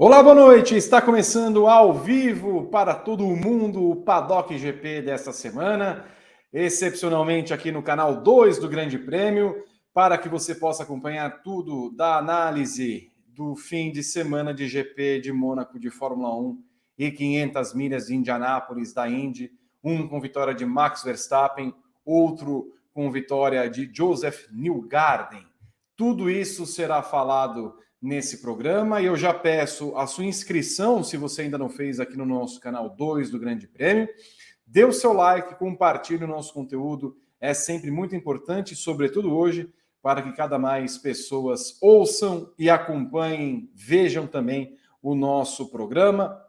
Olá, boa noite. Está começando ao vivo para todo o mundo o Paddock GP desta semana, excepcionalmente aqui no canal 2 do Grande Prêmio, para que você possa acompanhar tudo da análise do fim de semana de GP de Mônaco de Fórmula 1 e 500 milhas de Indianápolis da Indy, um com vitória de Max Verstappen, outro com vitória de Joseph Newgarden. Tudo isso será falado nesse programa e eu já peço a sua inscrição, se você ainda não fez, aqui no nosso canal 2 do Grande Prêmio. Dê o seu like, compartilhe o nosso conteúdo, é sempre muito importante, sobretudo hoje, para que cada mais pessoas ouçam e acompanhem, vejam também o nosso programa.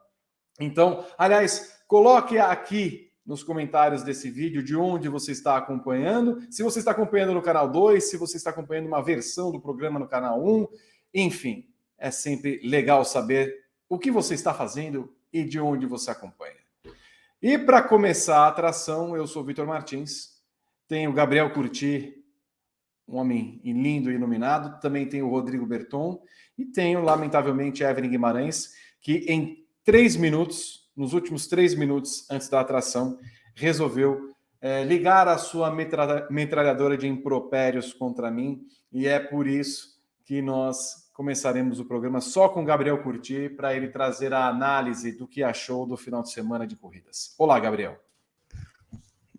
Então, aliás, coloque aqui nos comentários desse vídeo de onde você está acompanhando, se você está acompanhando no canal 2, se você está acompanhando uma versão do programa no canal 1, enfim, é sempre legal saber o que você está fazendo e de onde você acompanha. E para começar a atração, eu sou Vitor Martins, tenho o Gabriel Curti, um homem lindo e iluminado, também tenho o Rodrigo Berton e tenho, lamentavelmente, Evelyn Guimarães, que em 3 minutos, nos últimos 3 minutos antes da atração, resolveu ligar a sua metralhadora de impropérios contra mim, e é por isso que nós começaremos o programa só com o Gabriel Curti, para ele trazer a análise do que achou do final de semana de corridas. Olá, Gabriel.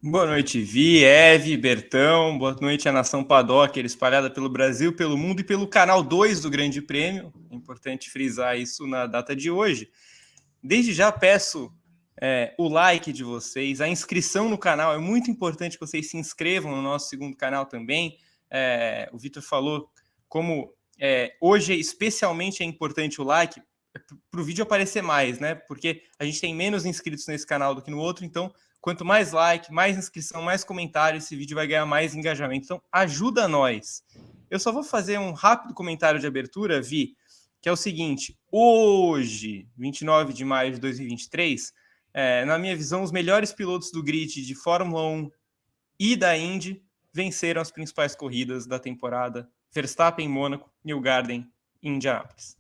Boa noite, Vi, Eve, Bertão, boa noite à nação Paddock, espalhada pelo Brasil, pelo mundo e pelo canal 2 do Grande Prêmio. É importante frisar isso na data de hoje. Desde já peço o like de vocês, a inscrição no canal. É muito importante que vocês se inscrevam no nosso segundo canal também. O Vitor falou como hoje especialmente é importante o like para o vídeo aparecer mais, né? Porque a gente tem menos inscritos nesse canal do que no outro, então quanto mais like, mais inscrição, mais comentário, esse vídeo vai ganhar mais engajamento. Então ajuda nós. Eu só vou fazer um rápido comentário de abertura, Vi, que é o seguinte: hoje, 29 de maio de 2023, na minha visão, os melhores pilotos do grid de Fórmula 1 e da Indy venceram as principais corridas da temporada: Verstappen em Mônaco, Newgarden em Indianápolis.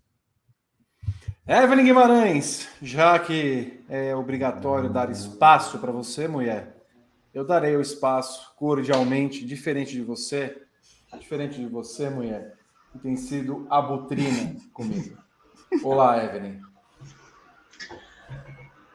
Evelyn Guimarães, já que é obrigatório dar espaço para você, mulher, eu darei o espaço cordialmente, diferente de você, mulher, que tem sido abutrina comigo. Olá, Evelyn.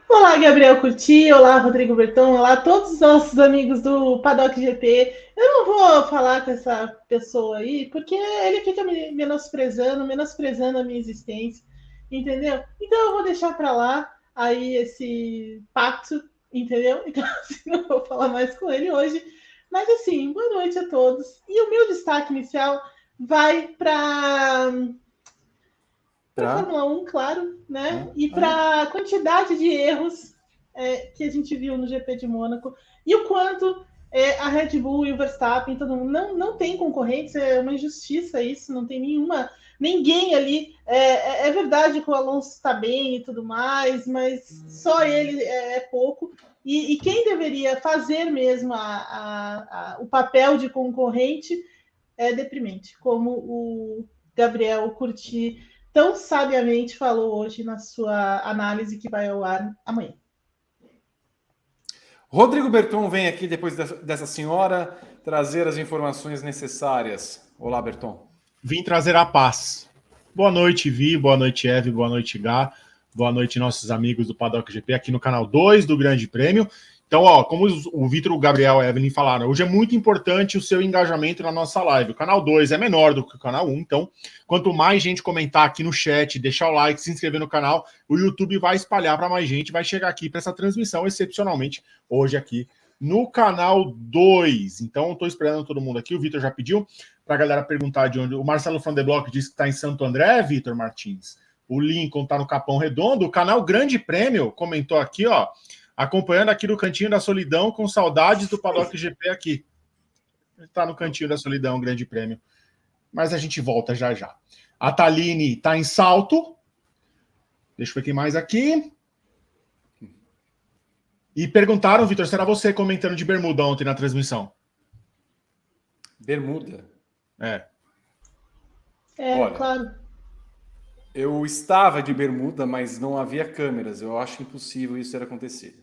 Olá, Gabriel Curti, olá, Rodrigo Berton, olá, todos os nossos amigos do Paddock GP. Eu não vou falar com essa pessoa aí, porque ele fica me menosprezando a minha existência, entendeu? Então eu vou deixar para lá aí esse pacto, entendeu? Então assim, não vou falar mais com ele hoje. Mas assim, boa noite a todos. E o meu destaque inicial vai para Fórmula 1, claro, né? E para a quantidade de erros que a gente viu no GP de Mônaco e o quanto a Red Bull e o Verstappen, todo mundo não tem concorrência, é uma injustiça isso, não tem ninguém ali. É verdade que o Alonso está bem e tudo mais, mas só ele é pouco. E quem deveria fazer mesmo o papel de concorrente é deprimente, como o Gabriel Curti tão sabiamente falou hoje na sua análise que vai ao ar amanhã. Rodrigo Berton vem aqui depois dessa senhora trazer as informações necessárias. Olá, Berton. Vim trazer a paz. Boa noite, Vi, boa noite, Eve, boa noite, Gá, boa noite, nossos amigos do Paddock GP, aqui no canal 2 do Grande Prêmio. Então, como o Vitor, o Gabriel e a Evelyn falaram, hoje é muito importante o seu engajamento na nossa live. O canal 2 é menor do que o canal 1, então, quanto mais gente comentar aqui no chat, deixar o like, se inscrever no canal, o YouTube vai espalhar para mais gente, vai chegar aqui para essa transmissão, excepcionalmente, hoje aqui no canal 2. Então, estou esperando todo mundo aqui, o Vitor já pediu para a galera perguntar de onde. O Marcelo Frandeblock disse que está em Santo André, Vitor Martins. O Lincoln está no Capão Redondo. O canal Grande Prêmio comentou aqui, ó, acompanhando aqui no Cantinho da Solidão, com saudades do Paddock GP aqui. Ele está no Cantinho da Solidão, Grande Prêmio. Mas a gente volta já já. A Thaline está em Salto. Deixa eu ver quem mais aqui. E perguntaram, Vitor, será você comentando de bermuda ontem na transmissão? Bermuda? Olha, claro. Eu estava de bermuda, mas não havia câmeras. Eu acho impossível isso ter acontecido.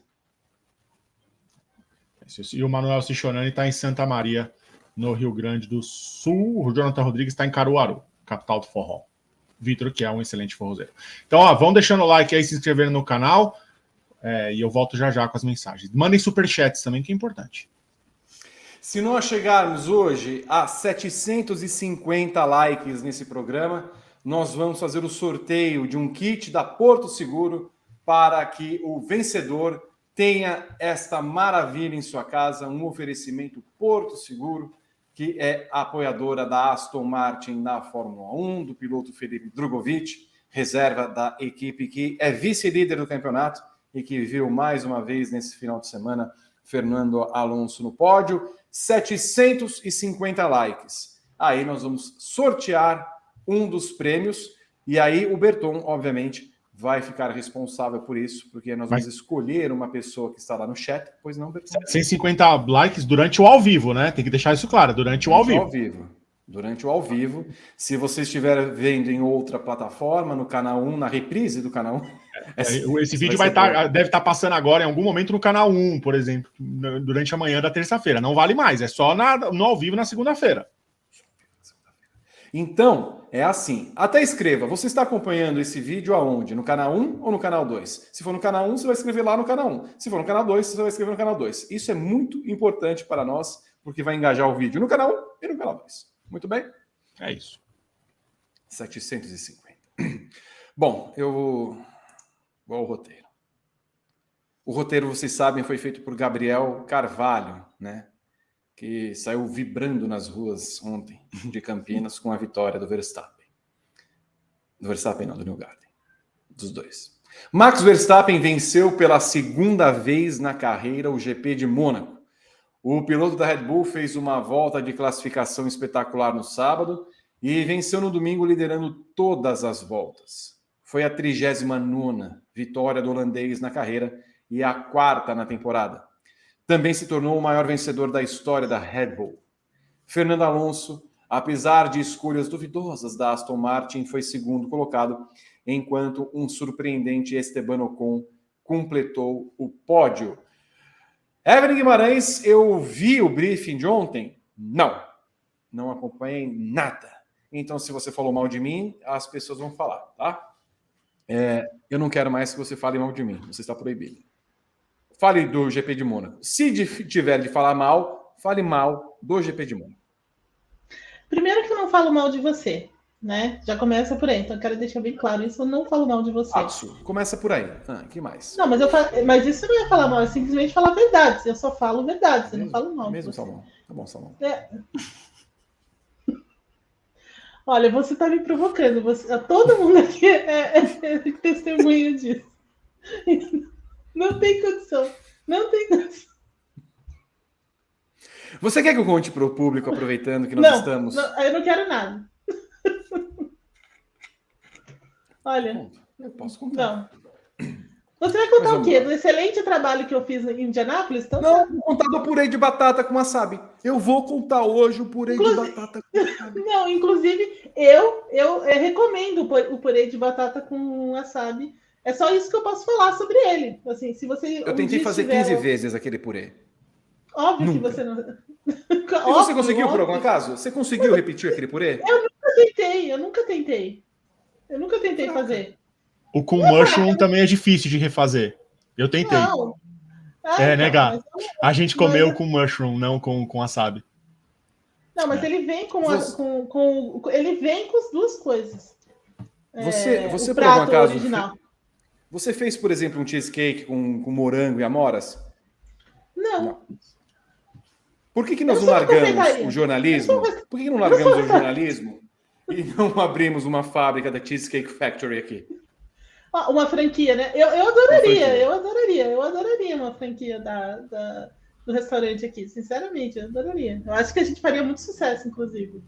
E o Manuel Cichonani está em Santa Maria, no Rio Grande do Sul. O Jonathan Rodrigues está em Caruaru, capital do forró. Vitor, que é um excelente forrozeiro. Então, vão deixando o like aí, se inscrevendo no canal. E eu volto já com as mensagens. Mandem superchats também, que é importante. Se nós chegarmos hoje a 750 likes nesse programa, nós vamos fazer o sorteio de um kit da Porto Seguro para que o vencedor tenha esta maravilha em sua casa, um oferecimento Porto Seguro, que é apoiadora da Aston Martin na Fórmula 1, do piloto Felipe Drogovic, reserva da equipe que é vice-líder do campeonato e que viu mais uma vez nesse final de semana Fernando Alonso no pódio. 750 likes. Aí nós vamos sortear um dos prêmios e aí o Berton, obviamente, vai ficar responsável por isso, porque nós vamos escolher uma pessoa que está lá no chat, pois não, Berton? 150 likes durante o ao vivo, né? Tem que deixar isso claro, durante o ao vivo. Durante o ao vivo. Se você estiver vendo em outra plataforma, no canal 1, na reprise do canal 1... Esse vídeo deve estar passando agora em algum momento no canal 1, por exemplo, durante a manhã da terça-feira. Não vale mais, é só no ao vivo na segunda-feira. Então, é assim. Até escreva, você está acompanhando esse vídeo aonde? No canal 1 ou no canal 2? Se for no canal 1, você vai escrever lá no canal 1. Se for no canal 2, você vai escrever no canal 2. Isso é muito importante para nós, porque vai engajar o vídeo no canal 1 e no canal 2. Muito bem? É isso. 750. Bom, eu vou ao roteiro. O roteiro, vocês sabem, foi feito por Gabriel Carvalho, né? Que saiu vibrando nas ruas ontem de Campinas com a vitória do Verstappen. Do Verstappen não, do Newgarden. Dos dois. Max Verstappen venceu pela segunda vez na carreira o GP de Mônaco. O piloto da Red Bull fez uma volta de classificação espetacular no sábado e venceu no domingo liderando todas as voltas. Foi a 39ª vitória do holandês na carreira e a 4ª na temporada. Também se tornou o maior vencedor da história da Red Bull. Fernando Alonso, apesar de escolhas duvidosas da Aston Martin, foi segundo colocado, enquanto um surpreendente Esteban Ocon completou o pódio. Evelyn Guimarães, eu vi o briefing de ontem? Não acompanhei nada. Então, se você falou mal de mim, as pessoas vão falar, tá? Eu não quero mais que você fale mal de mim. Você está proibido. Fale do GP de Mônaco. Se tiver de falar mal, fale mal do GP de Mônaco. Primeiro que eu não falo mal de você, né? Já começa por aí. Então eu quero deixar bem claro isso. Eu não falo mal de você. Começa por aí. Que mais? Não, mas isso não é falar mal. É simplesmente falar verdade. Eu só falo verdade. Você não fala mal. Mesmo, Salmão. Tá bom, Salmão. Olha, você está me provocando. Todo mundo aqui é testemunha disso. Não tem condição. Não tem condição. Você quer que eu conte para o público, aproveitando que nós estamos... Não, eu não quero nada. Olha... Eu posso contar. Não. Você vai contar o quê? Do excelente trabalho que eu fiz em Indianápolis? Então, não, vou contar do purê de batata com wasabi. Eu vou contar hoje o purê de batata com wasabi. Não, inclusive, eu recomendo o purê de batata com wasabi. É só isso que eu posso falar sobre ele. Assim, se você eu tentei fazer 15 vezes aquele purê. Óbvio Nunca. que você não... E você conseguiu, por algum acaso? Você conseguiu repetir aquele purê? Eu nunca tentei fazer. O com mushroom também é difícil de refazer. Eu tentei. Não. Né, Gá? A gente comeu com mushroom, não com wasabi. Não, mas ele vem ele vem com as duas coisas. Você o por algum prato acaso, original. Você fez, por exemplo, um cheesecake com morango e amoras? Não. Por que nós não largamos o jornalismo? Por que não largamos o jornalismo e não abrimos uma fábrica da Cheesecake Factory aqui? Uma franquia, né? Eu adoraria uma franquia do restaurante aqui, sinceramente, eu adoraria. Eu acho que a gente faria muito sucesso, inclusive.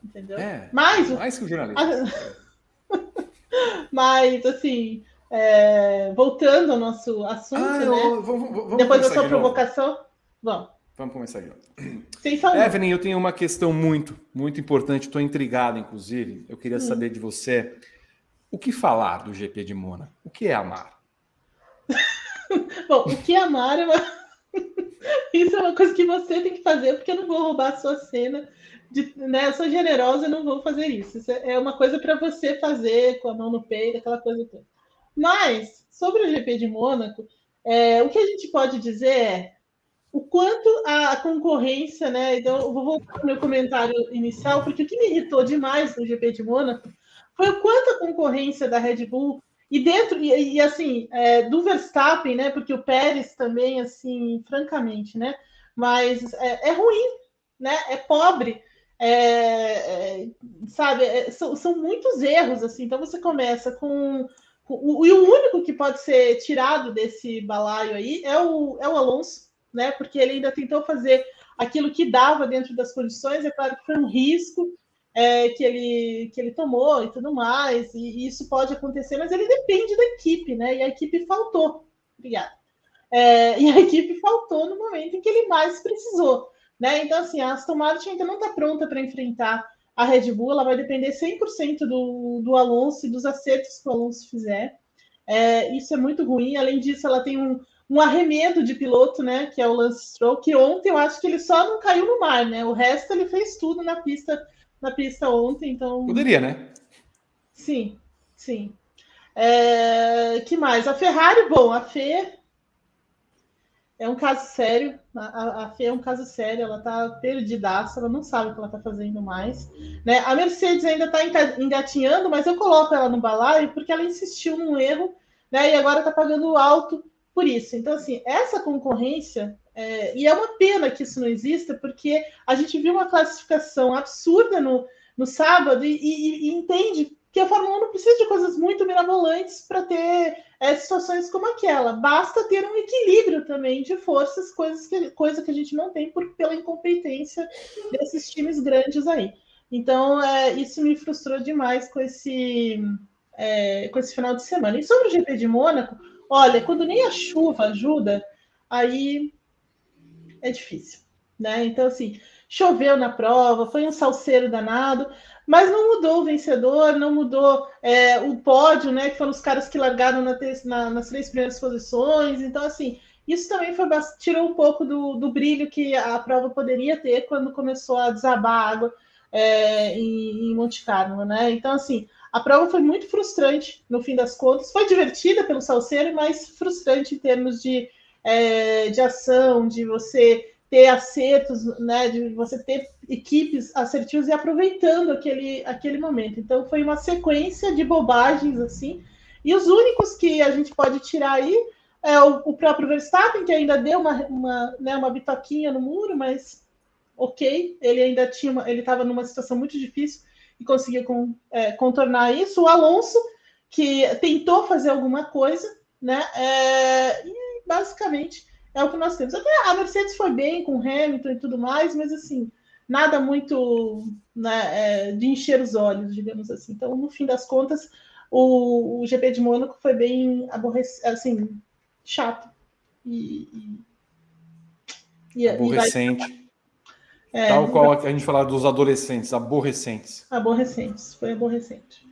Entendeu? Mais que o jornalismo. Mas, assim, voltando ao nosso assunto, né? Vamos depois da sua provocação, vamos começar aqui. Evelyn, eu tenho uma questão muito, muito importante. Estou intrigado, inclusive. Eu queria saber de você. o que falar do GP de Mônaco? O que é amar? Bom, o que amar é isso é uma coisa que você tem que fazer, porque eu não vou roubar a sua cena. Né? Eu sou generosa, não vou fazer isso. Isso é uma coisa para você fazer com a mão no peito, aquela coisa toda. Mas, sobre o GP de Mônaco, o que a gente pode dizer é o quanto a concorrência, né? Então, eu vou voltar ao meu comentário inicial, porque o que me irritou demais no GP de Mônaco foi o quanto a concorrência da Red Bull e dentro, assim, do Verstappen, né? Porque o Pérez também, assim, francamente, né? Mas é ruim, né? É pobre. Sabe, são muitos erros, assim. Então você começa com e o único que pode ser tirado desse balaio aí é o Alonso, né? Porque ele ainda tentou fazer aquilo que dava dentro das condições. É claro que foi um risco que ele tomou e tudo mais, e isso pode acontecer, mas ele depende da equipe, né? E a equipe faltou. Obrigada. E a equipe faltou no momento em que ele mais precisou, né? Então, assim, a Aston Martin ainda não está pronta para enfrentar a Red Bull, ela vai depender 100% do Alonso e dos acertos que o Alonso fizer. Isso é muito ruim. Além disso, ela tem um arremedo de piloto, né? Que é o Lance Stroll, que ontem eu acho que ele só não caiu no mar, né? O resto ele fez tudo na pista ontem, então... Poderia, né? Sim. Que mais? A Ferrari, bom, a Fê é um caso sério. A Fê é um caso sério, ela tá perdidaça, ela não sabe o que ela tá fazendo mais. Né? A Mercedes ainda tá engatinhando, mas eu coloco ela no balaio porque ela insistiu num erro, né? E agora tá pagando alto por isso. Então, assim, essa concorrência, e é uma pena que isso não exista, porque a gente viu uma classificação absurda no sábado e entende que a Fórmula 1 não precisa de coisas muito mirabolantes para ter situações como aquela. Basta ter um equilíbrio também de forças, coisa que a gente não tem pela incompetência desses times grandes aí. Então, isso me frustrou demais com esse final de semana. E sobre o GP de Mônaco, olha, quando nem a chuva ajuda, aí é difícil, né? Então, assim, choveu na prova, foi um salseiro danado, mas não mudou o vencedor, não mudou o pódio, né? Que foram os caras que largaram nas 3 primeiras posições. Então, assim, isso também tirou um pouco do brilho que a prova poderia ter quando começou a desabar a água em Monte Carlo, né? Então, assim, a prova foi muito frustrante no fim das contas. Foi divertida pelo salseiro, mas frustrante em termos de ação, de você ter acertos, né, de você ter equipes assertivas e aproveitando aquele momento. Então, foi uma sequência de bobagens, assim, e os únicos que a gente pode tirar aí é o próprio Verstappen, que ainda deu uma bitoquinha no muro, mas ok, ele estava numa situação muito difícil e conseguiu contornar isso. O Alonso, que tentou fazer alguma coisa, né, e basicamente é o que nós temos. Até a Mercedes foi bem com o Hamilton e tudo mais, mas assim, nada muito, né, de encher os olhos, digamos assim. Então, no fim das contas, o GP de Mônaco foi bem assim, chato aborrecente. Tal qual a gente fala dos adolescentes, aborrecentes. Foi aborrecente.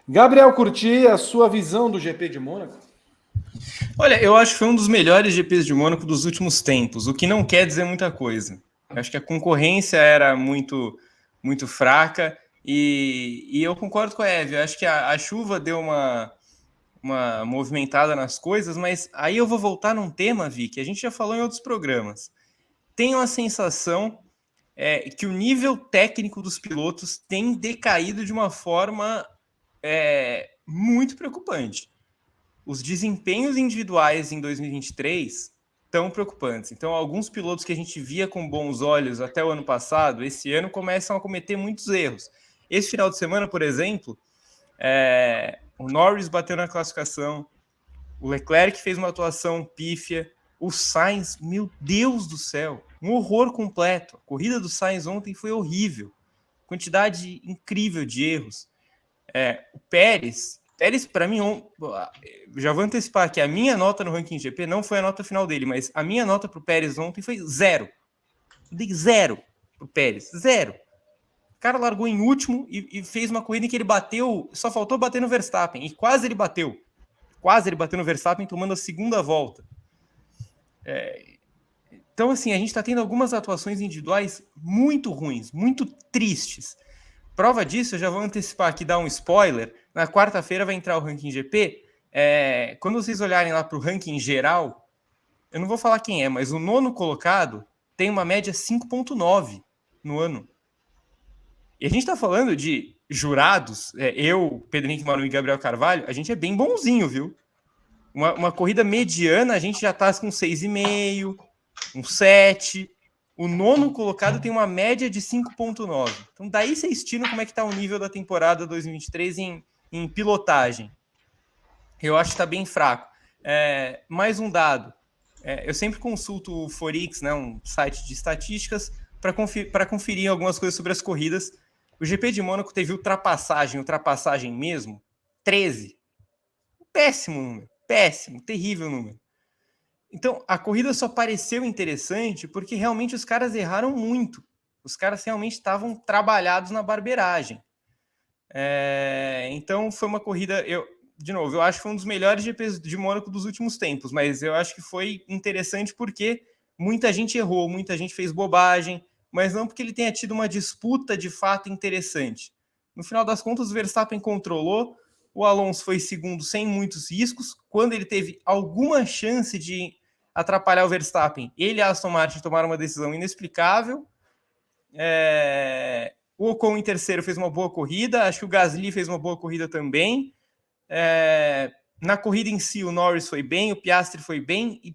Gabriel Curti, a sua visão do GP de Mônaco? Olha, eu acho que foi um dos melhores GPs de Mônaco dos últimos tempos, o que não quer dizer muita coisa. Eu acho que a concorrência era muito, muito fraca e eu concordo com a Eve. Eu acho que a chuva deu uma movimentada nas coisas, mas aí eu vou voltar num tema, Vi, que a gente já falou em outros programas. Tenho a sensação que o nível técnico dos pilotos tem decaído de uma forma muito preocupante. Os desempenhos individuais em 2023 estão preocupantes. Então, alguns pilotos que a gente via com bons olhos até o ano passado, esse ano começam a cometer muitos erros. Esse final de semana, por exemplo, o Norris bateu na classificação, o Leclerc fez uma atuação pífia, o Sainz, meu Deus do céu, um horror completo. A corrida do Sainz ontem foi horrível, quantidade incrível de erros. O Pérez, para mim, já vou antecipar que a minha nota no ranking GP não foi a nota final dele, mas a minha nota para o Pérez ontem foi 0. Eu dei 0 para o Pérez, 0. cara largou em último e fez uma corrida em que ele bateu, só faltou bater no Verstappen, e quase ele bateu. Quase ele bateu no Verstappen, tomando a segunda volta. Então, assim, a gente está tendo algumas atuações individuais muito ruins, muito tristes. Prova disso, eu já vou antecipar aqui, dar um spoiler. Na quarta-feira vai entrar o ranking GP. Quando vocês olharem lá para o ranking geral, eu não vou falar quem é, mas o 9º colocado tem uma média 5,9 no ano. E a gente está falando de jurados, eu, Pedro Henrique Marum e Gabriel Carvalho, a gente é bem bonzinho, viu? Uma corrida mediana, a gente já está com 6,5, um 7. O 9º colocado tem uma média de 5,9. Então daí vocês tiram como é que está o nível da temporada 2023 em pilotagem. Eu acho que está bem fraco. Mais um dado. Eu sempre consulto o Forix, né, um site de estatísticas, para conferir algumas coisas sobre as corridas. O GP de Mônaco teve ultrapassagem mesmo, 13. Péssimo número, péssimo, terrível número. Então, a corrida só pareceu interessante porque realmente os caras erraram muito. Os caras realmente estavam trabalhados na barbeiragem. Então, foi uma corrida... De novo, eu acho que foi um dos melhores GPs de Mônaco dos últimos tempos, mas eu acho que foi interessante porque muita gente errou, muita gente fez bobagem, mas não porque ele tenha tido uma disputa de fato interessante. No final das contas, o Verstappen controlou, o Alonso foi segundo sem muitos riscos. Quando ele teve alguma chance de atrapalhar o Verstappen, ele e a Aston Martin tomaram uma decisão inexplicável. O Ocon em terceiro fez uma boa corrida, acho que o Gasly fez uma boa corrida também. Na corrida em si, o Norris foi bem, o Piastri foi bem, e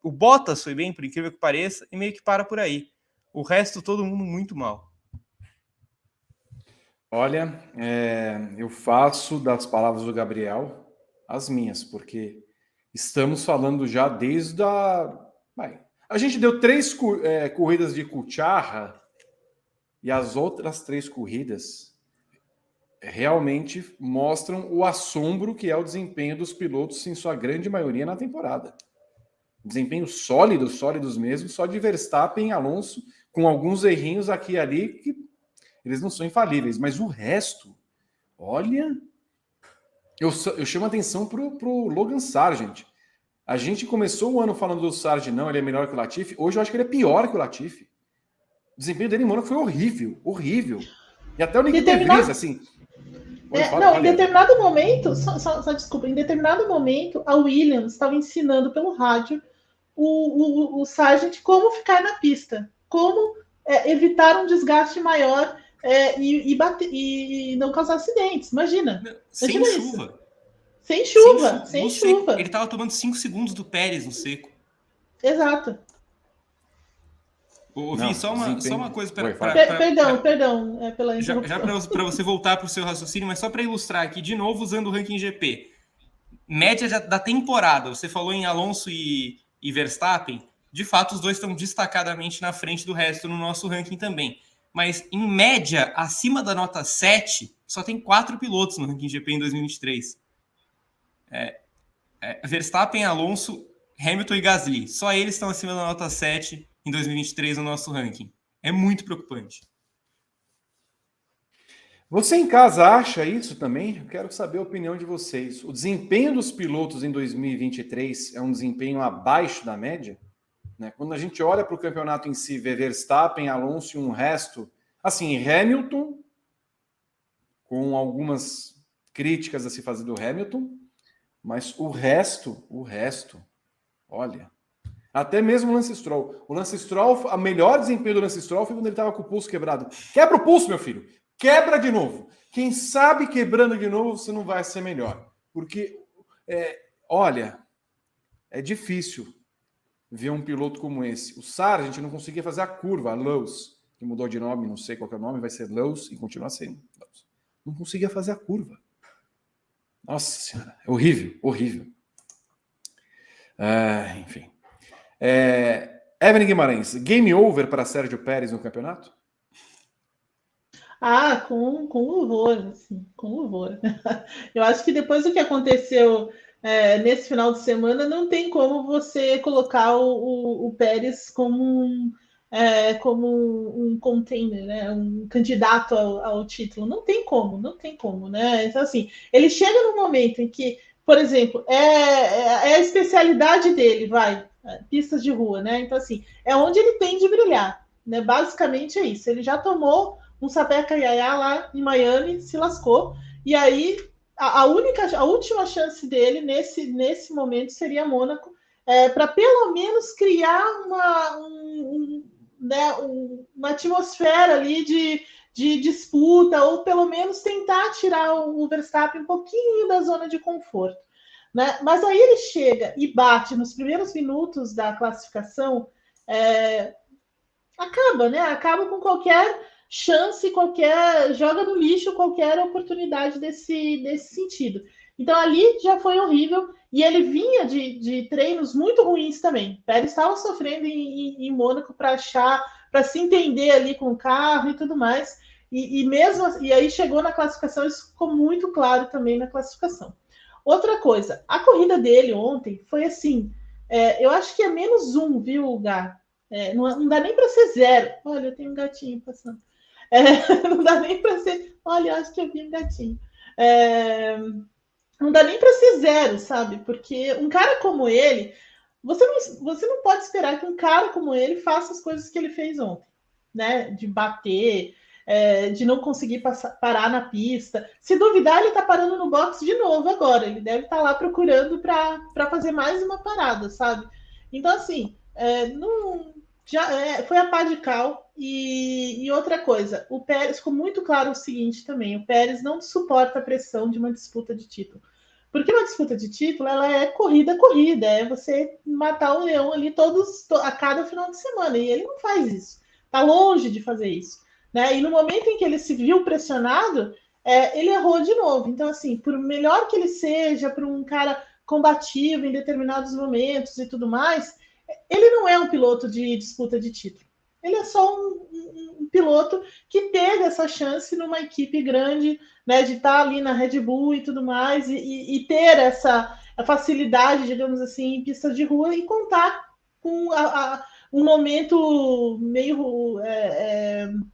o Bottas foi bem, por incrível que pareça, e meio que para por aí. O resto, todo mundo muito mal. Olha, eu faço das palavras do Gabriel as minhas, porque estamos falando já desde a gente deu 3 corridas de cucharra e as outras 3 corridas realmente mostram o assombro que é o desempenho dos pilotos, em sua grande maioria, na temporada. Desempenho sólidos mesmo, só de Verstappen e Alonso, com alguns errinhos aqui e ali, que eles não são infalíveis, mas o resto, olha, eu chamo a atenção pro Logan Sargent. A gente começou o ano falando do Sargent, não, ele é melhor que o Latifi, hoje eu acho que ele é pior que o Latifi. O desempenho dele em Mônaco foi horrível. E até o Nick De Vries, assim... em determinado momento, desculpa, em determinado momento, a Williams estava ensinando pelo rádio o Sargent como ficar na pista, como evitar um desgaste maior e não causar acidentes. Imagina Sem chuva. Sem chuva. Ele estava tomando 5 segundos do Pérez no seco. Exato. Vi, só uma coisa para... Perdão, pela interrupção. Já para você voltar para o seu raciocínio, mas só para ilustrar aqui, de novo, usando o ranking GP. Média da temporada, você falou em Alonso e Verstappen, de fato os dois estão destacadamente na frente do resto no nosso ranking também. Mas, em média, acima da nota 7, só tem 4 pilotos no ranking GP em 2023. Verstappen, Alonso, Hamilton e Gasly. Só eles estão acima da nota 7 em 2023 no nosso ranking. É muito preocupante. Você em casa acha isso também? Eu quero saber a opinião de vocês. O desempenho dos pilotos em 2023 é um desempenho abaixo da média? Né? Quando a gente olha para o campeonato em si, vê Verstappen, Alonso e um resto, assim, Hamilton, com algumas críticas a se fazer do Hamilton, mas o resto, olha, até mesmo o Lance Stroll. O Lance Stroll, a melhor desempenho do Lance Stroll foi quando ele estava com o pulso quebrado. Quebra o pulso, meu filho. Quebra de novo. Quem sabe quebrando de novo você não vai ser melhor. Porque, olha, é difícil ver um piloto como esse. O Sargent não conseguia fazer a curva, a Lowe's, que mudou de nome, não sei qual é o nome, vai ser Lowe's e continua sendo Lowe's. Não conseguia fazer a curva. Nossa Senhora, é horrível. Enfim. Evelyn Guimarães, game over para Sérgio Pérez no campeonato? Com louvor, assim, com louvor. Eu acho que depois do que aconteceu nesse final de semana, não tem como você colocar o Pérez como como um contender, né? Um candidato ao título. Não tem como, né? Então, assim, ele chega num momento em que, por exemplo, é a especialidade dele, pistas de rua, né? Então, assim, é onde ele tem de brilhar, né? Basicamente é isso. Ele já tomou um sapeca iaiá lá em Miami, se lascou, e aí a última chance dele nesse momento seria Mônaco, para pelo menos criar uma atmosfera ali de disputa, ou pelo menos tentar tirar o Verstappen um pouquinho da zona de conforto. Né? Mas aí ele chega e bate nos primeiros minutos da classificação, acaba, né? Acaba com qualquer chance, joga no lixo qualquer oportunidade desse sentido. Então ali já foi horrível, e ele vinha de treinos muito ruins também. Pérez estava sofrendo em Mônaco para se entender ali com o carro e tudo mais. E aí chegou na classificação, isso ficou muito claro também na classificação. Outra coisa, a corrida dele ontem foi assim, eu acho que é -1, viu, Gá? Não dá nem para ser 0. Olha, eu tenho um gatinho passando. Não dá nem para ser. Olha, eu acho que eu vi um gatinho. Não dá nem para ser 0, sabe? Porque um cara como ele, você não pode esperar que um cara como ele faça as coisas que ele fez ontem, né? De bater, de não conseguir parar na pista. Se duvidar, ele está parando no box de novo agora. Ele deve estar lá procurando para fazer mais uma parada, sabe? Então, assim, foi a pá de cal. E outra coisa, o Pérez, ficou muito claro o seguinte também: o Pérez não suporta a pressão de uma disputa de título. Porque uma disputa de título, ela é corrida, é você matar o leão ali a cada final de semana, e ele não faz isso, tá longe de fazer isso, né? E no momento em que ele se viu pressionado, ele errou de novo. Então, assim, por melhor que ele seja, por um cara combativo em determinados momentos e tudo mais, ele não é um piloto de disputa de título. Ele é só um piloto que teve essa chance numa equipe grande, né, de estar ali na Red Bull e tudo mais, e ter a facilidade, digamos assim, em pista de rua, e contar com um momento meio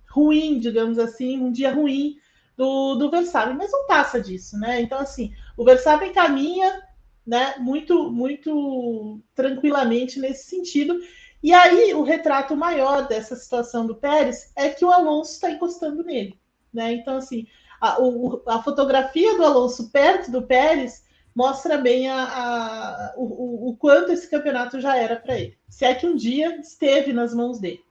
ruim, digamos assim, um dia ruim do Verstappen, mas não passa disso, né? Então, assim, o Verstappen caminha, né, muito, muito tranquilamente nesse sentido. E aí, o retrato maior dessa situação do Pérez é que o Alonso está encostando nele, né? Então, assim, a fotografia do Alonso perto do Pérez mostra bem o quanto esse campeonato já era para ele. Se é que um dia esteve nas mãos dele.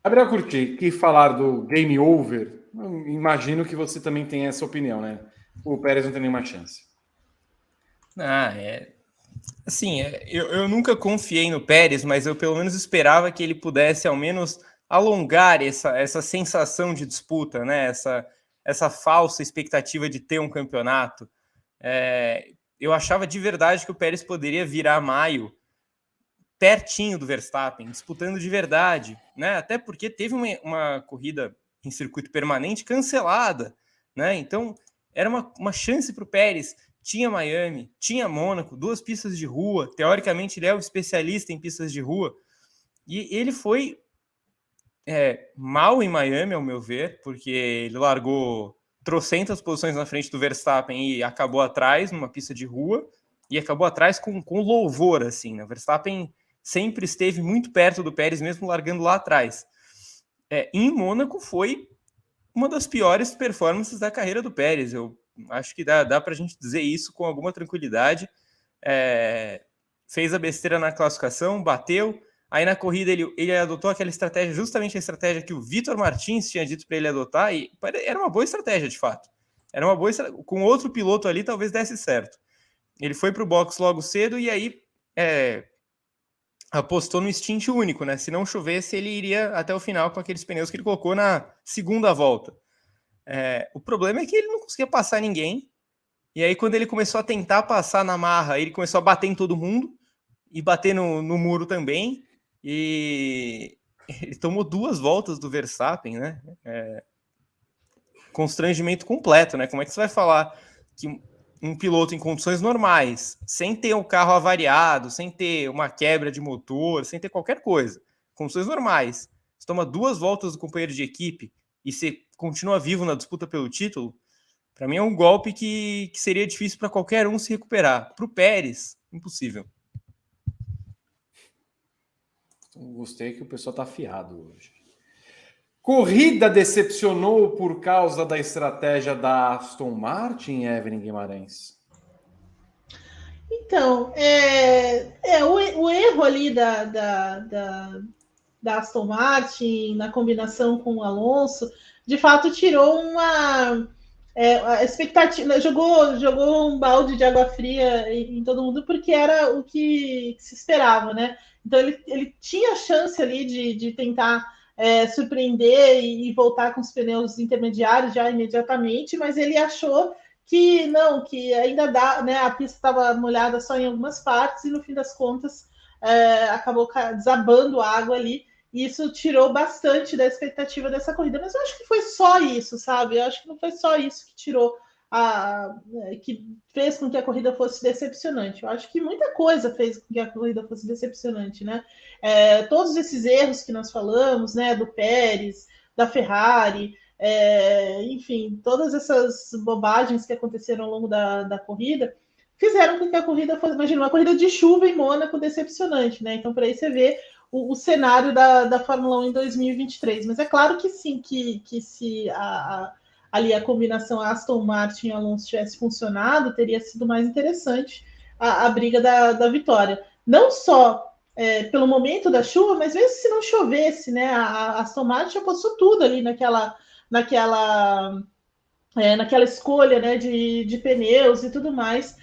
Gabriel Curti, que falar do game over, eu imagino que você também tem essa opinião, né? O Pérez não tem nenhuma chance. Assim, eu nunca confiei no Pérez, mas eu pelo menos esperava que ele pudesse ao menos alongar essa sensação de disputa, né? Essa falsa expectativa de ter um campeonato. Eu achava de verdade que o Pérez poderia virar maio pertinho do Verstappen, disputando de verdade, né? Até porque teve uma corrida em circuito permanente cancelada, né? Então era uma chance para o Pérez. Tinha Miami, tinha Mônaco, 2 pistas de rua. Teoricamente, ele é o especialista em pistas de rua. E ele foi mal em Miami, ao meu ver, porque ele largou trocentas posições na frente do Verstappen e acabou atrás numa pista de rua. E acabou atrás com louvor, assim, né? O Verstappen sempre esteve muito perto do Pérez, mesmo largando lá atrás. Em Mônaco foi uma das piores performances da carreira do Pérez. Eu acho que dá para a gente dizer isso com alguma tranquilidade. Fez a besteira na classificação, bateu. Aí na corrida ele adotou aquela estratégia, justamente a estratégia que o Vitor Martins tinha dito para ele adotar, e era uma boa estratégia, de fato. Era uma boa estratégia. Com outro piloto ali, talvez desse certo. Ele foi para o box logo cedo e aí apostou no stint único, né? Se não chovesse, ele iria até o final com aqueles pneus que ele colocou na segunda volta. O problema é que ele não conseguia passar ninguém. E aí, quando ele começou a tentar passar na marra, ele começou a bater em todo mundo e bater no muro também. E ele tomou 2 voltas do Verstappen, né? Constrangimento completo, né? Como é que você vai falar que um piloto em condições normais, sem ter o carro avariado, sem ter uma quebra de motor, sem ter qualquer coisa, condições normais, você toma 2 voltas do companheiro de equipe e você continua vivo na disputa pelo título, para mim é um golpe que seria difícil para qualquer um se recuperar. Para o Pérez, impossível. Gostei que o pessoal está afiado hoje. Corrida decepcionou por causa da estratégia da Aston Martin, Evelyn Guimarães? Então, o erro ali da Aston Martin na combinação com o Alonso, de fato tirou a expectativa, jogou um balde de água fria em todo mundo, porque era o que se esperava, né? Então ele tinha a chance ali de tentar surpreender e voltar com os pneus intermediários já imediatamente, mas ele achou que não, que ainda dá, né? A pista estava molhada só em algumas partes e no fim das contas acabou desabando água ali. E isso tirou bastante da expectativa dessa corrida. Mas eu acho que foi só isso, sabe? Eu acho que não foi só isso que tirou que fez com que a corrida fosse decepcionante. Eu acho que muita coisa fez com que a corrida fosse decepcionante, né? Todos esses erros que nós falamos, né? Do Pérez, da Ferrari, enfim, todas essas bobagens que aconteceram ao longo da corrida fizeram com que a corrida fosse, imagina, uma corrida de chuva em Mônaco decepcionante, né? Então, para aí você vê o cenário da Fórmula 1 em 2023. Mas é claro que sim, que se ali a combinação Aston Martin e Alonso tivesse funcionado, teria sido mais interessante a briga da vitória. Não só pelo momento da chuva, mas mesmo se não chovesse, né? A Aston Martin apostou tudo ali naquela escolha, né, de pneus e tudo mais,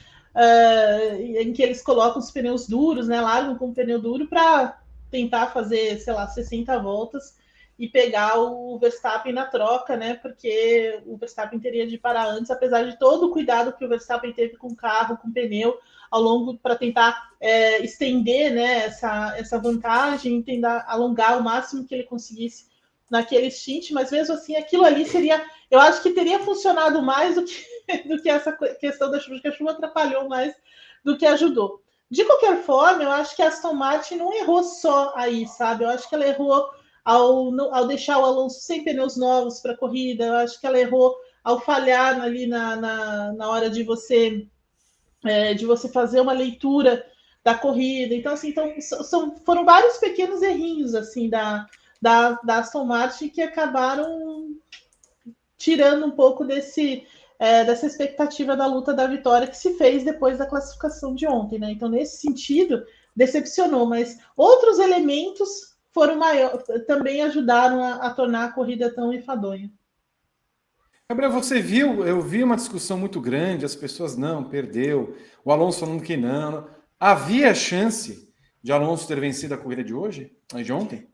em que eles colocam os pneus duros, né, largam com o pneu duro para tentar fazer, sei lá, 60 voltas e pegar o Verstappen na troca, né, porque o Verstappen teria de parar antes, apesar de todo o cuidado que o Verstappen teve com o carro, com o pneu, ao longo, para tentar estender, né, essa vantagem, tentar alongar o máximo que ele conseguisse naquele stint, mas mesmo assim aquilo ali seria, eu acho que teria funcionado mais do que essa questão da chuva, que a chuva atrapalhou mais do que ajudou. De qualquer forma, eu acho que a Aston Martin não errou só aí, sabe? Eu acho que ela errou ao deixar o Alonso sem pneus novos para a corrida, eu acho que ela errou ao falhar ali na hora de você fazer uma leitura da corrida. Então, assim, foram vários pequenos errinhos assim da Aston Martin que acabaram tirando um pouco dessa expectativa da luta da vitória que se fez depois da classificação de ontem, né? Então, nesse sentido, decepcionou, mas outros elementos também ajudaram a tornar a corrida tão enfadonha. Gabriel, eu vi uma discussão muito grande, as pessoas não, perdeu, o Alonso falando que não. Havia chance de Alonso ter vencido a corrida de ontem?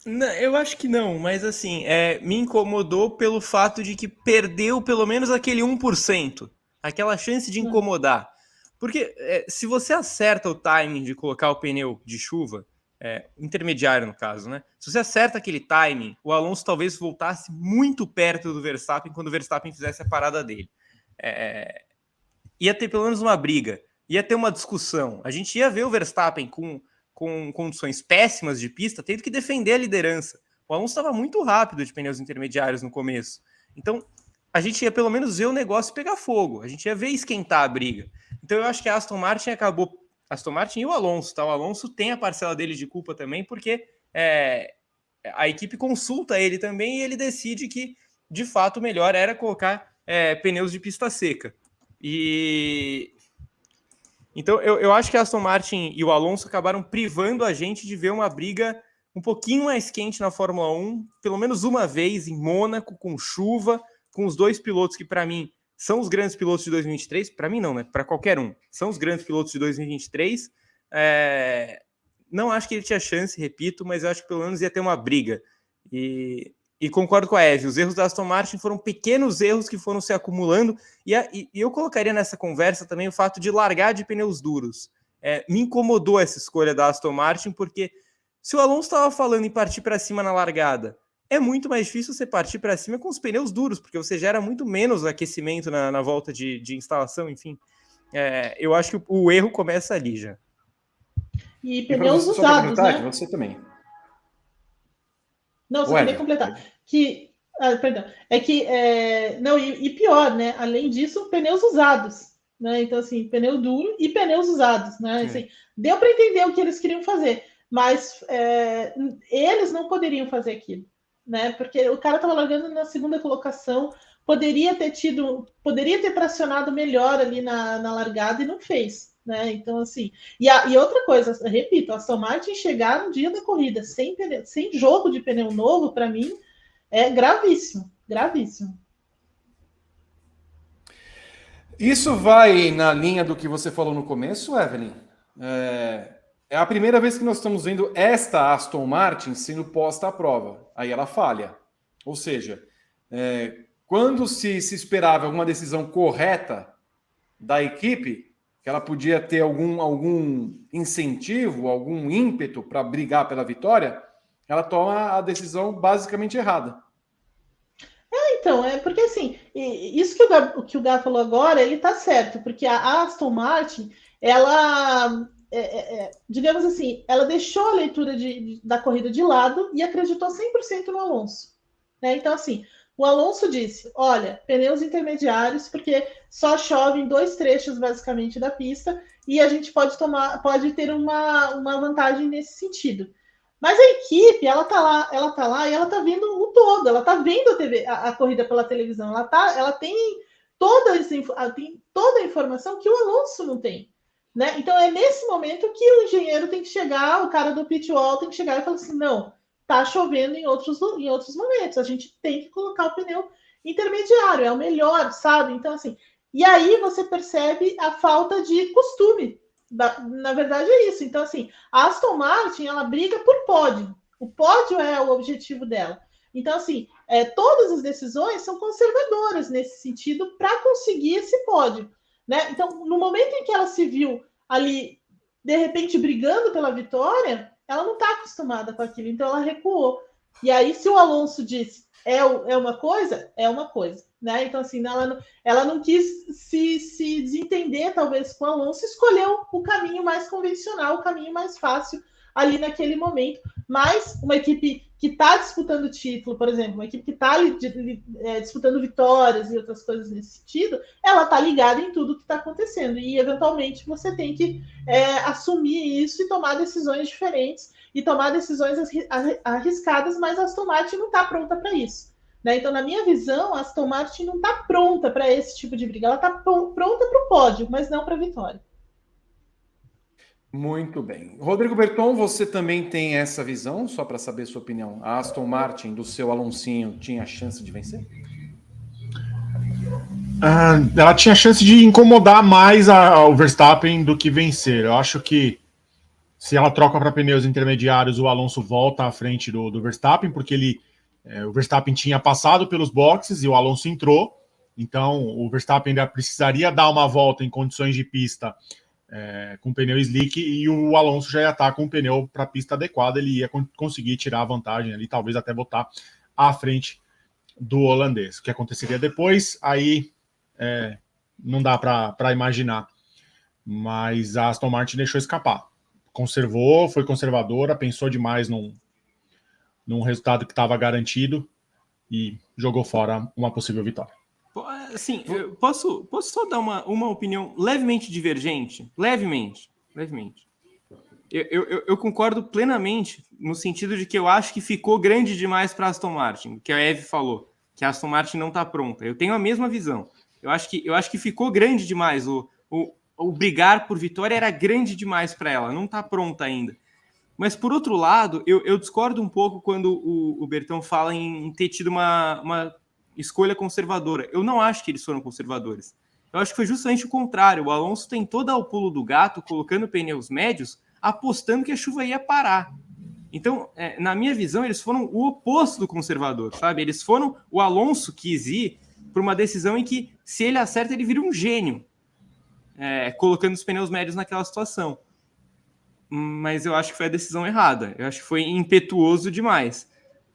Não, eu acho que não, mas assim, me incomodou pelo fato de que perdeu pelo menos aquele 1%, aquela chance de incomodar. Porque se você acerta o timing de colocar o pneu de chuva, intermediário no caso, né? Se você acerta aquele timing, o Alonso talvez voltasse muito perto do Verstappen quando o Verstappen fizesse a parada dele. Ia ter pelo menos uma briga, ia ter uma discussão. A gente ia ver o Verstappen com condições péssimas de pista, tendo que defender a liderança. O Alonso estava muito rápido de pneus intermediários no começo. Então, a gente ia pelo menos ver o negócio pegar fogo. A gente ia ver esquentar a briga. Então, eu acho que a Aston Martin acabou... Aston Martin e o Alonso, tá? O Alonso tem a parcela dele de culpa também, porque a equipe consulta ele também e ele decide que, de fato, o melhor era colocar pneus de pista seca. Então, eu acho que a Aston Martin e o Alonso acabaram privando a gente de ver uma briga um pouquinho mais quente na Fórmula 1, pelo menos uma vez em Mônaco, com chuva, com os dois pilotos que, para mim, são os grandes pilotos de 2023. Para mim não, né? Para qualquer um. São os grandes pilotos de 2023. Não acho que ele tinha chance, repito, mas eu acho que pelo menos ia ter uma briga. E concordo com a Eve, os erros da Aston Martin foram pequenos erros que foram se acumulando, e eu colocaria nessa conversa também o fato de largar de pneus duros. Me incomodou essa escolha da Aston Martin, porque se o Alonso estava falando em partir para cima na largada, é muito mais difícil você partir para cima com os pneus duros, porque você gera muito menos aquecimento na volta de instalação, enfim. Eu acho que o erro começa ali já. E pneus usados, né? Você também. Não, só queria completar. Perdão. É que, não, e pior, né? Além disso, pneus usados, né? Então, assim, pneu duro e pneus usados, né? Assim, deu para entender o que eles queriam fazer, mas eles não poderiam fazer aquilo, né? Porque o cara estava largando na segunda colocação, poderia ter tracionado melhor ali na largada e não fez, né? Então, assim, e outra coisa, repito, a Aston Martin chegar no dia da corrida sem jogo de pneu novo, para mim, é gravíssimo, gravíssimo. Isso vai na linha do que você falou no começo, Evelyn? É a primeira vez que nós estamos vendo esta Aston Martin sendo posta à prova. Aí ela falha. Ou seja, quando se esperava alguma decisão correta da equipe, que ela podia ter algum incentivo, algum ímpeto para brigar pela vitória, ela toma a decisão basicamente errada. Então, porque assim, isso que o Gá falou agora, ele tá certo, porque a Aston Martin, ela, digamos assim, ela deixou a leitura da corrida de lado e acreditou 100% no Alonso, né? Então, assim, o Alonso disse, olha, pneus intermediários, porque só chove em 2 trechos, basicamente, da pista, e a gente pode ter uma vantagem nesse sentido. Mas a equipe, ela tá lá e ela tá vendo o todo, ela tá vendo a corrida pela televisão, ela tem toda a informação que o Alonso não tem, né? Então é nesse momento que o engenheiro tem que chegar, o cara do pit wall tem que chegar e falar assim, não, tá chovendo em outros momentos, a gente tem que colocar o pneu intermediário, é o melhor, sabe? Então assim, e aí você percebe a falta de costume. Na verdade é isso. Então, assim, a Aston Martin, ela briga por pódio. O pódio é o objetivo dela. Então, assim, todas as decisões são conservadoras nesse sentido para conseguir esse pódio, né? Então, no momento em que ela se viu ali, de repente, brigando pela vitória, ela não está acostumada com aquilo, então ela recuou. E aí, se o Alonso disse é uma coisa, né? Então, assim, ela não quis se desentender, talvez, com o Alonso, escolheu o caminho mais convencional, o caminho mais fácil ali naquele momento. Mas uma equipe que está disputando título, por exemplo, uma equipe que está disputando vitórias e outras coisas nesse sentido, ela está ligada em tudo que está acontecendo. E, eventualmente, você tem que assumir isso e tomar decisões diferentes e tomar decisões arriscadas, mas a Aston Martin não está pronta para isso, né? Então, na minha visão, a Aston Martin não está pronta para esse tipo de briga. Ela está pronta para o pódio, mas não para a vitória. Muito bem. Rodrigo Berton, você também tem essa visão, só para saber sua opinião. A Aston Martin, do seu Alonsinho, tinha chance de vencer? Ela tinha chance de incomodar mais o Verstappen do que vencer. Eu acho que se ela troca para pneus intermediários, o Alonso volta à frente do Verstappen, porque o Verstappen tinha passado pelos boxes e o Alonso entrou. Então, o Verstappen ainda precisaria dar uma volta em condições de pista com pneu slick e o Alonso já ia estar com o pneu para a pista adequada. Ele ia conseguir tirar a vantagem ali, talvez até botar à frente do holandês. O que aconteceria depois, aí não dá para imaginar. Mas a Aston Martin deixou escapar. Conservou, foi conservadora, pensou demais num resultado que estava garantido e jogou fora uma possível vitória. Assim, eu posso só dar uma opinião levemente divergente? Levemente. Eu concordo plenamente no sentido de que eu acho que ficou grande demais para a Aston Martin, que a Eve falou, que a Aston Martin não está pronta. Eu tenho a mesma visão. Eu acho que ficou grande demais. O brigar por vitória era grande demais para ela, não está pronta ainda. Mas, por outro lado, eu discordo um pouco quando o Bertão fala em ter tido uma escolha conservadora. Eu não acho que eles foram conservadores. Eu acho que foi justamente o contrário. O Alonso tentou dar o pulo do gato, colocando pneus médios, apostando que a chuva ia parar. Então, na minha visão, eles foram o oposto do conservador, sabe? O Alonso quis ir por uma decisão em que, se ele acerta, ele vira um gênio. Colocando os pneus médios naquela situação. Mas eu acho que foi a decisão errada. Eu acho que foi impetuoso demais.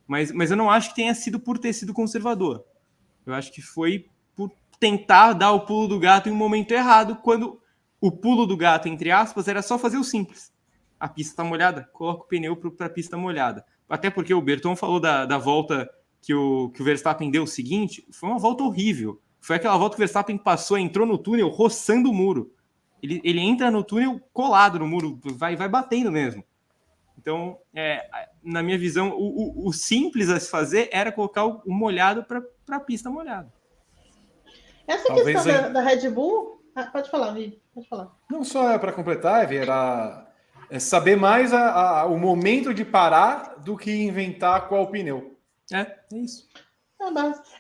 Mas eu não acho que tenha sido por ter sido conservador. Eu acho que foi por tentar dar o pulo do gato em um momento errado, quando o pulo do gato, entre aspas, era só fazer o simples. A pista está molhada, coloca o pneu para a pista molhada. até porque o Berton falou da volta que o Verstappen deu o seguinte, foi uma volta horrível. Foi aquela volta que o Verstappen passou, entrou no túnel roçando o muro. Ele entra no túnel colado no muro, vai batendo mesmo. Então, na minha visão, o simples a se fazer era colocar o molhado para a pista molhada. Essa talvez questão da Red Bull... pode falar, Vi, pode falar. Não só para completar, Evi, era saber mais o momento de parar do que inventar qual pneu. É isso.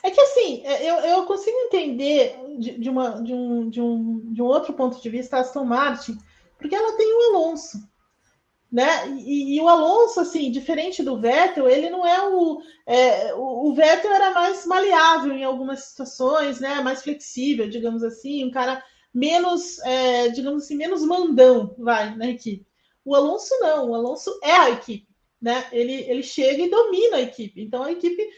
É que assim, eu consigo entender de um outro ponto de vista a Aston Martin, porque ela tem o Alonso, né? E o Alonso, assim, diferente do Vettel, ele não é o Vettel era mais maleável em algumas situações, né? Mais flexível, digamos assim, um cara menos, digamos assim, menos mandão, na equipe. O Alonso não, o Alonso é a equipe, né? Ele chega e domina a equipe, então a equipe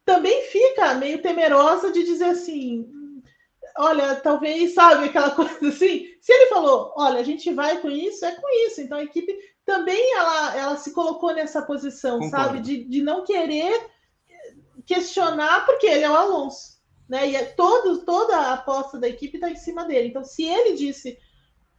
também fica meio temerosa de dizer assim, olha, talvez, sabe, aquela coisa assim, se ele falou, olha, a gente vai com isso, é com isso, então a equipe também, ela se colocou nessa posição, concordo, sabe, de não querer questionar, porque ele é o Alonso, né, e toda a aposta da equipe está em cima dele, então se ele disse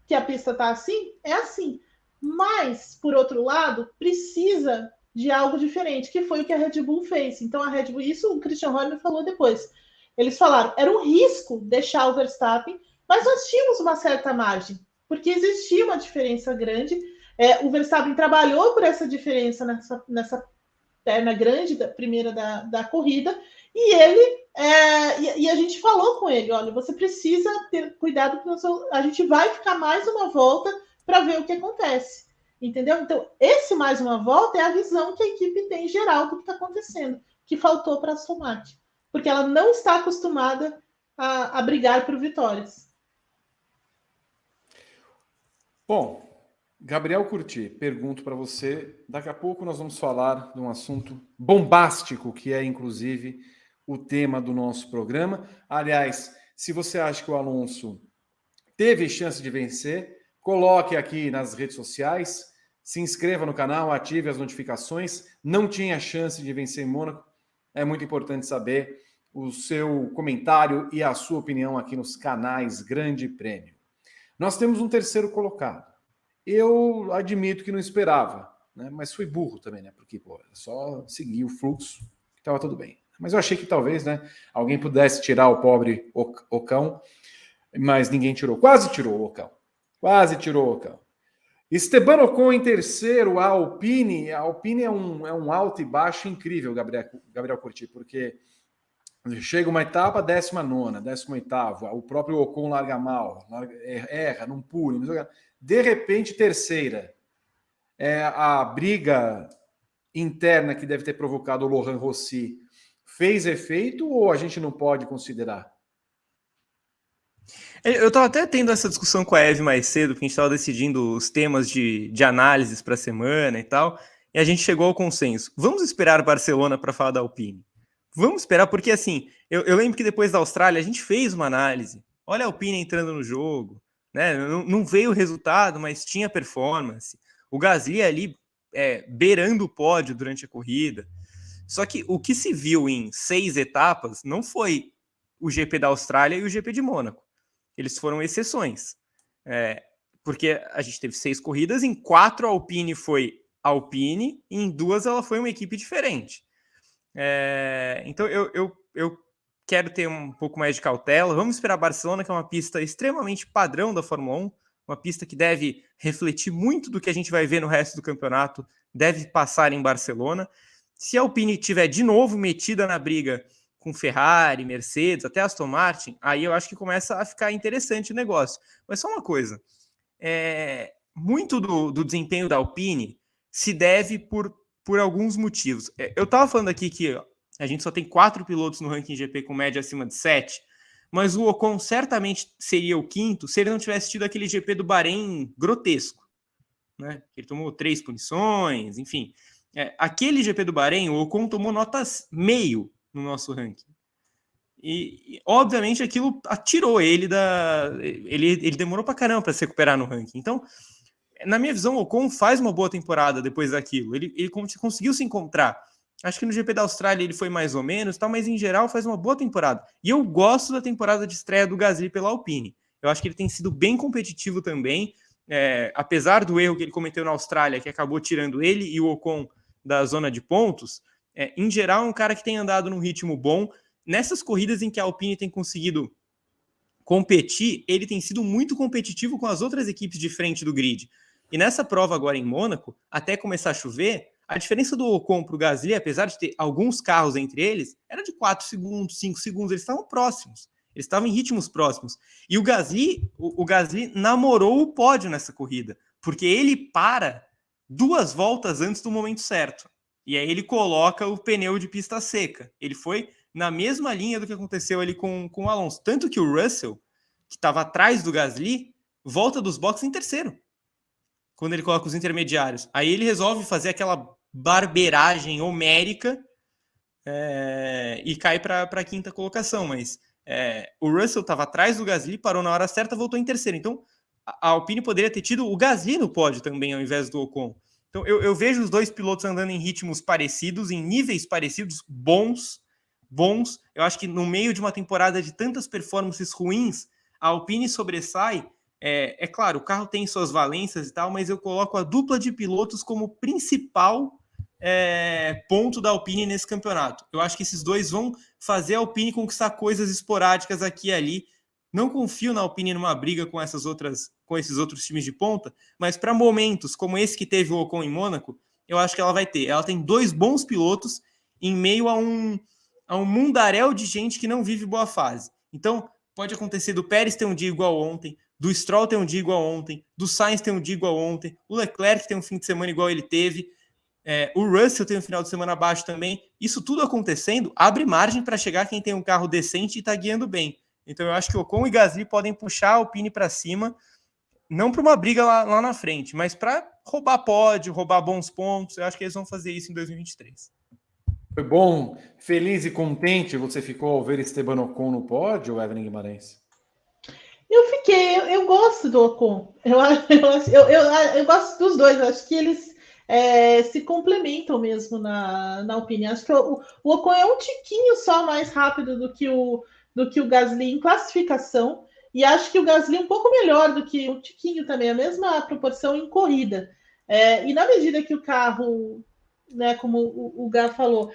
que a pista está assim, é assim, mas, por outro lado, precisa de algo diferente, que foi o que a Red Bull fez. Então, a Red Bull, isso o Christian Horner falou depois. Eles falaram, era um risco deixar o Verstappen, mas nós tínhamos uma certa margem, porque existia uma diferença grande. O Verstappen trabalhou por essa diferença nessa perna grande, primeira da corrida, e ele e a gente falou com ele, olha, você precisa ter cuidado, porque a gente vai ficar mais uma volta para ver o que acontece. Entendeu? Então, esse mais uma volta é a visão que a equipe tem em geral do que está acontecendo, que faltou para a Aston Martin, porque ela não está acostumada a brigar por vitórias. Bom, Gabriel Curti, pergunto para você, daqui a pouco nós vamos falar de um assunto bombástico, que é inclusive o tema do nosso programa. Aliás, se você acha que o Alonso teve chance de vencer, coloque aqui nas redes sociais, se inscreva no canal, ative as notificações. Não tinha chance de vencer em Mônaco. É muito importante saber o seu comentário e a sua opinião aqui nos canais Grande Prêmio. Nós temos um terceiro colocado. Eu admito que não esperava, né? Mas fui burro também, né? Porque só seguir o fluxo que estava tudo bem. Mas eu achei que talvez, né, alguém pudesse tirar o pobre Ocão, mas ninguém tirou. Quase tirou o Ocão. Quase tirou o Ocão. Esteban Ocon em terceiro, a Alpine. A Alpine é um alto e baixo incrível, Gabriel Curti, porque chega uma etapa, 19ª, 18ª, o próprio Ocon larga mal, erra, não pule, de repente, terceira. A briga interna que deve ter provocado o Laurent Rossi fez efeito ou a gente não pode considerar? Eu estava até tendo essa discussão com a Eve mais cedo, porque a gente estava decidindo os temas de análises para a semana e tal, e a gente chegou ao consenso. Vamos esperar Barcelona para falar da Alpine. Vamos esperar, porque assim, eu lembro que depois da Austrália a gente fez uma análise. Olha a Alpine entrando no jogo, né? Não veio o resultado, mas tinha performance. O Gasly ali beirando o pódio durante a corrida. Só que o que se viu em 6 etapas não foi o GP da Austrália e o GP de Mônaco. Eles foram exceções. Porque a gente teve 6 corridas, em 4 a Alpine foi Alpine, e em 2 ela foi uma equipe diferente. Então eu quero ter um pouco mais de cautela. Vamos esperar Barcelona, que é uma pista extremamente padrão da Fórmula 1, uma pista que deve refletir muito do que a gente vai ver no resto do campeonato, deve passar em Barcelona. Se a Alpine estiver de novo metida na briga com Ferrari, Mercedes, até Aston Martin, aí eu acho que começa a ficar interessante o negócio. Mas só uma coisa, muito do desempenho da Alpine se deve por alguns motivos. Eu estava falando aqui que a gente só tem 4 pilotos no ranking GP com média acima de 7, mas o Ocon certamente seria o 5º se ele não tivesse tido aquele GP do Bahrein grotesco, né? Ele tomou 3 punições, enfim. Aquele GP do Bahrein, o Ocon tomou notas meio no nosso ranking. E obviamente, aquilo atirou ele ele demorou pra caramba para se recuperar no ranking. Então, na minha visão, o Ocon faz uma boa temporada depois daquilo. Ele conseguiu se encontrar. Acho que no GP da Austrália ele foi mais ou menos, tal, mas em geral faz uma boa temporada. E eu gosto da temporada de estreia do Gasly pela Alpine. Eu acho que ele tem sido bem competitivo também, apesar do erro que ele cometeu na Austrália, que acabou tirando ele e o Ocon da zona de pontos. Em geral, é um cara que tem andado num ritmo bom. Nessas corridas em que a Alpine tem conseguido competir, ele tem sido muito competitivo com as outras equipes de frente do grid. E nessa prova agora em Mônaco, até começar a chover, a diferença do Ocon para o Gasly, apesar de ter alguns carros entre eles, era de 4 segundos, 5 segundos, eles estavam próximos, eles estavam em ritmos próximos. E o Gasly namorou o pódio nessa corrida, porque ele para 2 voltas antes do momento certo. E aí ele coloca o pneu de pista seca. Ele foi na mesma linha do que aconteceu ali com o Alonso. Tanto que o Russell, que estava atrás do Gasly, volta dos boxes em terceiro, quando ele coloca os intermediários. Aí ele resolve fazer aquela barbeiragem homérica e cai para a 5ª colocação. Mas o Russell estava atrás do Gasly, parou na hora certa, voltou em terceiro. Então a Alpine poderia ter tido o Gasly no pódio também, ao invés do Ocon. Então eu vejo os dois pilotos andando em ritmos parecidos, em níveis parecidos, bons. Eu acho que no meio de uma temporada de tantas performances ruins, a Alpine sobressai. Claro, o carro tem suas valências e tal, mas eu coloco a dupla de pilotos como principal ponto da Alpine nesse campeonato. Eu acho que esses dois vão fazer a Alpine conquistar coisas esporádicas aqui e ali. Não confio na Alpine numa briga com esses outros times de ponta, mas para momentos como esse que teve o Ocon em Mônaco, eu acho que ela vai ter. Ela tem 2 bons pilotos em meio a um mundaréu de gente que não vive boa fase. Então, pode acontecer do Pérez ter um dia igual ontem, do Stroll ter um dia igual ontem, do Sainz ter um dia igual ontem, o Leclerc tem um fim de semana igual ele teve, o Russell tem um final de semana abaixo também. Isso tudo acontecendo abre margem para chegar quem tem um carro decente e está guiando bem. Então eu acho que o Ocon e Gasly podem puxar a Alpine para cima, não para uma briga lá na frente, mas para roubar pódio, roubar bons pontos. Eu acho que eles vão fazer isso em 2023. Foi bom, feliz e contente você ficou ao ver Esteban Ocon no pódio, Evelyn Guimarães? Eu fiquei, eu gosto do Ocon. Eu gosto dos dois, eu acho que eles se complementam mesmo na opinião. Acho que o Ocon é um tiquinho só mais rápido do que o Gasly em classificação, e acho que o Gasly é um pouco melhor do que o tiquinho também, a mesma proporção em corrida. E na medida que o carro, né, como o Gá falou,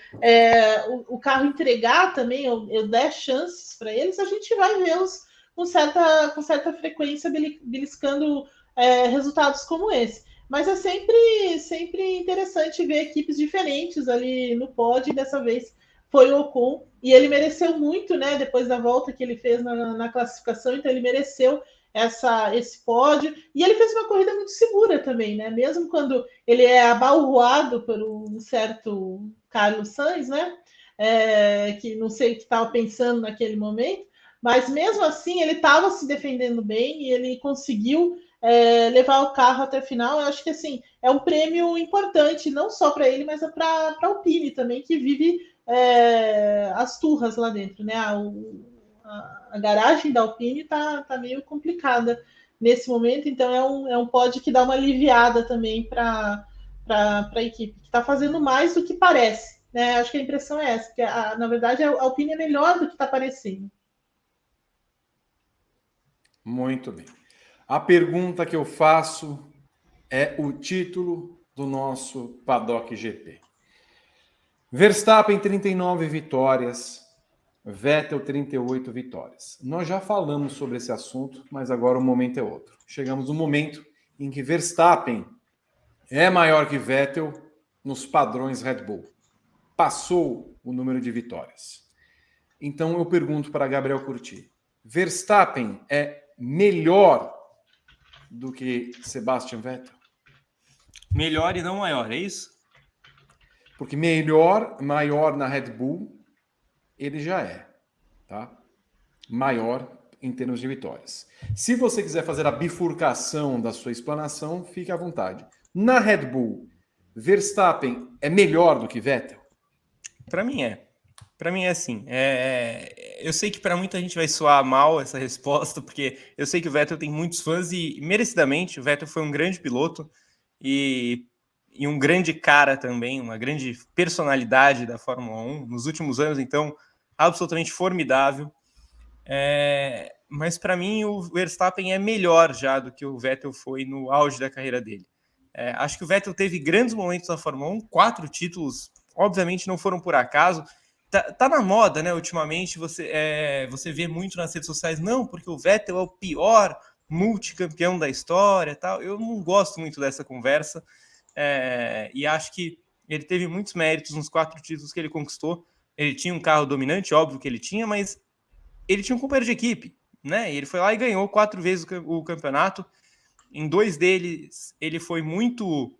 o carro entregar também, eu der chances para eles, a gente vai vê-los com certa frequência beliscando resultados como esse. Mas é sempre interessante ver equipes diferentes ali no pódio, e dessa vez foi o Ocon, e ele mereceu muito, né, depois da volta que ele fez na classificação, então ele mereceu esse pódio, e ele fez uma corrida muito segura também, né, mesmo quando ele é abalroado por um certo Carlos Sainz, né, que não sei o que estava pensando naquele momento, mas mesmo assim ele estava se defendendo bem, e ele conseguiu levar o carro até a final. Eu acho que assim, é um prêmio importante, não só para ele, mas para a Alpine também, que vive as turras lá dentro, né? A garagem da Alpine tá meio complicada nesse momento, então é um pódio que dá uma aliviada também para a equipe, que está fazendo mais do que parece, né? Acho que a impressão é essa, que na verdade a Alpine é melhor do que está parecendo. Muito bem. A pergunta que eu faço é o título do nosso Paddock GP. Verstappen, 39 vitórias. Vettel, 38 vitórias. Nós já falamos sobre esse assunto, mas agora o momento é outro. Chegamos no momento em que Verstappen é maior que Vettel nos padrões Red Bull. Passou o número de vitórias. Então eu pergunto para Gabriel Curti. Verstappen é melhor do que Sebastian Vettel? Melhor e não maior, é isso? Porque maior na Red Bull, ele já é, tá? Maior em termos de vitórias. Se você quiser fazer a bifurcação da sua explanação, fique à vontade. Na Red Bull, Verstappen é melhor do que Vettel? Para mim é. Para mim é assim, eu sei que para muita gente vai soar mal essa resposta, porque eu sei que o Vettel tem muitos fãs e, merecidamente, o Vettel foi um grande piloto e um grande cara também, uma grande personalidade da Fórmula 1 nos últimos anos, então, absolutamente formidável. Mas para mim o Verstappen é melhor já do que o Vettel foi no auge da carreira dele. Acho que o Vettel teve grandes momentos na Fórmula 1, 4 títulos, obviamente não foram por acaso. Tá na moda, né? Ultimamente você vê muito nas redes sociais, não, porque o Vettel é o pior multicampeão da história, tal. Eu não gosto muito dessa conversa e acho que ele teve muitos méritos nos 4 títulos que ele conquistou. Ele tinha um carro dominante, óbvio que ele tinha, mas ele tinha um companheiro de equipe, né? E ele foi lá e ganhou 4 vezes o campeonato. Em 2 deles, ele foi muito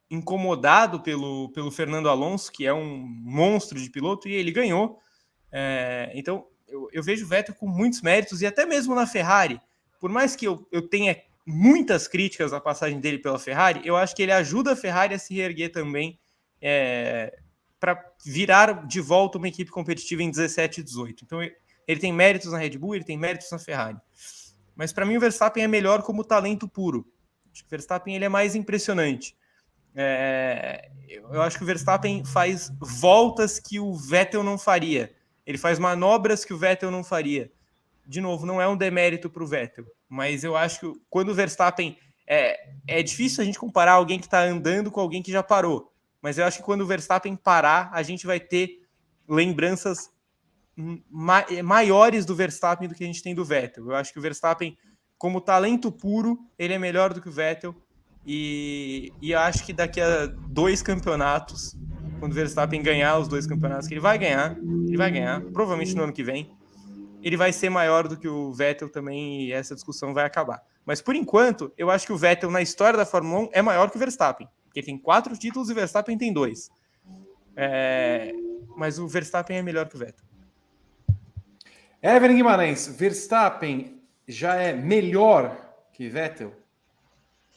incomodado pelo Fernando Alonso, que é um monstro de piloto, e ele ganhou. Então, eu vejo o Vettel com muitos méritos, e até mesmo na Ferrari, por mais que eu tenha muitas críticas à passagem dele pela Ferrari, eu acho que ele ajuda a Ferrari a se reerguer também, para virar de volta uma equipe competitiva em 17 e 18. Então, ele tem méritos na Red Bull, ele tem méritos na Ferrari. Mas para mim o Verstappen é melhor como talento puro. Acho que o Verstappen ele é mais impressionante. Eu acho que o Verstappen faz voltas que o Vettel não faria. Ele faz manobras que o Vettel não faria. De novo, não é um demérito para o Vettel, mas eu acho que quando o Verstappen... É difícil a gente comparar alguém que está andando com alguém que já parou, mas eu acho que quando o Verstappen parar, a gente vai ter lembranças maiores do Verstappen do que a gente tem do Vettel. Eu acho que o Verstappen, como talento puro, ele é melhor do que o Vettel, e eu acho que daqui a 2 campeonatos, quando o Verstappen ganhar os 2 campeonatos que ele vai ganhar, provavelmente no ano que vem, ele vai ser maior do que o Vettel também, e essa discussão vai acabar. Mas por enquanto, eu acho que o Vettel na história da Fórmula 1 é maior que o Verstappen, porque ele tem 4 títulos e o Verstappen tem 2. Mas o Verstappen é melhor que o Vettel. Evelyn Guimarães, Verstappen já é melhor que Vettel?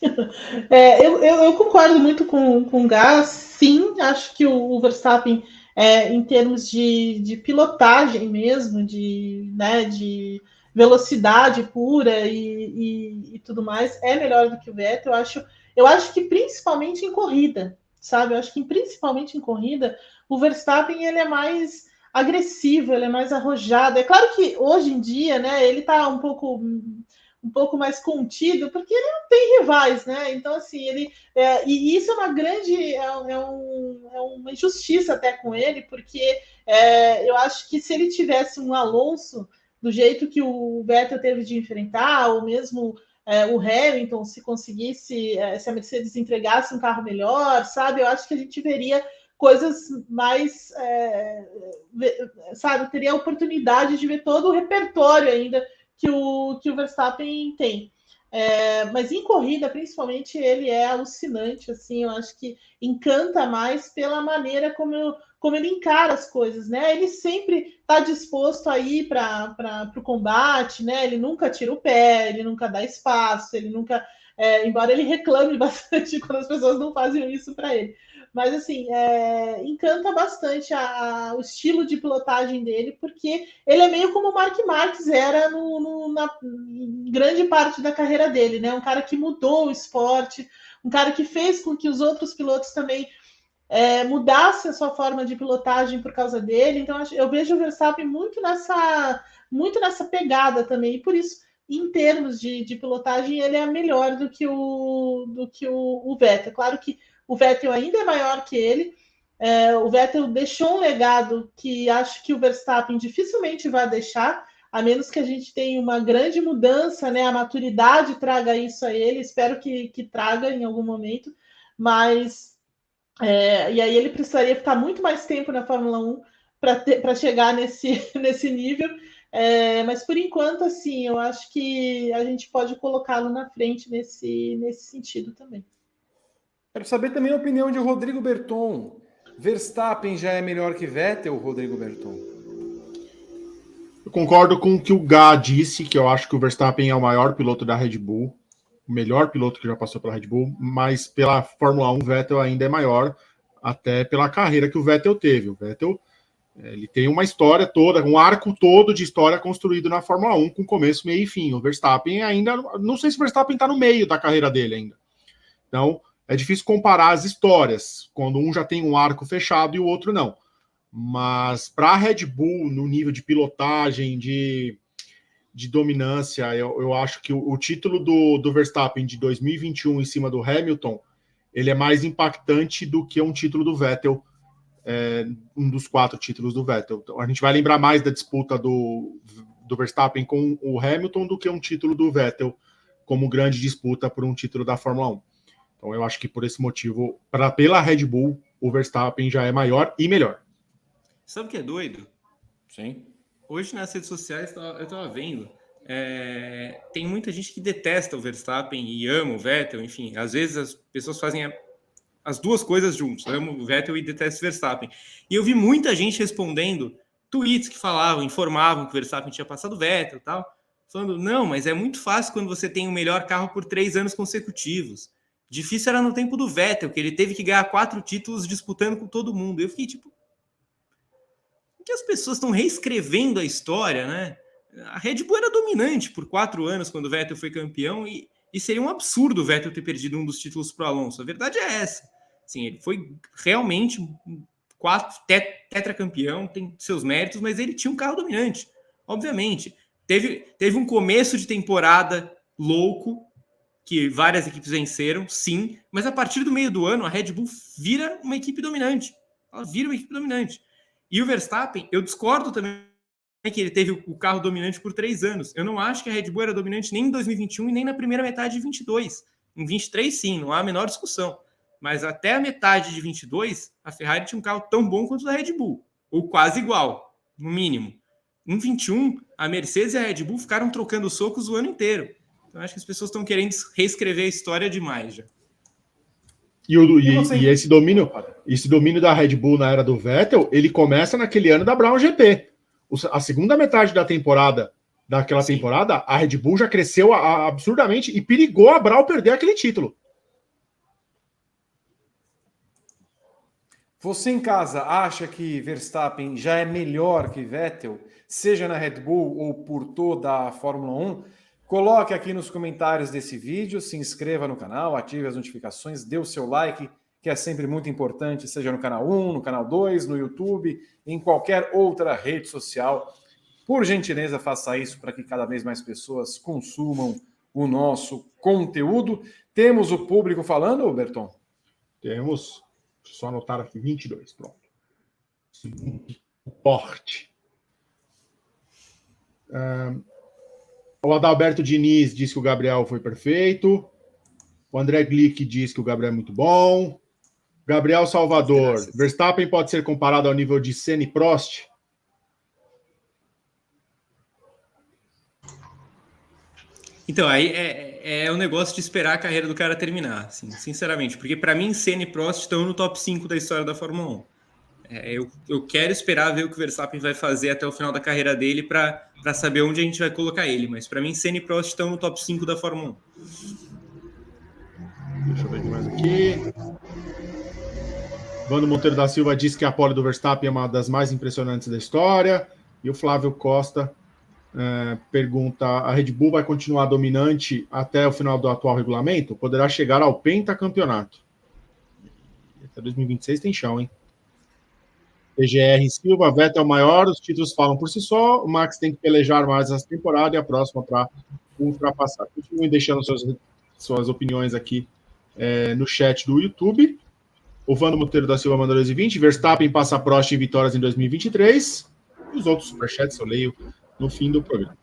Eu concordo muito com o Gás. Sim, acho que o Verstappen, em termos de pilotagem mesmo, de velocidade pura e tudo mais, é melhor do que o Vettel. Eu acho que principalmente em corrida, sabe? Eu acho que principalmente em corrida, o Verstappen ele é mais agressivo, ele é mais arrojado. É claro que hoje em dia, né, ele está um pouco mais contido, porque ele não tem rivais, né? Então, assim, e isso é uma grande, uma injustiça até com ele, porque eu acho que se ele tivesse um Alonso do jeito que o Vettel teve de enfrentar, ou mesmo o Hamilton, se conseguisse, se a Mercedes entregasse um carro melhor, sabe? Eu acho que a gente veria coisas mais, sabe? Teria a oportunidade de ver todo o repertório ainda que o Verstappen tem. Mas em corrida, principalmente, ele é alucinante, assim, eu acho que encanta mais pela maneira como ele encara as coisas, né? Ele sempre está disposto a ir para o combate, né? Ele nunca tira o pé, ele nunca dá espaço, ele nunca... embora ele reclame bastante quando as pessoas não fazem isso para ele. Mas, assim, encanta bastante o estilo de pilotagem dele, porque ele é meio como o Mark Marques era na grande parte da carreira dele, né? Um cara que mudou o esporte, um cara que fez com que os outros pilotos também mudassem a sua forma de pilotagem por causa dele. Então, eu vejo o Verstappen muito nessa pegada também, e por isso, em termos de pilotagem, ele é melhor do que o Vettel. Claro que o Vettel ainda é maior que ele. O Vettel deixou um legado que acho que o Verstappen dificilmente vai deixar, a menos que a gente tenha uma grande mudança, né? A maturidade traga isso a ele. Espero que traga em algum momento. Mas e aí ele precisaria ficar muito mais tempo na Fórmula 1 para chegar nesse nível. Mas por enquanto, assim, eu acho que a gente pode colocá-lo na frente nesse sentido também. Quero saber também a opinião de Rodrigo Berton. Verstappen já é melhor que Vettel, Rodrigo Berton? Eu concordo com o que o Gá disse, que eu acho que o Verstappen é o maior piloto da Red Bull, o melhor piloto que já passou pela Red Bull, mas pela Fórmula 1 o Vettel ainda é maior, até pela carreira que o Vettel teve. O Vettel Ele tem uma história toda, um arco todo de história construído na Fórmula 1, com começo, meio e fim. O Verstappen ainda... Não sei se o Verstappen está no meio da carreira dele ainda. Então, é difícil comparar as histórias, quando um já tem um arco fechado e o outro não. Mas para a Red Bull, no nível de pilotagem, de dominância, eu acho que o título do Verstappen de 2021 em cima do Hamilton, ele é mais impactante do que um título do Vettel, um dos 4 títulos do Vettel. Então, a gente vai lembrar mais da disputa do Verstappen com o Hamilton do que um título do Vettel como grande disputa por um título da Fórmula 1. Então eu acho que por esse motivo, pela Red Bull, o Verstappen já é maior e melhor. Sabe o que é doido? Sim. Hoje nas redes sociais eu estava vendo, tem muita gente que detesta o Verstappen e ama o Vettel, enfim, às vezes as pessoas fazem as duas coisas juntos, amo o Vettel e detesto o Verstappen. E eu vi muita gente respondendo tweets que falavam, informavam que o Verstappen tinha passado o Vettel e tal, falando, não, mas é muito fácil quando você tem o melhor carro por 3 anos consecutivos. Difícil era no tempo do Vettel, que ele teve que ganhar 4 títulos disputando com todo mundo. Eu fiquei tipo, que as pessoas estão reescrevendo a história, né? A Red Bull era dominante por 4 anos quando o Vettel foi campeão e seria um absurdo o Vettel ter perdido um dos títulos para o Alonso. A verdade é essa. Sim, ele foi realmente tetracampeão, tem seus méritos, mas ele tinha um carro dominante. Obviamente, teve um começo de temporada louco, que várias equipes venceram, sim, mas a partir do meio do ano, a Red Bull vira uma equipe dominante. Ela vira uma equipe dominante. E o Verstappen, eu discordo também que ele teve o carro dominante por 3 anos. Eu não acho que a Red Bull era dominante nem em 2021 e nem na primeira metade de 22. Em 23, sim, não há a menor discussão. Mas até a metade de 22, a Ferrari tinha um carro tão bom quanto o da Red Bull, ou quase igual, no mínimo. Em 21, a Mercedes e a Red Bull ficaram trocando socos o ano inteiro. Então, acho que as pessoas estão querendo reescrever a história demais já. E esse domínio da Red Bull na era do Vettel, ele começa naquele ano da Brown GP. A segunda metade da temporada, temporada, a Red Bull já cresceu absurdamente e perigou a Brown perder aquele título. Você em casa acha que Verstappen já é melhor que Vettel, seja na Red Bull ou por toda a Fórmula 1? Coloque aqui nos comentários desse vídeo, se inscreva no canal, ative as notificações, dê o seu like, que é sempre muito importante, seja no canal 1, no canal 2, no YouTube, em qualquer outra rede social. Por gentileza, faça isso para que cada vez mais pessoas consumam o nosso conteúdo. Temos o público falando, Berton? Temos. Deixa eu só anotar aqui, 22, pronto. Porte. O Adalberto Diniz diz que o Gabriel foi perfeito. O André Glick diz que o Gabriel é muito bom. Gabriel Salvador. Graças. Verstappen pode ser comparado ao nível de Senna e Prost? Então, aí é um negócio de esperar a carreira do cara terminar, assim, sinceramente. Porque, para mim, Senna e Prost estão no top 5 da história da Fórmula 1. Eu quero esperar ver o que o Verstappen vai fazer até o final da carreira dele para saber onde a gente vai colocar ele. Mas, para mim, Senna e Prost estão no top 5 da Fórmula 1. Deixa eu ver mais aqui. Vando Monteiro da Silva diz que a pole do Verstappen é uma das mais impressionantes da história. E o Flávio Costa pergunta: a Red Bull vai continuar dominante até o final do atual regulamento? Poderá chegar ao pentacampeonato. Até 2026 tem chão, hein? PGR Silva, Vettel é o maior, os títulos falam por si só, o Max tem que pelejar mais essa temporada e a próxima para ultrapassar. Continuem deixando suas opiniões aqui no chat do YouTube. O Vando Monteiro da Silva mandou 220, Verstappen passa Prost em vitórias em 2023. E os outros superchats eu leio no fim do programa.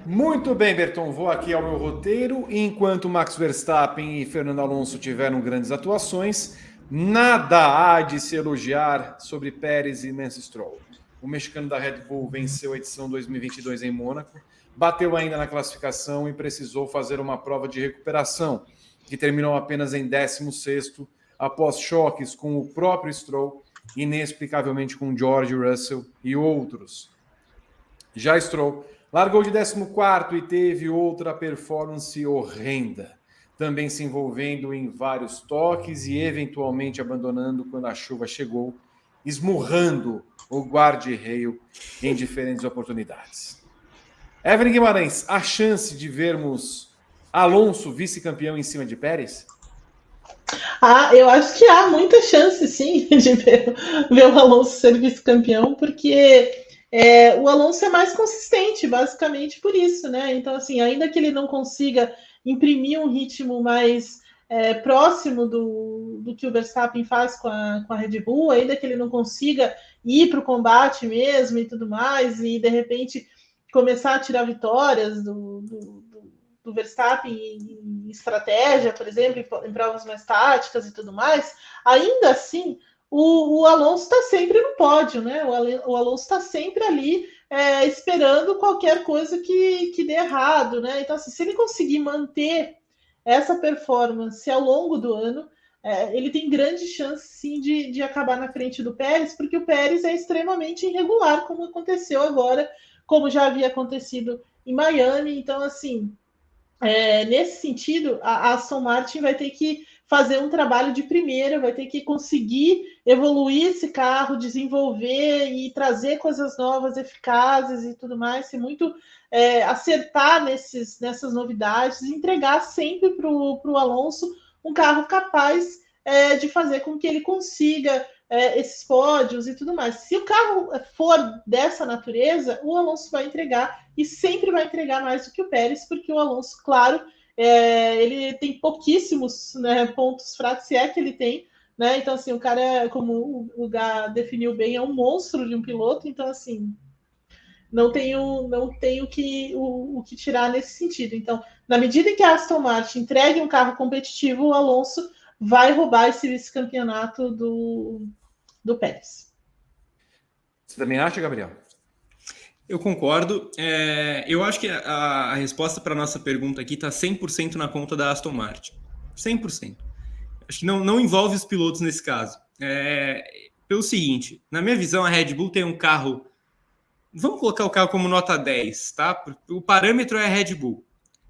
Muito bem, Berton, vou aqui ao meu roteiro. Enquanto Max Verstappen e Fernando Alonso tiveram grandes atuações, nada há de se elogiar sobre Pérez e Lance Stroll. O mexicano da Red Bull venceu a edição 2022 em Mônaco, bateu ainda na classificação e precisou fazer uma prova de recuperação, que terminou apenas em 16º, após choques com o próprio Stroll, inexplicavelmente com George Russell e outros. Já Stroll largou de 14º e teve outra performance horrenda, também se envolvendo em vários toques e eventualmente abandonando quando a chuva chegou esmurrando o guarda-reio em diferentes oportunidades. Evelyn Guimarães, há chance de vermos Alonso vice-campeão em cima de Pérez? Eu acho que há muita chance, sim, de ver o Alonso ser vice-campeão, porque o Alonso é mais consistente, basicamente por isso, né? Então, assim, ainda que ele não consiga imprimir um ritmo mais próximo do que o Verstappen faz com a Red Bull, ainda que ele não consiga ir para o combate mesmo e tudo mais, e de repente começar a tirar vitórias do Verstappen em estratégia, por exemplo, em provas mais táticas e tudo mais, ainda assim, o Alonso está sempre no pódio, né? O Alonso está sempre ali esperando qualquer coisa que dê errado, né? Então, assim, se ele conseguir manter essa performance ao longo do ano, ele tem grande chance, sim, de acabar na frente do Pérez, porque o Pérez é extremamente irregular, como aconteceu agora, como já havia acontecido em Miami. Então, assim, nesse sentido, a Aston Martin vai ter que fazer um trabalho de primeira, vai ter que conseguir evoluir esse carro, desenvolver e trazer coisas novas, eficazes e tudo mais, ser muito acertar nessas novidades, entregar sempre para o Alonso um carro capaz de fazer com que ele consiga esses pódios e tudo mais. Se o carro for dessa natureza, o Alonso vai entregar e sempre vai entregar mais do que o Pérez, porque o Alonso, claro, ele tem pouquíssimos, né, pontos fracos, se é que ele tem, né? Então, assim, o cara, como o Gá definiu bem, é um monstro de um piloto, então, assim, não tenho o que tirar nesse sentido. Então, na medida em que a Aston Martin entregue um carro competitivo, o Alonso vai roubar esse vice-campeonato do Pérez. Você também acha, Gabriel? Eu concordo. Eu acho que a resposta para a nossa pergunta aqui está 100% na conta da Aston Martin. 100%. Acho que não envolve os pilotos nesse caso. Pelo seguinte, na minha visão, a Red Bull tem um carro... Vamos colocar o carro como nota 10, tá? O parâmetro é a Red Bull.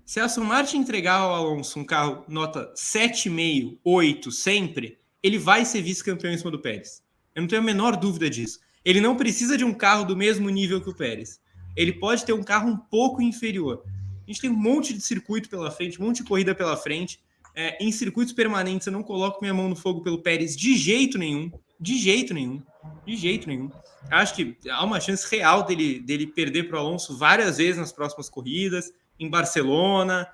Se a Aston Martin entregar ao Alonso um carro nota 7,5, 8 sempre, ele vai ser vice-campeão em cima do Pérez. Eu não tenho a menor dúvida disso. Ele não precisa de um carro do mesmo nível que o Pérez. Ele pode ter um carro um pouco inferior. A gente tem um monte de circuito pela frente, um monte de corrida pela frente. Em circuitos permanentes, eu não coloco minha mão no fogo pelo Pérez de jeito nenhum. De jeito nenhum. De jeito nenhum. Acho que há uma chance real dele perder para o Alonso várias vezes nas próximas corridas, em Barcelona,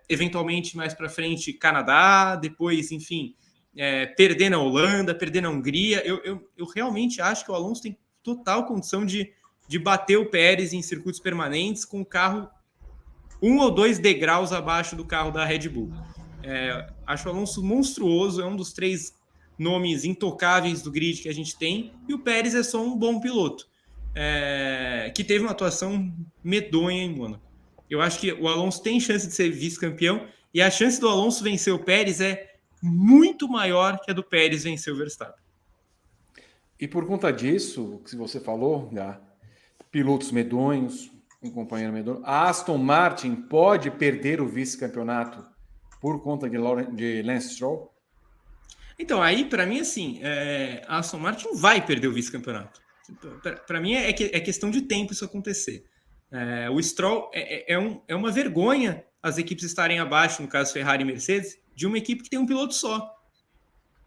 eventualmente mais para frente Canadá, depois, enfim, perder na Holanda, perder na Hungria. Eu realmente acho que o Alonso tem total condição de bater o Pérez em circuitos permanentes com o carro 1 ou 2 degraus abaixo do carro da Red Bull. Acho o Alonso monstruoso, é um dos 3 nomes intocáveis do grid que a gente tem, e o Pérez é só um bom piloto, que teve uma atuação medonha em Mônaco. Eu acho que o Alonso tem chance de ser vice-campeão, e a chance do Alonso vencer o Pérez é muito maior que a do Pérez vencer o Verstappen. E por conta disso, o que você falou, pilotos medonhos, um companheiro medonho, a Aston Martin pode perder o vice-campeonato por conta de Lance Stroll? Então, aí, para mim, assim, a Aston Martin vai perder o vice-campeonato. Para mim, é questão de tempo isso acontecer. O Stroll é uma vergonha as equipes estarem abaixo, no caso Ferrari e Mercedes, de uma equipe que tem um piloto só.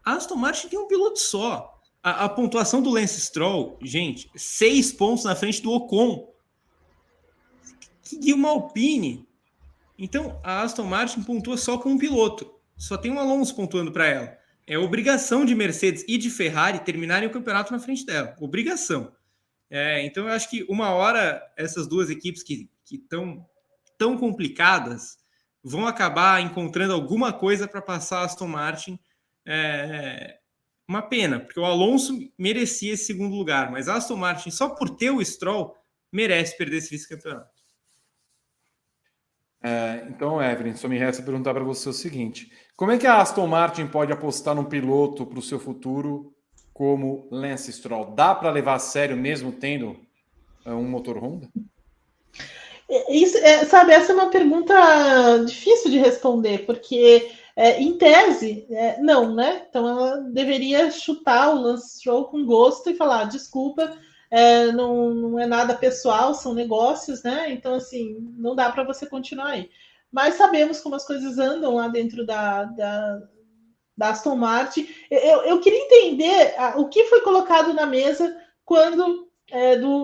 A Aston Martin tem um piloto só. A pontuação do Lance Stroll, gente, 6 pontos na frente do Ocon. Que uma Alpine. Então, a Aston Martin pontua só com um piloto. Só tem um Alonso pontuando para ela. É obrigação de Mercedes e de Ferrari terminarem o campeonato na frente dela. Obrigação. Então, eu acho que uma hora essas duas equipes que estão tão complicadas vão acabar encontrando alguma coisa para passar a Aston Martin. Uma pena, porque o Alonso merecia esse segundo lugar, mas a Aston Martin, só por ter o Stroll, merece perder esse vice-campeonato. Então, Evelyn, só me resta perguntar para você o seguinte: como é que a Aston Martin pode apostar num piloto para o seu futuro como Lance Stroll? Dá para levar a sério mesmo tendo um motor Honda? Isso, essa é uma pergunta difícil de responder, porque Em tese, não, né? Então ela deveria chutar o Lance Stroll com gosto e falar: desculpa, não é nada pessoal, são negócios, né? Então, assim, não dá para você continuar aí. Mas sabemos como as coisas andam lá dentro da Aston Martin. Eu queria entender o que foi colocado na mesa quando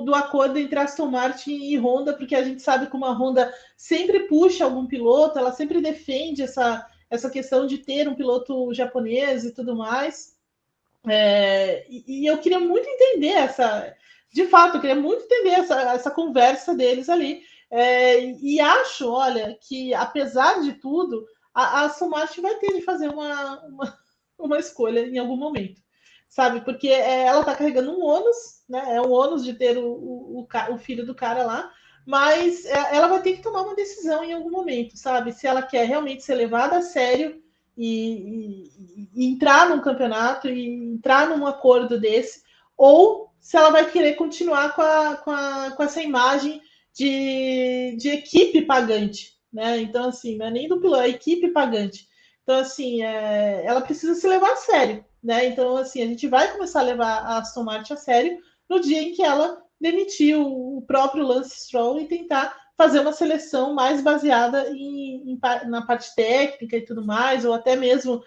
do acordo entre Aston Martin e Honda, porque a gente sabe como a Honda sempre puxa algum piloto, ela sempre defende essa questão de ter um piloto japonês e tudo mais. E eu queria muito entender de fato, eu queria muito entender essa conversa deles ali. E acho, olha, que apesar de tudo, a Aston Martin vai ter de fazer uma escolha em algum momento, sabe? Porque ela está carregando um ônus, né? É um ônus de ter o filho do cara lá, mas ela vai ter que tomar uma decisão em algum momento, sabe? Se ela quer realmente ser levada a sério e entrar num campeonato e entrar num acordo desse, ou se ela vai querer continuar com essa imagem de equipe pagante, né? Então, assim, não é nem do piloto, é equipe pagante. Então, assim, ela precisa se levar a sério, né? Então, assim, a gente vai começar a levar a Aston Martin a sério no dia em que ela demitir o próprio Lance Stroll e tentar fazer uma seleção mais baseada na parte técnica e tudo mais, ou até mesmo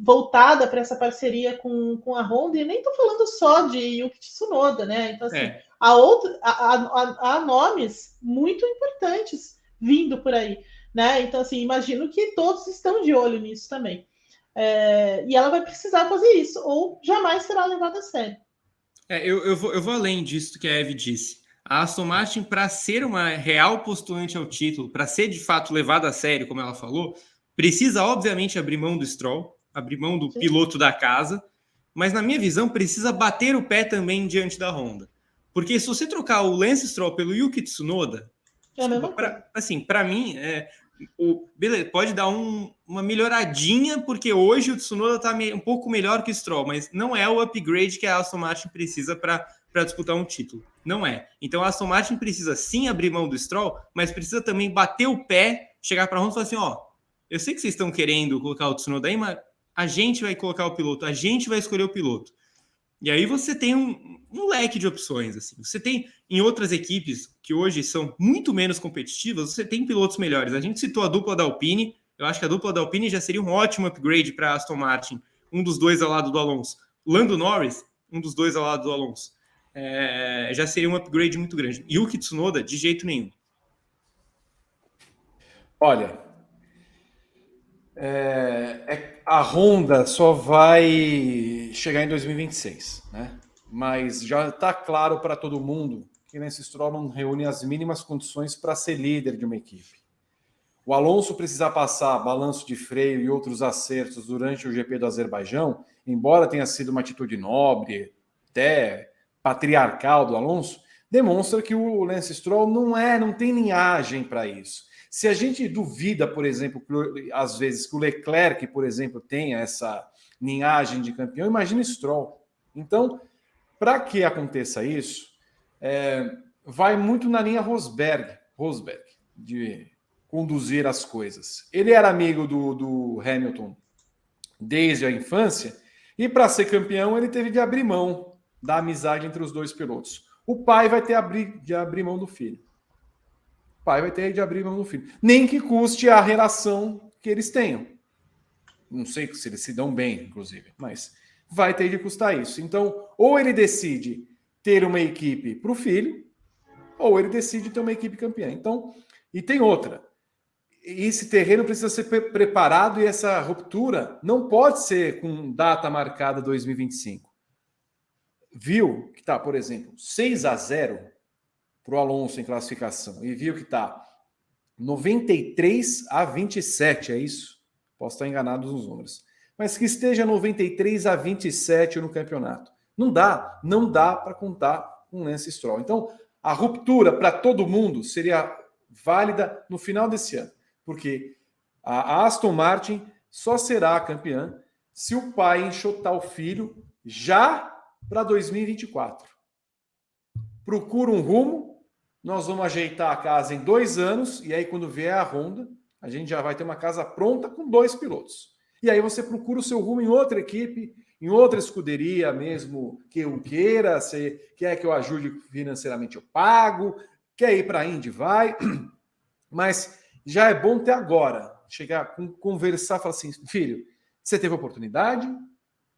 voltada para essa parceria com a Honda. E nem estou falando só de Yuki Tsunoda, né? Então, assim, há nomes muito importantes vindo por aí, né? Então, assim, imagino que todos estão de olho nisso também. E ela vai precisar fazer isso, ou jamais será levada a sério. Eu vou além disso que a Eve disse. A Aston Martin, para ser uma real postulante ao título, para ser de fato levada a sério, como ela falou, precisa, obviamente, abrir mão do Stroll, abrir mão do piloto da casa, mas, na minha visão, precisa bater o pé também diante da Honda. Porque se você trocar o Lance Stroll pelo Yuki Tsunoda, para mim, beleza, pode dar uma melhoradinha, porque hoje o Tsunoda está um pouco melhor que o Stroll, mas não é o upgrade que a Aston Martin precisa para disputar um título. Não é. Então a Aston Martin precisa sim abrir mão do Stroll, mas precisa também bater o pé, chegar para a Honda e falar assim, eu sei que vocês estão querendo colocar o Tsunoda aí, mas a gente vai colocar o piloto, a gente vai escolher o piloto. E aí você tem um leque de opções. Assim. Você tem, em outras equipes que hoje são muito menos competitivas, você tem pilotos melhores. A gente citou a dupla da Alpine. Eu acho que a dupla da Alpine já seria um ótimo upgrade para a Aston Martin. Um dos dois ao lado do Alonso. Lando Norris, um dos dois ao lado do Alonso. Já seria um upgrade muito grande. Yuki Tsunoda, de jeito nenhum. Olha, a Honda só vai chegar em 2026, né? Mas já está claro para todo mundo que Lance Stroll não reúne as mínimas condições para ser líder de uma equipe. O Alonso precisar passar balanço de freio e outros acertos durante o GP do Azerbaijão, embora tenha sido uma atitude nobre, até patriarcal do Alonso, demonstra que o Lance Stroll não tem linhagem para isso. Se a gente duvida, por exemplo, às vezes que o Leclerc, por exemplo, tenha essa linhagem de campeão, imagina Stroll. Então, para que aconteça isso, vai muito na linha Rosberg, de conduzir as coisas. Ele era amigo do Hamilton desde a infância e para ser campeão ele teve de abrir mão da amizade entre os dois pilotos. O pai vai ter de abrir mão do filho. O pai vai ter de abrir mão do filho. Nem que custe a relação que eles tenham. Não sei se eles se dão bem, inclusive, mas vai ter de custar isso. Então, ou ele decide ter uma equipe para o filho, ou ele decide ter uma equipe campeã. Então, e tem outra. Esse terreno precisa ser preparado e essa ruptura não pode ser com data marcada 2025. Viu que está, por exemplo, 6-0 para o Alonso em classificação e viu que está 93-27, é isso? Posso estar enganado nos números. Mas que esteja 93-27 no campeonato. Não dá para contar com Lance Stroll. Então, a ruptura para todo mundo seria válida no final desse ano. Porque a Aston Martin só será campeã se o pai enxotar o filho já para 2024. Procura um rumo, nós vamos ajeitar a casa em 2 anos, e aí quando vier a Honda, a gente já vai ter uma casa pronta com 2 pilotos. E aí você procura o seu rumo em outra equipe, em outra escuderia mesmo que eu queira, se quer que eu ajude financeiramente, eu pago, quer ir para a Indy, vai. Mas já é bom ter agora, chegar, conversar, falar assim, filho, você teve oportunidade,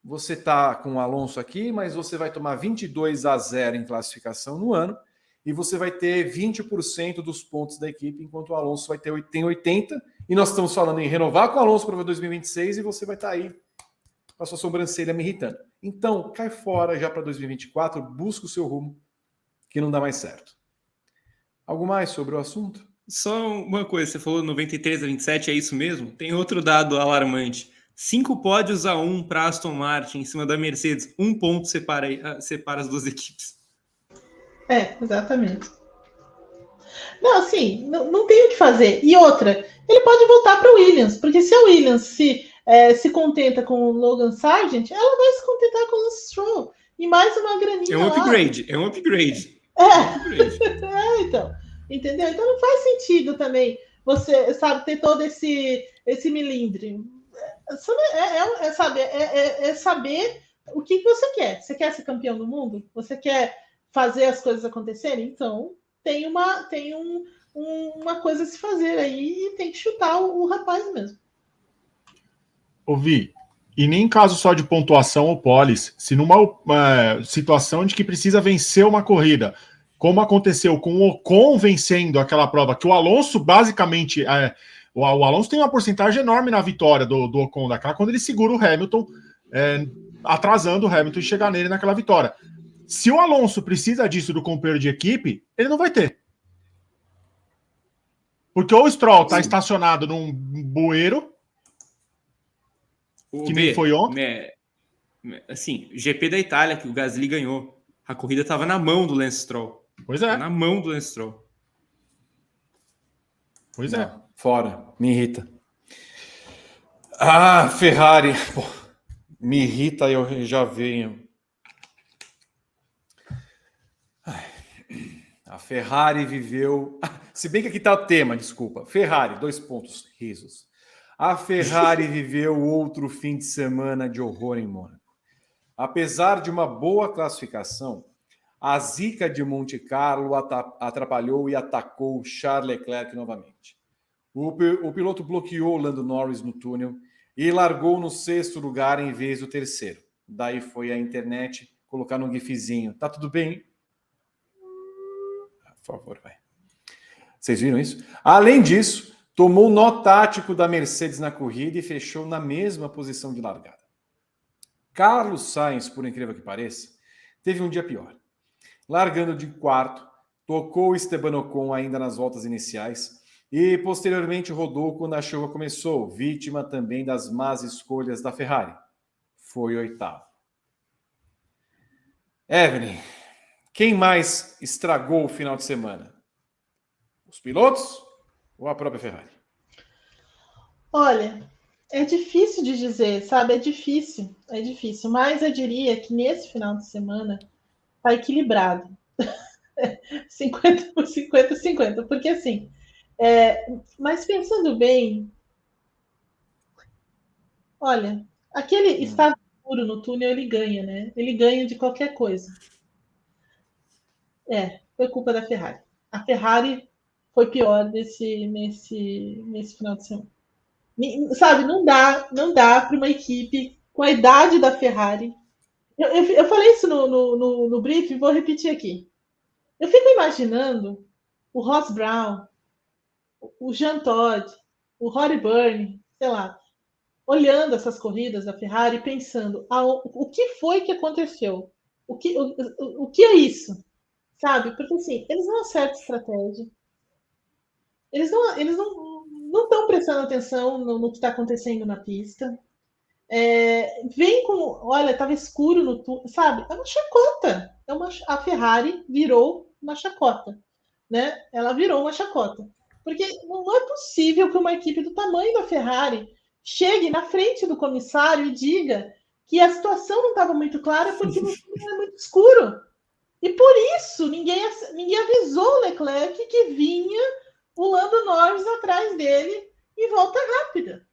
você está com o Alonso aqui, mas você vai tomar 22-0 em classificação no ano, e você vai ter 20% dos pontos da equipe, enquanto o Alonso tem 80%, e nós estamos falando em renovar com o Alonso para 2026, e você vai estar aí com a sua sobrancelha me irritando. Então, cai fora já para 2024, busca o seu rumo, que não dá mais certo. Algo mais sobre o assunto? Só uma coisa, você falou 93-27, é isso mesmo? Tem outro dado alarmante. 5 pódios a 1 para Aston Martin em cima da Mercedes. 1 ponto separa as duas equipes. Exatamente. Não, assim, não tem o que fazer. E outra, ele pode voltar para o Williams, porque se a Williams se contenta com o Logan Sargent, ela vai se contentar com o Lance Stroll. E mais uma graninha. É um upgrade. Então. Entendeu? Então não faz sentido também você, sabe, ter todo esse milindre. É saber o que você quer. Você quer ser campeão do mundo? Você quer fazer as coisas acontecerem? Então tem uma coisa a se fazer aí e tem que chutar o rapaz mesmo. Ouvi. E nem em caso só de pontuação ou polis, se numa situação de que precisa vencer uma corrida, como aconteceu com o Ocon vencendo aquela prova, que o Alonso basicamente... o Alonso tem uma porcentagem enorme na vitória do Ocon daquela, quando ele segura o Hamilton, atrasando o Hamilton e chegar nele naquela vitória. Se o Alonso precisa disso do companheiro de equipe, ele não vai ter. Porque o Stroll está estacionado num bueiro, que nem foi ontem. Assim, GP da Itália, que o Gasly ganhou. A corrida estava na mão do Lance Stroll. Pois é. Na mão do Lance Stroll. Pois não, é. Fora. Me irrita. Ah, Ferrari. Pô, me irrita, eu já venho. A Ferrari viveu... Se bem que aqui está o tema, desculpa. Ferrari, 2 pontos, risos. A Ferrari viveu outro fim de semana de horror em Mônaco. Apesar de uma boa classificação, a zica de Monte Carlo atrapalhou e atacou Charles Leclerc novamente. O piloto bloqueou Lando Norris no túnel e largou no 6º lugar em vez do 3º. Daí foi a internet colocar no gifzinho. Tá tudo bem? Por favor, vai. Vocês viram isso? Além disso, tomou nó tático da Mercedes na corrida e fechou na mesma posição de largada. Carlos Sainz, por incrível que pareça, teve um dia pior. Largando de 4º, tocou Esteban Ocon ainda nas voltas iniciais e posteriormente rodou quando a chuva começou, vítima também das más escolhas da Ferrari. Foi 8º. Evelyn, quem mais estragou o final de semana? Os pilotos ou a própria Ferrari? Olha, é difícil de dizer, sabe? É difícil, mas eu diria que nesse final de semana tá equilibrado. 50, porque assim, mas pensando bem, olha, aquele estado puro no túnel, ele ganha, né? Ele ganha de qualquer coisa. Foi culpa da Ferrari. A Ferrari foi pior nesse final de semana. Sabe, não dá para uma equipe com a idade da Ferrari. Eu falei isso no briefing, vou repetir aqui. Eu fico imaginando o Ross Brown, o Jean Todt, o Rory Byrne, sei lá, olhando essas corridas da Ferrari, pensando o que foi que aconteceu? O que é isso? Sabe? Porque assim, eles não acertam estratégia. Eles não estão prestando atenção no que está acontecendo na pista. Vem com... Olha, estava escuro no túnel, sabe? É uma chacota. A Ferrari virou uma chacota. Né? Ela virou uma chacota. Porque não é possível que uma equipe do tamanho da Ferrari chegue na frente do comissário e diga que a situação não estava muito clara porque o túnel era muito escuro. E por isso ninguém avisou o Leclerc que vinha o Lando Norris atrás dele e volta rápida.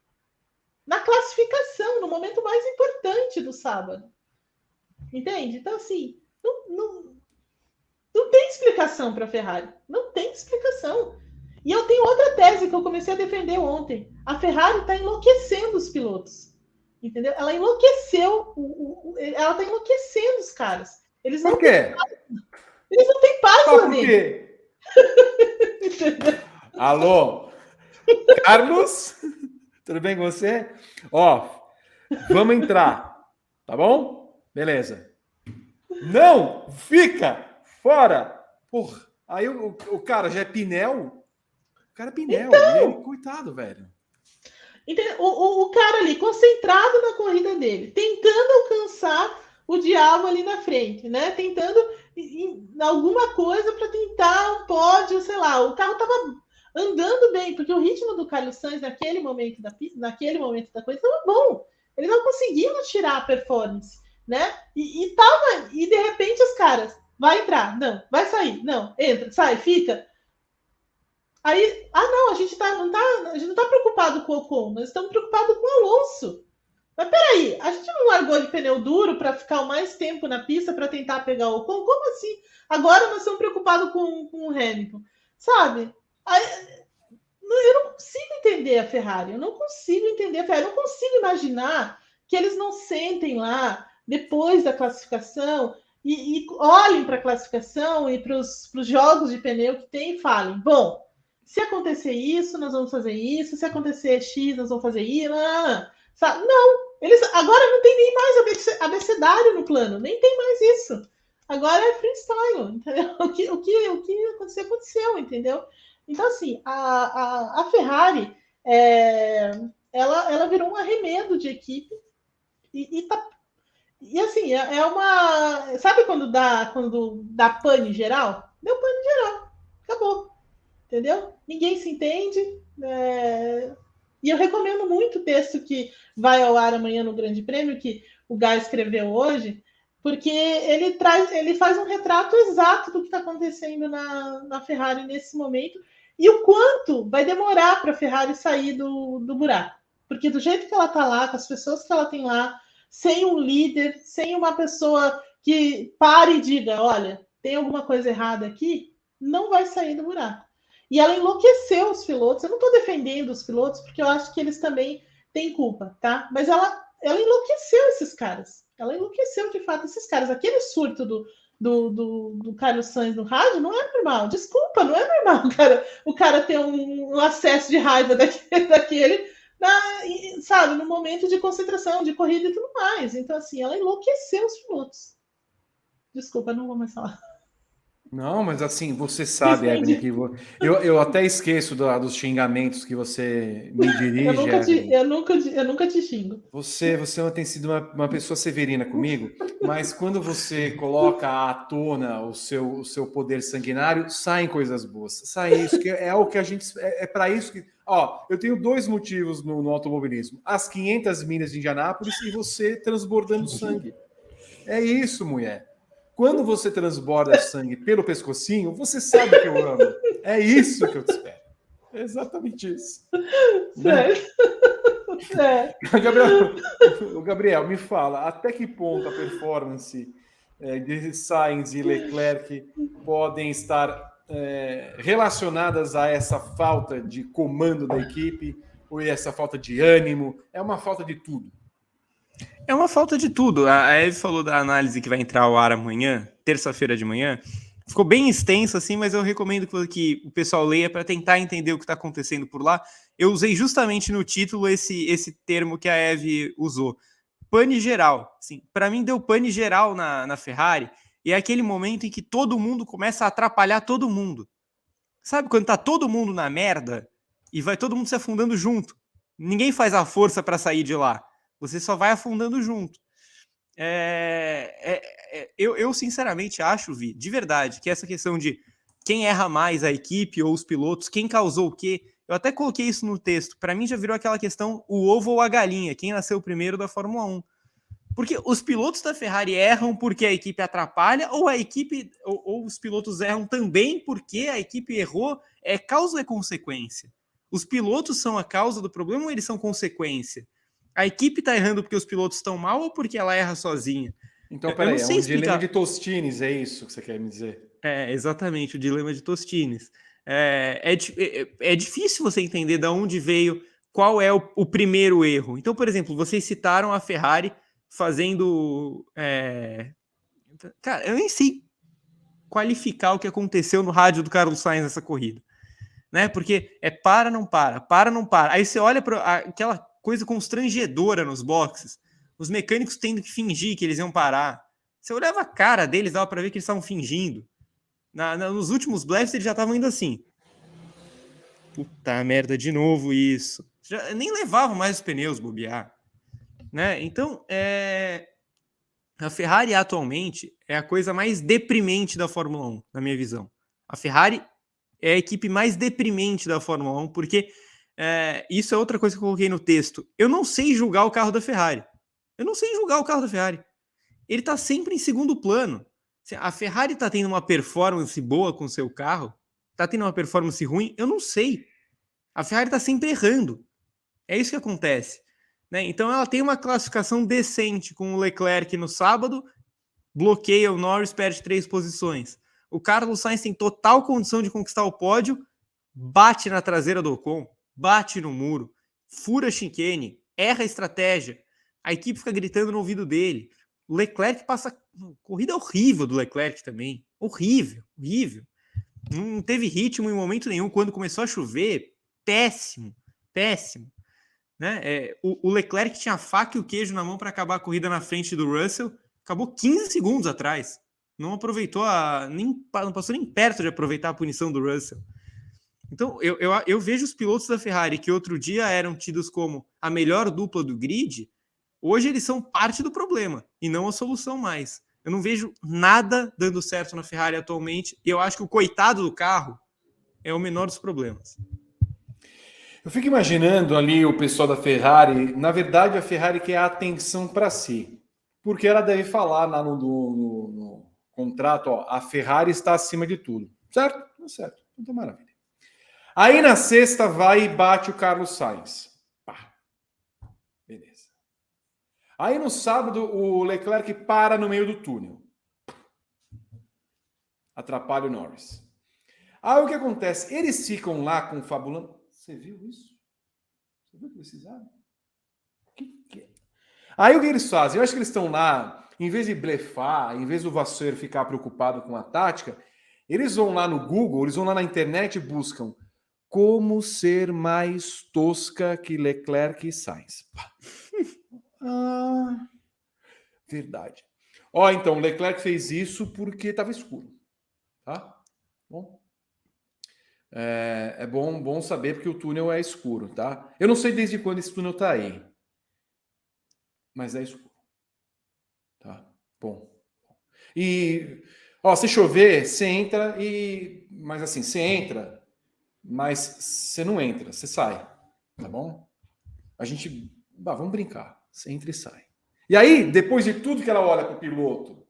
Na classificação, no momento mais importante do sábado. Entende? Então, assim, não tem explicação para a Ferrari. Não tem explicação. E eu tenho outra tese que eu comecei a defender ontem. A Ferrari está enlouquecendo os pilotos. Entendeu? Ela enlouqueceu. Ela está enlouquecendo os caras. Eles não Por quê? Eles não têm paz lá dentro. Alô? Carlos? Tudo bem com você? Ó, vamos entrar. Tá bom? Beleza. Não! Fica! Fora! Porra, aí o cara já é Pinel. O cara é Pinel. Então, coitado, velho. O cara ali, concentrado na corrida dele, tentando alcançar o diabo ali na frente, né? Tentando alguma coisa para tentar um pódio, sei lá. O carro estava andando bem, porque o ritmo do Carlos Sainz naquele momento da coisa estava bom. Eles não conseguiam tirar a performance, né? E de repente os caras, vai entrar, não, vai sair, não, entra, sai, fica. Aí, não, a gente não tá preocupado com o Ocon, nós estamos preocupados com o Alonso. Mas peraí, a gente não largou de pneu duro para ficar o mais tempo na pista para tentar pegar o Ocon? Como assim? Agora nós estamos preocupados com o Hamilton, sabe? Aí, eu não consigo entender a Ferrari, eu não consigo imaginar que eles não sentem lá depois da classificação e olhem para a classificação e para os jogos de pneu que tem e falem, bom, se acontecer isso, nós vamos fazer isso, se acontecer X, nós vamos fazer isso, sabe? Não, eles agora não tem nem mais abecedário no plano, nem tem mais isso. Agora é freestyle, entendeu? O que aconteceu, entendeu? Então, assim, a Ferrari, ela virou um arremedo de equipe e assim, é uma... Sabe quando dá pane geral? Deu pane geral, acabou, entendeu? Ninguém se entende, E eu recomendo muito o texto que vai ao ar amanhã no Grande Prêmio, que o Guy escreveu hoje, porque ele faz um retrato exato do que está acontecendo na Ferrari nesse momento e o quanto vai demorar para a Ferrari sair do buraco. Porque do jeito que ela está lá, com as pessoas que ela tem lá, sem um líder, sem uma pessoa que pare e diga, olha, tem alguma coisa errada aqui, não vai sair do buraco. E ela enlouqueceu os pilotos. Eu não estou defendendo os pilotos, porque eu acho que eles também têm culpa, tá? Mas ela enlouqueceu esses caras. Ela enlouqueceu, de fato, esses caras. Aquele surto do Carlos Sainz no rádio não é normal. Desculpa, não é normal, cara. O cara ter um acesso de raiva daquele sabe, no momento de concentração, de corrida e tudo mais. Então, assim, ela enlouqueceu os pilotos. Desculpa, não vou mais falar. Não, mas assim, você sabe, Evelyn, que eu até esqueço dos xingamentos que você me dirige. Eu nunca te xingo. Você tem sido uma pessoa severina comigo, mas quando você coloca à tona o seu poder sanguinário, saem coisas boas. Sai isso, que é o que a gente... É para isso que... Ó, eu tenho 2 motivos no automobilismo. As 500 milhas de Indianápolis e você transbordando sangue. É isso, mulher. Quando você transborda sangue pelo pescocinho, você sabe que eu amo. É isso que eu te espero. É exatamente isso. Certo. Né? Gabriel, me fala, até que ponto a performance de Sainz e Leclerc podem estar relacionadas a essa falta de comando da equipe ou essa falta de ânimo? É uma falta de tudo. É uma falta de tudo. A Eve falou da análise que vai entrar ao ar amanhã, terça-feira de manhã. Ficou bem extenso assim, mas eu recomendo que o pessoal leia para tentar entender o que está acontecendo por lá. Eu usei justamente no título esse termo que a Eve usou. Pane geral. Para mim deu pane geral na Ferrari e é aquele momento em que todo mundo começa a atrapalhar todo mundo. Sabe quando tá todo mundo na merda e vai todo mundo se afundando junto? Ninguém faz a força para sair de lá. Você só vai afundando junto. Eu sinceramente acho, Vi, de verdade, que essa questão de quem erra mais, a equipe ou os pilotos, quem causou o quê, eu até coloquei isso no texto, para mim já virou aquela questão o ovo ou a galinha, quem nasceu primeiro da Fórmula 1. Porque os pilotos da Ferrari erram porque a equipe atrapalha, ou a equipe, ou os pilotos erram também porque a equipe errou, causa e consequência. Os pilotos são a causa do problema ou eles são consequência? A equipe está errando porque os pilotos estão mal ou porque ela erra sozinha? Então, peraí, é um dilema de Tostines, é isso que você quer me dizer? Exatamente, o dilema de Tostines. É difícil você entender de onde veio, qual é o primeiro erro. Então, por exemplo, vocês citaram a Ferrari fazendo... Cara, eu nem sei qualificar o que aconteceu no rádio do Carlos Sainz nessa corrida, né? Porque não para. Aí você olha para aquela coisa constrangedora nos boxes, os mecânicos tendo que fingir que eles iam parar. Você olhava a cara deles, dava para ver que eles estavam fingindo. Nos últimos blasts eles já estavam indo assim. Puta merda, de novo isso. Já nem levavam mais os pneus bobear, né? Então, a Ferrari atualmente é a coisa mais deprimente da Fórmula 1, na minha visão. A Ferrari é a equipe mais deprimente da Fórmula 1, porque isso é outra coisa que eu coloquei no texto. Eu não sei julgar o carro da Ferrari. Ele está sempre em segundo plano. A Ferrari está tendo uma performance boa com o seu carro? Está tendo uma performance ruim? Eu não sei. A Ferrari está sempre errando. É isso que acontece. Né? Então ela tem uma classificação decente com o Leclerc no sábado, bloqueia o Norris, perde 3 posições. O Carlos Sainz tem total condição de conquistar o pódio, bate na traseira do Ocon, bate no muro, fura chicane, erra a estratégia, a equipe fica gritando no ouvido dele. O Leclerc passa... Corrida horrível do Leclerc também. Horrível. Não teve ritmo em momento nenhum. Quando começou a chover, péssimo. Né? O Leclerc tinha a faca e o queijo na mão para acabar a corrida na frente do Russell. Acabou 15 segundos atrás. Não aproveitou, não passou nem perto de aproveitar a punição do Russell. Então, eu vejo os pilotos da Ferrari, que outro dia eram tidos como a melhor dupla do grid, hoje eles são parte do problema e não a solução mais. Eu não vejo nada dando certo na Ferrari atualmente e eu acho que o coitado do carro é o menor dos problemas. Eu fico imaginando ali o pessoal da Ferrari, na verdade a Ferrari quer a atenção para si, porque ela deve falar lá no contrato, ó, a Ferrari está acima de tudo, certo? Certo, então maravilha. Aí na sexta vai e bate o Carlos Sainz. Pá. Beleza. Aí no sábado o Leclerc para no meio do túnel. Atrapalha o Norris. Aí o que acontece? Eles ficam lá confabulando. Você viu isso? Você viu o que eles fizeram? O que é? Aí o que eles fazem? Eu acho que eles estão lá, em vez de blefar, em vez do Vassour ficar preocupado com a tática, eles vão lá no Google, eles vão lá na internet e buscam como ser mais tosca que Leclerc e Sainz. Verdade. Ó, então, Leclerc fez isso porque estava escuro. Tá? Bom. É bom saber porque o túnel é escuro, tá? Eu não sei desde quando esse túnel tá aí. Mas é escuro. Tá? Bom. E, ó, se chover, você entra e... Mas assim, você entra, mas você não entra, você sai. Tá bom? A gente... vamos brincar. Você entra e sai. E aí, depois de tudo que ela olha pro piloto,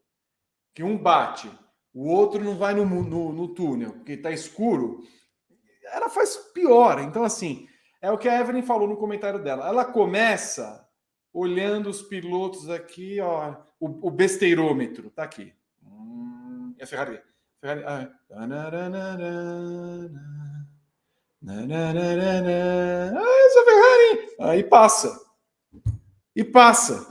que um bate, o outro não vai no túnel, porque tá escuro... ela faz pior. Então, assim, é o que a Evelyn falou no comentário dela. Ela começa olhando os pilotos aqui, ó, o besteirômetro, tá aqui. E a Ferrari. Essa Ferrari! Aí passa. E passa.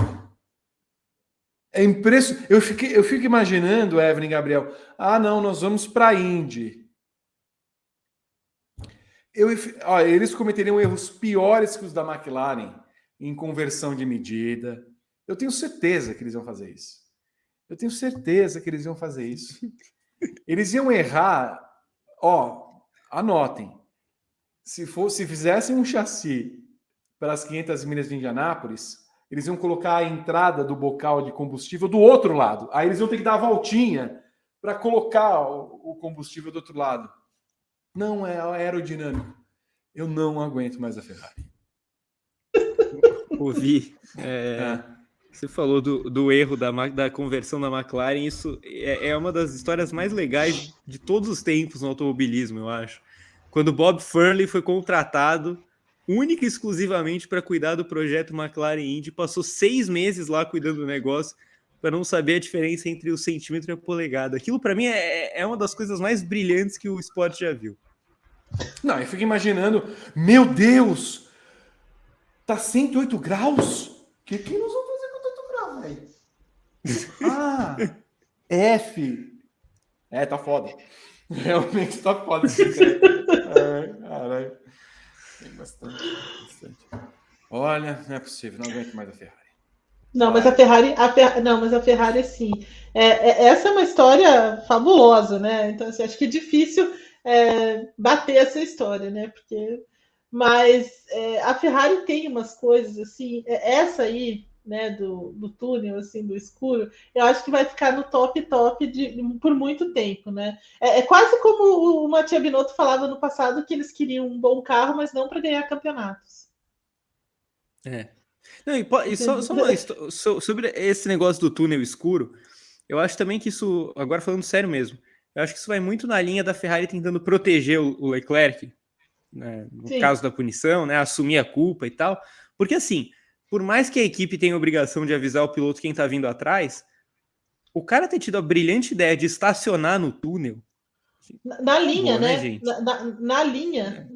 É impressionante. Eu fico imaginando, Evelyn e Gabriel, não, nós vamos para a Indy. Eles cometeriam erros piores que os da McLaren em conversão de medida. Eu tenho certeza que eles iam fazer isso. Eles iam errar. Anotem. Se fizessem um chassi para as 500 milhas de Indianápolis, eles iam colocar a entrada do bocal de combustível do outro lado. Aí eles iam ter que dar a voltinha para colocar o combustível do outro lado. Não é aerodinâmico. Eu não aguento mais a Ferrari. Ouvi. Você falou do erro da conversão da McLaren. Isso é uma das histórias mais legais de todos os tempos no automobilismo, eu acho. quando Bob Furley foi contratado única e exclusivamente para cuidar do projeto McLaren Indy, passou 6 meses lá cuidando do negócio para não saber a diferença entre o centímetro e a polegada. Aquilo para mim é uma das coisas mais brilhantes que o esporte já viu. Não, eu fico imaginando, meu Deus, tá 108 graus? O que nós vamos fazer com 108 graus, velho? Ah, F. Tá foda. Realmente tá foda esse cara. Caralho. Tem bastante. Olha, não é possível, não aguento mais a Ferrari. Não, mas a Ferrari, sim. Essa é uma história fabulosa, né? Então, assim, acho que é difícil bater essa história, né? Mas a Ferrari tem umas coisas assim, essa aí, né, do túnel, assim, do escuro, eu acho que vai ficar no top por muito tempo, né? É quase como o Mattia Binotto falava no passado, que eles queriam um bom carro, mas não para ganhar campeonatos. Não, e só sobre esse negócio do túnel escuro, eu acho também que isso, agora falando sério mesmo, eu acho que isso vai muito na linha da Ferrari tentando proteger o Leclerc, né, no caso da punição, né, assumir a culpa e tal, porque assim, por mais que a equipe tenha a obrigação de avisar o piloto quem tá vindo atrás, o cara ter tido a brilhante ideia de estacionar no túnel... Na linha, né? Gente? Na linha,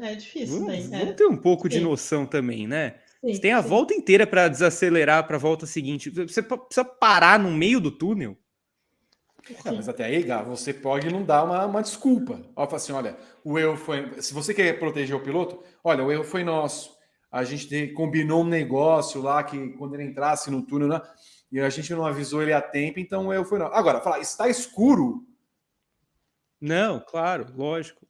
é difícil. Vamos ter um pouco de noção também, né? Sim, você tem a volta inteira para desacelerar para a volta seguinte. Você precisa parar no meio do túnel. Não, mas até aí, Gá, você pode não dar uma desculpa. Fala assim, olha, o erro foi... Se você quer proteger o piloto, olha, o erro foi nosso. A gente combinou um negócio lá que quando ele entrasse no túnel, né, e a gente não avisou ele a tempo, então o erro foi nosso. Agora, falar, está escuro... Não, claro, lógico.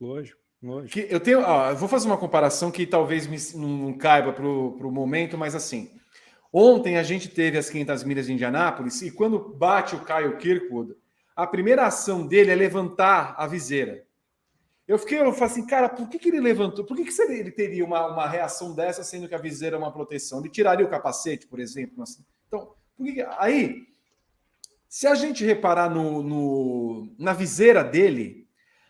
Que eu tenho, eu vou fazer uma comparação que talvez não caiba para o momento, mas assim, ontem a gente teve as 500 milhas de Indianápolis e quando bate o Kyle Kirkwood, a primeira ação dele é levantar a viseira. Eu falei assim, cara, por que ele levantou? Por que ele teria uma reação dessa, sendo que a viseira é uma proteção? Ele tiraria o capacete, por exemplo? Assim. Então, aí, se a gente reparar na viseira dele,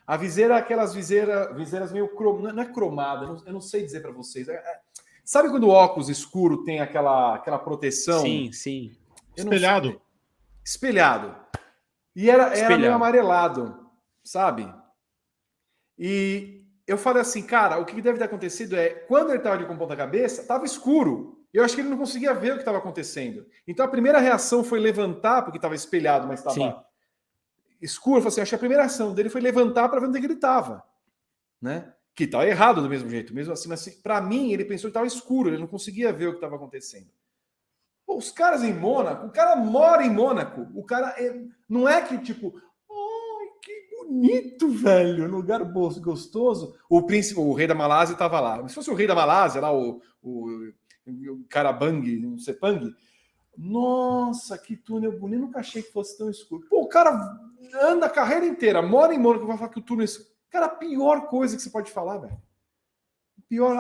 a viseira é aquelas viseiras meio não é cromada, eu não sei dizer para vocês. Sabe quando o óculos escuro tem aquela proteção? Sim. Espelhado. E era meio amarelado, sabe? E eu falei assim, cara, o que deve ter acontecido é, quando ele estava de com ponta cabeça, estava escuro. Eu acho que ele não conseguia ver o que estava acontecendo. Então a primeira reação foi levantar, porque estava espelhado, mas estava escuro. Eu falei assim, acho que a primeira ação dele foi levantar para ver onde ele estava, né? Que estava errado do mesmo jeito. Mesmo assim, mas para mim, ele pensou que estava escuro, ele não conseguia ver o que estava acontecendo. Pô, os caras em Mônaco, o cara mora em Mônaco, o cara não é que tipo, ai, que bonito, velho, lugar gostoso. O rei da Malásia estava lá. Se fosse o rei da Malásia, lá, o Karabang, o Sepang, nossa, que túnel bonito, nunca achei que fosse tão escuro. Pô, o cara anda a carreira inteira, mora em Mônaco, vai falar que o túnel é escuro. Cara, a pior coisa que você pode falar, velho. Pior,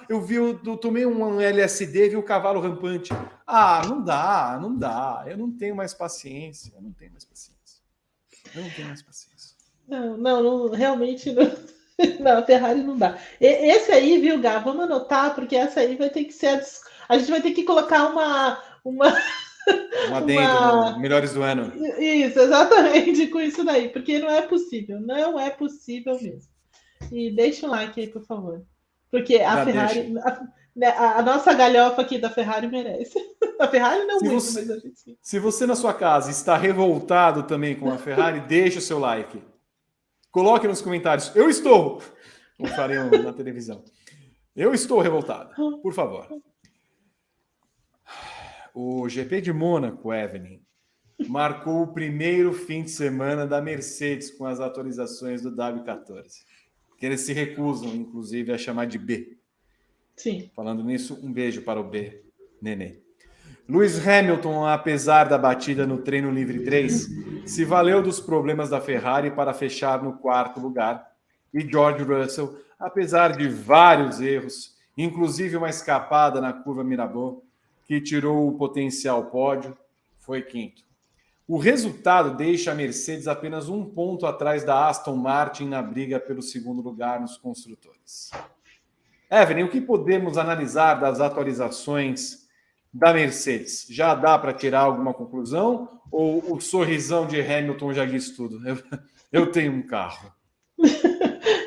eu tomei um LSD, vi o cavalo rampante. Ah, não dá. Eu não tenho mais paciência. Não, realmente não. Não, a Ferrari não dá. Esse aí, viu, Gá? Vamos anotar, porque essa aí vai ter que ser. A gente vai ter que colocar uma adendo no Melhores do Ano. Isso, exatamente, com isso daí, porque não é possível mesmo. E deixa um like aí, por favor. Porque a Ferrari, a nossa galhofa aqui da Ferrari merece. A Ferrari não muito, mas a gente sim. Se você na sua casa está revoltado também com a Ferrari, deixa o seu like. Coloque nos comentários. Eu estou! Como fariam na televisão. Eu estou revoltado. Por favor. O GP de Mônaco, Evelyn, marcou o primeiro fim de semana da Mercedes com as atualizações do W14. Que eles se recusam, inclusive, a chamar de B. Sim. Falando nisso, um beijo para o B, Nenê. Lewis Hamilton, apesar da batida no treino livre 3, se valeu dos problemas da Ferrari para fechar no 4º lugar. E George Russell, apesar de vários erros, inclusive uma escapada na curva Mirabeau, que tirou o potencial pódio, foi 5º. O resultado deixa a Mercedes apenas 1 ponto atrás da Aston Martin na briga pelo segundo lugar nos construtores. Evelyn, o que podemos analisar das atualizações da Mercedes? Já dá para tirar alguma conclusão? Ou o sorrisão de Hamilton já diz tudo? Eu tenho um carro.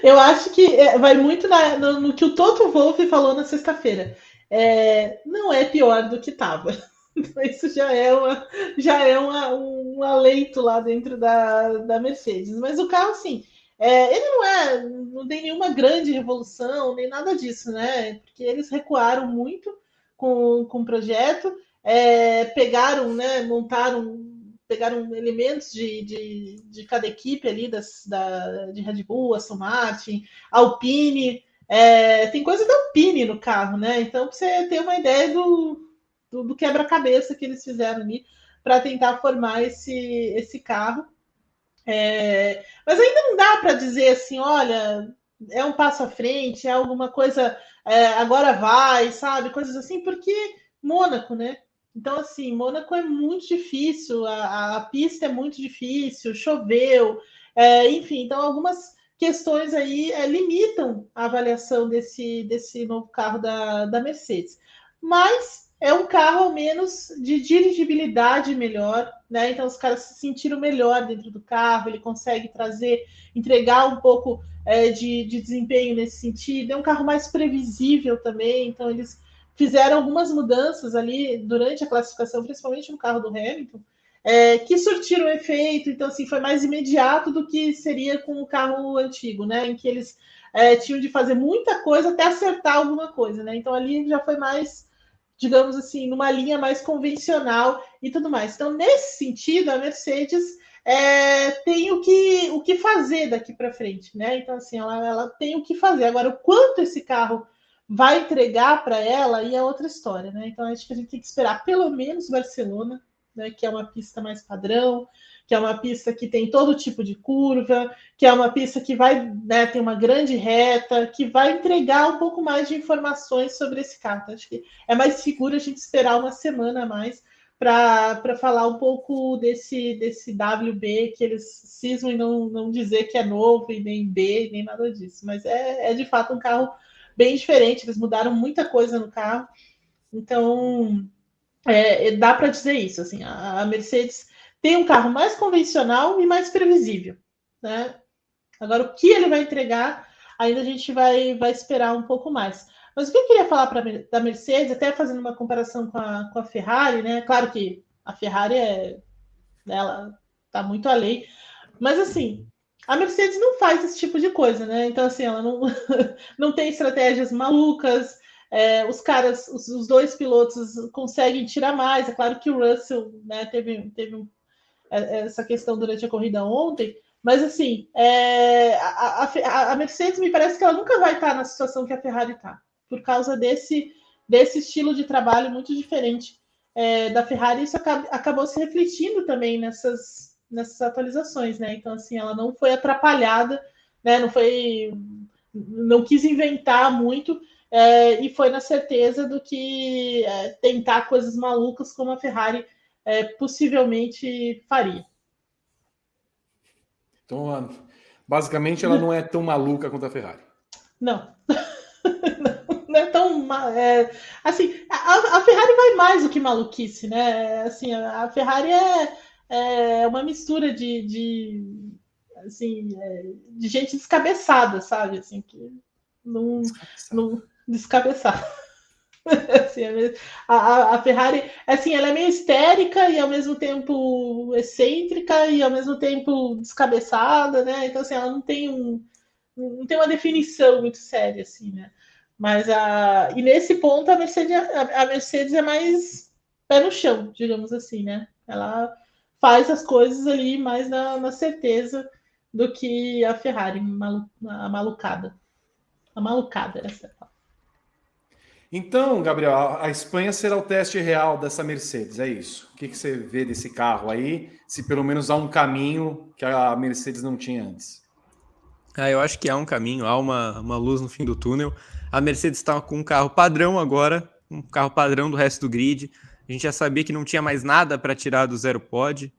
Eu acho que vai muito no que o Toto Wolff falou na sexta-feira. Não é pior do que estava. Isso já é um alento lá dentro da Mercedes. Mas o carro, assim, ele não tem nenhuma grande revolução, nem nada disso, né? Porque eles recuaram muito com o projeto, pegaram, né, pegaram elementos de cada equipe ali, de Red Bull, Aston Martin, Alpine, tem coisa da Alpine no carro, né? Então, para você ter uma ideia do quebra-cabeça que eles fizeram ali para tentar formar esse carro. Mas ainda não dá para dizer assim, olha, é um passo à frente, é alguma coisa, agora vai, sabe? Coisas assim, porque Mônaco, né? Então, assim, Mônaco é muito difícil, a pista é muito difícil, choveu, enfim, então algumas questões aí limitam a avaliação desse novo carro da Mercedes. Mas é um carro, ao menos, de dirigibilidade melhor, né? Então, os caras se sentiram melhor dentro do carro, ele consegue entregar um pouco de desempenho nesse sentido. É um carro mais previsível também, então eles fizeram algumas mudanças ali durante a classificação, principalmente no carro do Hamilton, que surtiram efeito, então assim, foi mais imediato do que seria com o carro antigo, né? Em que eles tinham de fazer muita coisa até acertar alguma coisa, né? Então ali já foi mais, digamos assim, numa linha mais convencional e tudo mais. Então, nesse sentido, a Mercedes tem o que fazer daqui para frente, né? Então, assim, ela tem o que fazer. Agora, o quanto esse carro vai entregar para ela e é outra história, né? Então, acho que a gente tem que esperar pelo menos Barcelona, né? Que é uma pista mais padrão, que é uma pista que tem todo tipo de curva, que é uma pista que vai, né, ter uma grande reta, que vai entregar um pouco mais de informações sobre esse carro. Então, acho que é mais seguro a gente esperar uma semana a mais para falar um pouco desse WB, que eles cismam em não dizer que é novo, e nem B, nem nada disso. Mas é de fato um carro bem diferente, eles mudaram muita coisa no carro. Então, dá para dizer isso. Assim, a Mercedes tem um carro mais convencional e mais previsível, né? Agora, o que ele vai entregar, ainda a gente vai esperar um pouco mais. Mas o que eu queria falar da Mercedes, até fazendo uma comparação com a Ferrari, né? Claro que a Ferrari ela está muito além, mas assim, a Mercedes não faz esse tipo de coisa, né? Então, assim, ela não tem estratégias malucas. Os dois pilotos conseguem tirar mais. É claro que o Russell, né, teve essa questão durante a corrida ontem, mas assim, a Mercedes me parece que ela nunca vai estar na situação que a Ferrari está, por causa desse estilo de trabalho muito diferente da Ferrari. Isso acabou se refletindo também nessas atualizações, né? Então, assim, ela não foi atrapalhada, né? Não quis inventar muito, e foi na certeza do que tentar coisas malucas como a Ferrari possivelmente faria. Então, basicamente, ela não é tão maluca quanto a Ferrari. Não. Não é tão... assim, a Ferrari vai mais do que maluquice, né? Assim, a Ferrari é uma mistura de gente descabeçada, sabe? Assim, que não descabeçada. Assim, a Ferrari, assim, ela é meio histérica e ao mesmo tempo excêntrica e ao mesmo tempo descabeçada, né? Então, assim, ela não tem uma definição muito séria, assim, né? Mas e nesse ponto a Mercedes é mais pé no chão, digamos assim, né? Ela faz as coisas ali mais na certeza do que a Ferrari, a malucada. A malucada, essa é a palavra. Então, Gabriel, a Espanha será o teste real dessa Mercedes, é isso? O que você vê desse carro aí? Se pelo menos há um caminho que a Mercedes não tinha antes. Eu acho que há um caminho, há uma luz no fim do túnel. A Mercedes está com um carro padrão agora, um carro padrão do resto do grid. A gente já sabia que não tinha mais nada para tirar do zero pod.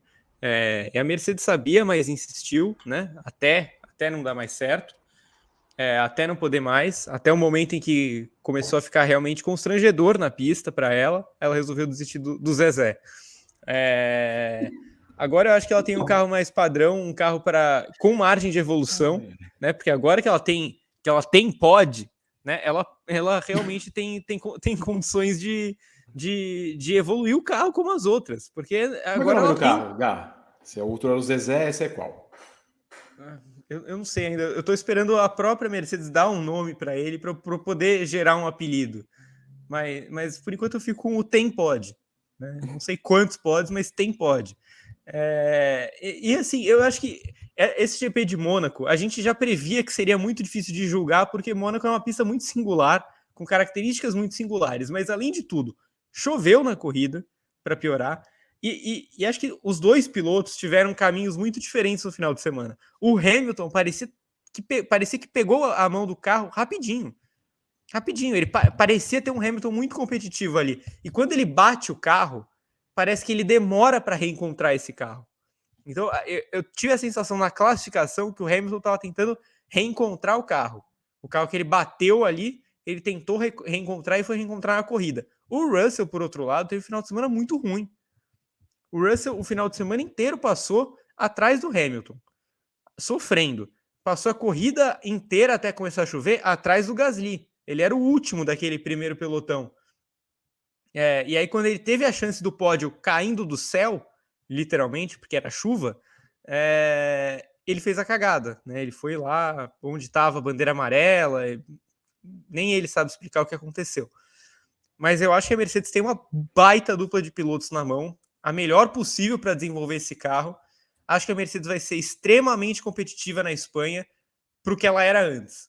E a Mercedes sabia, mas insistiu, né? Até não dar mais certo, até não poder mais, até o momento em que começou a ficar realmente constrangedor na pista para ela resolveu desistir do Zezé. Agora eu acho que ela tem um carro mais padrão, um carro com margem de evolução, né? Porque agora que ela tem pod, né? Ela realmente tem condições de evoluir o carro como as outras, porque agora ela tem... carro, Gá. Se é outro era o Zezé, esse é qual? Eu não sei ainda. Eu tô esperando a própria Mercedes dar um nome para ele para poder gerar um apelido. Mas por enquanto eu fico com o tem pod. Né? Não sei quantos pods, mas tem pod. E assim, eu acho que esse GP de Mônaco, a gente já previa que seria muito difícil de julgar, porque Mônaco é uma pista muito singular, com características muito singulares. Mas além de tudo, choveu na corrida, para piorar. E acho que os dois pilotos tiveram caminhos muito diferentes no final de semana. O Hamilton parecia que pegou a mão do carro rapidinho. Ele parecia ter um Hamilton muito competitivo ali. E quando ele bate o carro, parece que ele demora para reencontrar esse carro. Então, eu tive a sensação na classificação que o Hamilton estava tentando reencontrar o carro. O carro que ele bateu ali, ele tentou reencontrar e foi reencontrar na corrida. O Russell, por outro lado, teve um final de semana muito ruim. O Russell, o final de semana inteiro, passou atrás do Hamilton, sofrendo. Passou a corrida inteira até começar a chover atrás do Gasly. Ele era o último daquele primeiro pelotão. E aí, quando ele teve a chance do pódio caindo do céu, literalmente, porque era chuva, ele fez a cagada. Né? Ele foi lá onde estava a bandeira amarela, nem ele sabe explicar o que aconteceu. Mas eu acho que a Mercedes tem uma baita dupla de pilotos na mão, a melhor possível para desenvolver esse carro. Acho que a Mercedes vai ser extremamente competitiva na Espanha para o que ela era antes.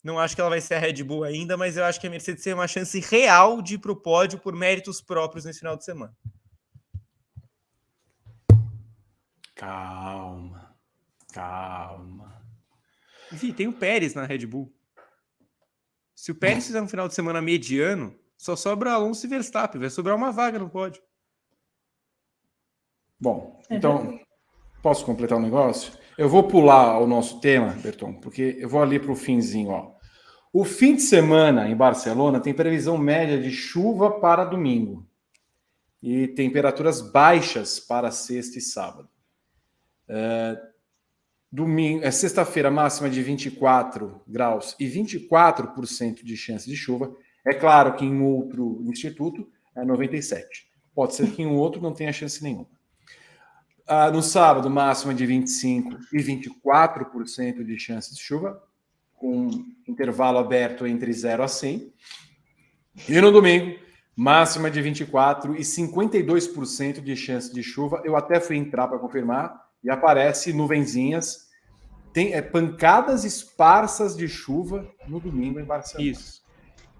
Não acho que ela vai ser a Red Bull ainda, mas eu acho que a Mercedes tem uma chance real de ir para o pódio por méritos próprios nesse final de semana. Calma. Enfim, tem o Pérez na Red Bull. Se o Pérez fizer um final de semana mediano, só sobra Alonso e Verstappen. Vai sobrar uma vaga no pódio. Bom, então, posso completar o negócio? Eu vou pular o nosso tema, Berton, porque eu vou ali para o finzinho. Ó. O fim de semana em Barcelona tem previsão média de chuva para domingo e temperaturas baixas para sexta e sábado. Sexta-feira, máxima de 24 graus e 24% de chance de chuva. É claro que em outro instituto é 97%. Pode ser que em um outro não tenha chance nenhuma. No sábado, máxima de 25% e 24% de chance de chuva, com intervalo aberto entre 0 a 100. E no domingo, máxima de 24% e 52% de chance de chuva. Eu até fui entrar para confirmar e aparece nuvenzinhas. Tem pancadas esparsas de chuva no domingo em Barcelona. Isso.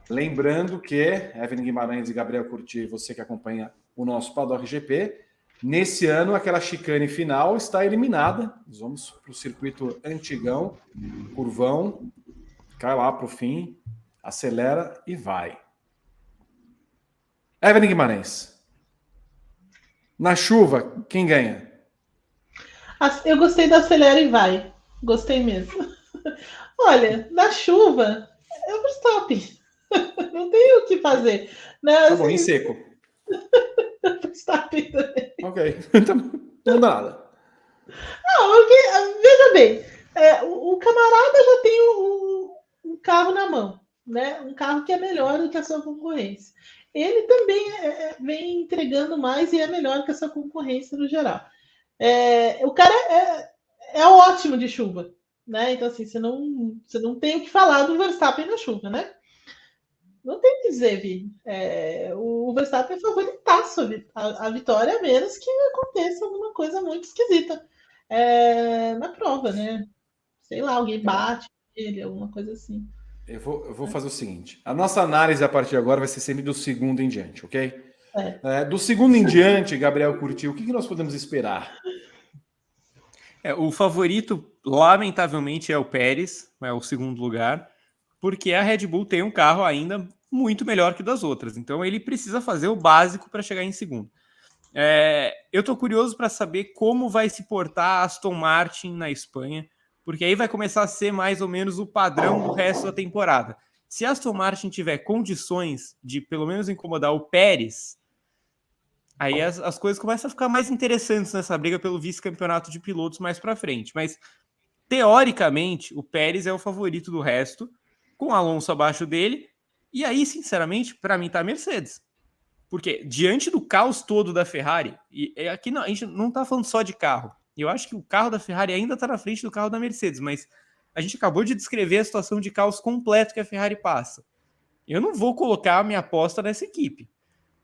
Lembrando que Evelyn Guimarães e Gabriel Curti, você que acompanha o nosso Paddock GP, nesse ano aquela chicane final está eliminada. Nós vamos para o circuito antigão, curvão, cai lá para o fim, acelera e vai. Evelyn Guimarães, na chuva, quem ganha? Eu gostei da acelera e vai. Gostei mesmo. Olha, na chuva, é o Verstappen. Não tem o que fazer. Né? Tá bom, em seco. Verstappen também. Ok, não dá nada. Não, porque, veja bem, o camarada já tem um carro na mão, né? Um carro que é melhor do que a sua concorrência. Ele também vem entregando mais e é melhor que a sua concorrência no geral. O cara é ótimo de chuva, né? Então, assim, você não tem o que falar do Verstappen na chuva, né? Não tem o que dizer, Vi. O Verstappen é favoritaço a vitória, a menos que aconteça alguma coisa muito esquisita na prova, né? Sei lá, alguém bate ele, alguma coisa assim. Eu vou fazer o seguinte. A nossa análise a partir de agora vai ser sempre do segundo em diante, ok? Do segundo em diante, Gabriel Curti, o que nós podemos esperar? O favorito, lamentavelmente, é o Pérez, é o segundo lugar, porque a Red Bull tem um carro ainda muito melhor que o das outras. Então, ele precisa fazer o básico para chegar em segundo. Eu estou curioso para saber como vai se portar a Aston Martin na Espanha, porque aí vai começar a ser mais ou menos o padrão do resto da temporada. Se a Aston Martin tiver condições de pelo menos incomodar o Pérez, aí as coisas começam a ficar mais interessantes nessa briga pelo vice-campeonato de pilotos mais para frente. Mas, teoricamente, o Pérez é o favorito do resto, com o Alonso abaixo dele, e aí, sinceramente, para mim tá a Mercedes. Porque, diante do caos todo da Ferrari, e aqui não, a gente não tá falando só de carro, eu acho que o carro da Ferrari ainda está na frente do carro da Mercedes, mas a gente acabou de descrever a situação de caos completo que a Ferrari passa. Eu não vou colocar a minha aposta nessa equipe,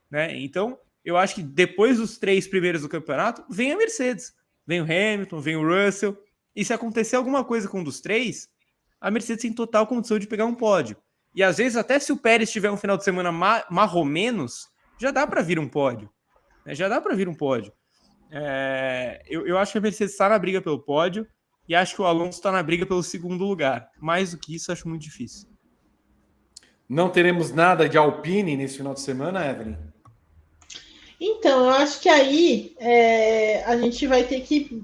né? Então, eu acho que depois dos 3 primeiros do campeonato, vem a Mercedes, vem o Hamilton, vem o Russell, e se acontecer alguma coisa com um dos 3, a Mercedes tem total condição de pegar um pódio. E às vezes, até se o Pérez tiver um final de semana marromenos, já dá para vir um pódio. Né? Já dá para vir um pódio. Eu acho que a Mercedes está na briga pelo pódio e acho que o Alonso está na briga pelo segundo lugar. Mais do que isso, acho muito difícil. Não teremos nada de Alpine nesse final de semana, Evelyn? Então, eu acho que aí a gente vai ter que...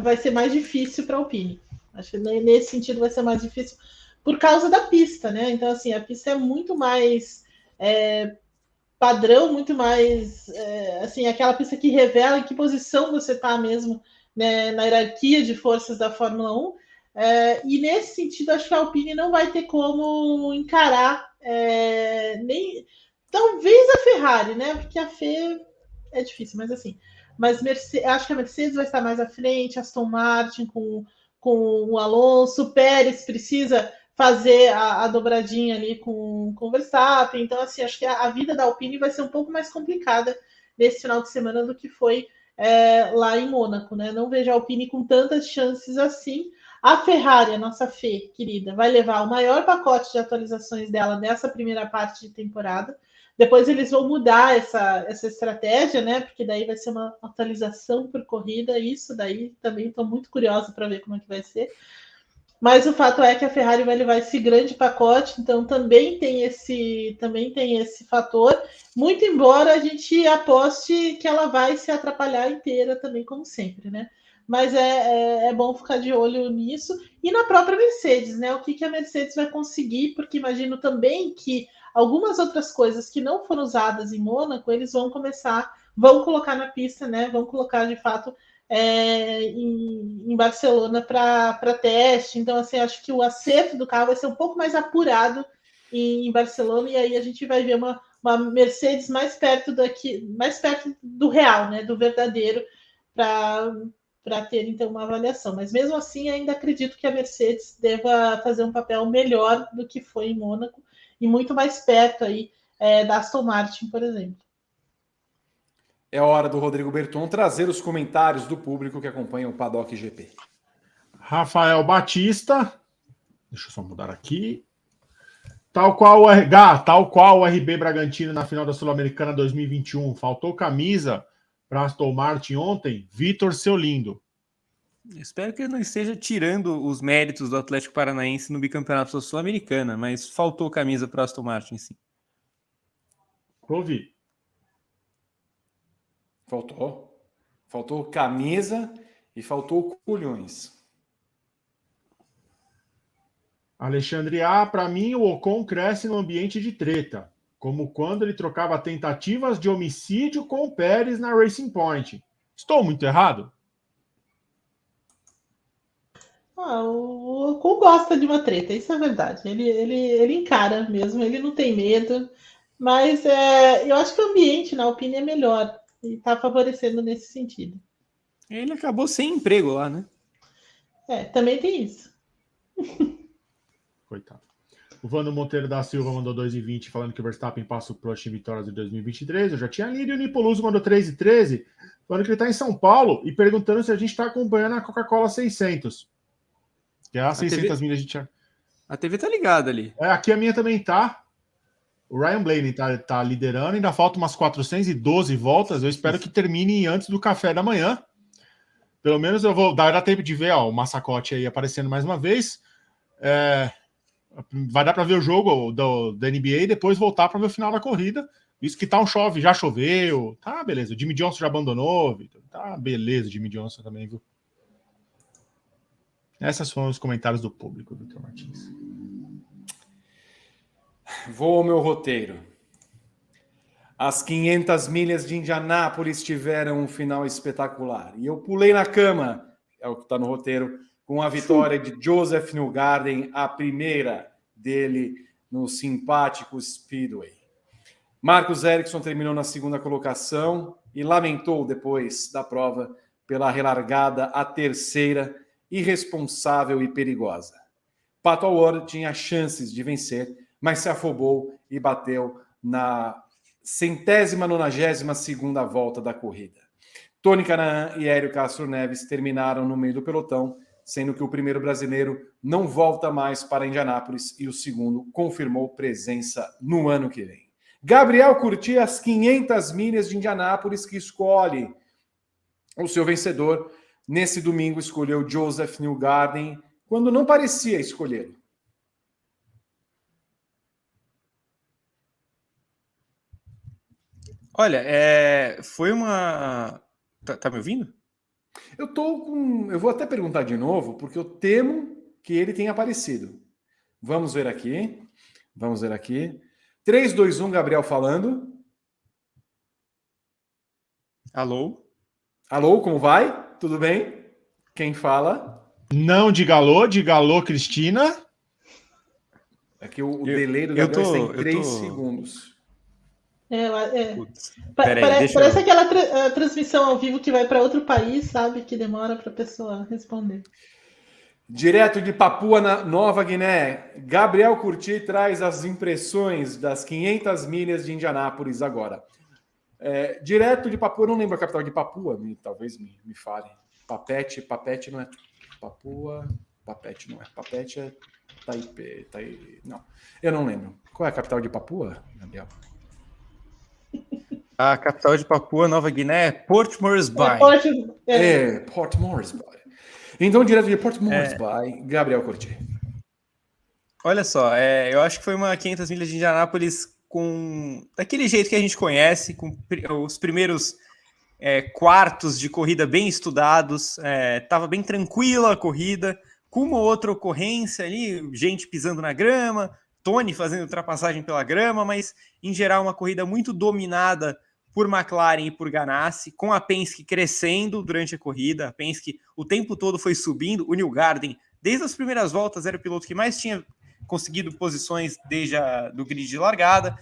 Vai ser mais difícil para a Alpine. Acho que nesse sentido vai ser mais difícil por causa da pista, né? Então, assim, a pista é muito mais... padrão, muito mais assim, aquela pista que revela em que posição você está mesmo, né, na hierarquia de forças da Fórmula 1, e nesse sentido acho que a Alpine não vai ter como encarar nem talvez a Ferrari, né, porque a Fê é difícil, mas assim, acho que a Mercedes vai estar mais à frente, Aston Martin com o Alonso, o Pérez precisa fazer a dobradinha ali com o Verstappen. Então, assim, acho que a vida da Alpine vai ser um pouco mais complicada nesse final de semana do que foi lá em Mônaco, né? Não vejo a Alpine com tantas chances assim. A Ferrari, a nossa Fê, querida, vai levar o maior pacote de atualizações dela nessa primeira parte de temporada. Depois eles vão mudar essa estratégia, né? Porque daí vai ser uma atualização por corrida. Isso daí também estou muito curiosa para ver como é que vai ser. Mas o fato é que a Ferrari vai levar esse grande pacote, então também tem esse fator, muito embora a gente aposte que ela vai se atrapalhar inteira também, como sempre, né? Mas é bom ficar de olho nisso. E na própria Mercedes, né? O que a Mercedes vai conseguir, porque imagino também que algumas outras coisas que não foram usadas em Mônaco, eles vão colocar na pista, né? Vão colocar de fato em Barcelona para teste. Então, assim, acho que o acerto do carro vai ser um pouco mais apurado em Barcelona, e aí a gente vai ver uma Mercedes mais perto do real, né? Do verdadeiro, para ter então uma avaliação. Mas mesmo assim, ainda acredito que a Mercedes deva fazer um papel melhor do que foi em Mônaco e muito mais perto aí da Aston Martin, por exemplo. É hora do Rodrigo Berton trazer os comentários do público que acompanha o Paddock GP. Rafael Batista, deixa eu só mudar aqui. Tal qual o RB Bragantino na final da Sul-Americana 2021. Faltou camisa para Aston Martin ontem. Vitor, seu lindo. Espero que ele não esteja tirando os méritos do Atlético Paranaense no bicampeonato da Sul-Americana, mas faltou camisa para Aston Martin, sim. Ouvi. Faltou camisa e faltou culhões. Alexandre A, para mim o Ocon cresce no ambiente de treta, como quando ele trocava tentativas de homicídio com o Pérez na Racing Point. Estou muito errado? O Ocon gosta de uma treta, isso é verdade. Ele encara mesmo, ele não tem medo, mas eu acho que o ambiente na Alpine é melhor. E está favorecendo nesse sentido. Ele acabou sem emprego lá, né? Também tem isso. Coitado. O Vando Monteiro da Silva mandou 2,20 falando que o Verstappen passa o Prost em vitórias de 2023. Eu já tinha lido, e o Nipoluso mandou 3,13 falando que ele está em São Paulo e perguntando se a gente está acompanhando a Coca-Cola 600. Que é a 600 milhas de... A TV tá ligada ali. Aqui a minha também tá. O Ryan Blaney tá liderando, ainda faltam umas 412 voltas. Eu espero que termine antes do café da manhã. Pelo menos eu vou dar tempo de ver o massacote aí aparecendo mais uma vez. Vai dar para ver o jogo da NBA e depois voltar para ver o final da corrida. Isso que tá um chove, já choveu. Tá, beleza. O Jimmy Johnson já abandonou, Vitor. Tá, beleza, Jimmy Johnson também, viu? Esses foram os comentários do público, Vitor Martins. Vou ao meu roteiro. As 500 milhas de Indianápolis tiveram um final espetacular. E eu pulei na cama, é o que está no roteiro, com a vitória de Joseph Newgarden, a primeira dele no simpático Speedway. Marcus Ericsson terminou na segunda colocação e lamentou depois da prova pela relargada, a terceira, irresponsável e perigosa. Pato O'Ward tinha chances de vencer, mas se afobou e bateu na 192ª volta da corrida. Tony Kanaan e Hélio Castro Neves terminaram no meio do pelotão, sendo que o primeiro brasileiro não volta mais para Indianápolis e o segundo confirmou presença no ano que vem. Gabriel Curti, as 500 milhas de Indianápolis, que escolhe o seu vencedor. Nesse domingo escolheu Joseph Newgarden, quando não parecia escolhê-lo. Olha, foi uma... Tá me ouvindo? Eu vou até perguntar de novo, porque eu temo que ele tenha aparecido. Vamos ver aqui. 3, 2, 1, Gabriel falando. Alô? Alô, como vai? Tudo bem? Quem fala? Não diga alô, Cristina. É que o delay do Gabriel está em 3 segundos. Parece aquela transmissão ao vivo que vai para outro país, sabe? Que demora para a pessoa responder. Direto de Papua Nova Guiné, Gabriel Curti traz as impressões das 500 milhas de Indianápolis agora. Direto de Papua, eu não lembro a capital de Papua, talvez me fale. Papete não é Papua, Papete não é. Papete é Taipei, não. Eu não lembro. Qual é a capital de Papua, Gabriel? A capital de Papua Nova Guiné é Port Moresby. Port Moresby. Então, direto de Port Moresby, Gabriel Curti. Olha só, eu acho que foi uma 500 milhas de Indianápolis daquele jeito que a gente conhece, com os primeiros quartos de corrida bem estudados, estava bem tranquila a corrida, com uma outra ocorrência ali, gente pisando na grama, Tony fazendo ultrapassagem pela grama, mas em geral uma corrida muito dominada por McLaren e por Ganassi, com a Penske crescendo durante a corrida. A Penske o tempo todo foi subindo. O Newgarden, desde as primeiras voltas, era o piloto que mais tinha conseguido posições desde do grid de largada.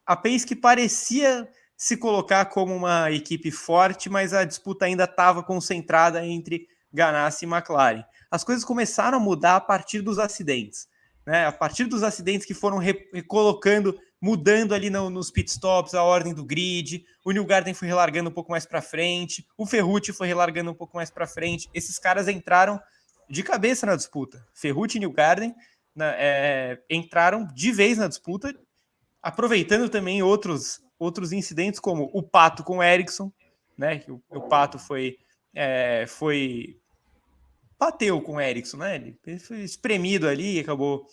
A Penske parecia se colocar como uma equipe forte, mas a disputa ainda estava concentrada entre Ganassi e McLaren. As coisas começaram a mudar a partir dos acidentes, né? A partir dos acidentes que foram recolocando, mudando ali nos pitstops a ordem do grid. O Newgarden foi relargando um pouco mais para frente, o Ferrucci foi relargando um pouco mais para frente. Esses caras entraram de cabeça na disputa. Ferrucci e Newgarden entraram de vez na disputa, aproveitando também outros incidentes, como o Pato com o Ericsson, né? O Pato bateu com o Ericsson, né? Ele foi espremido ali e acabou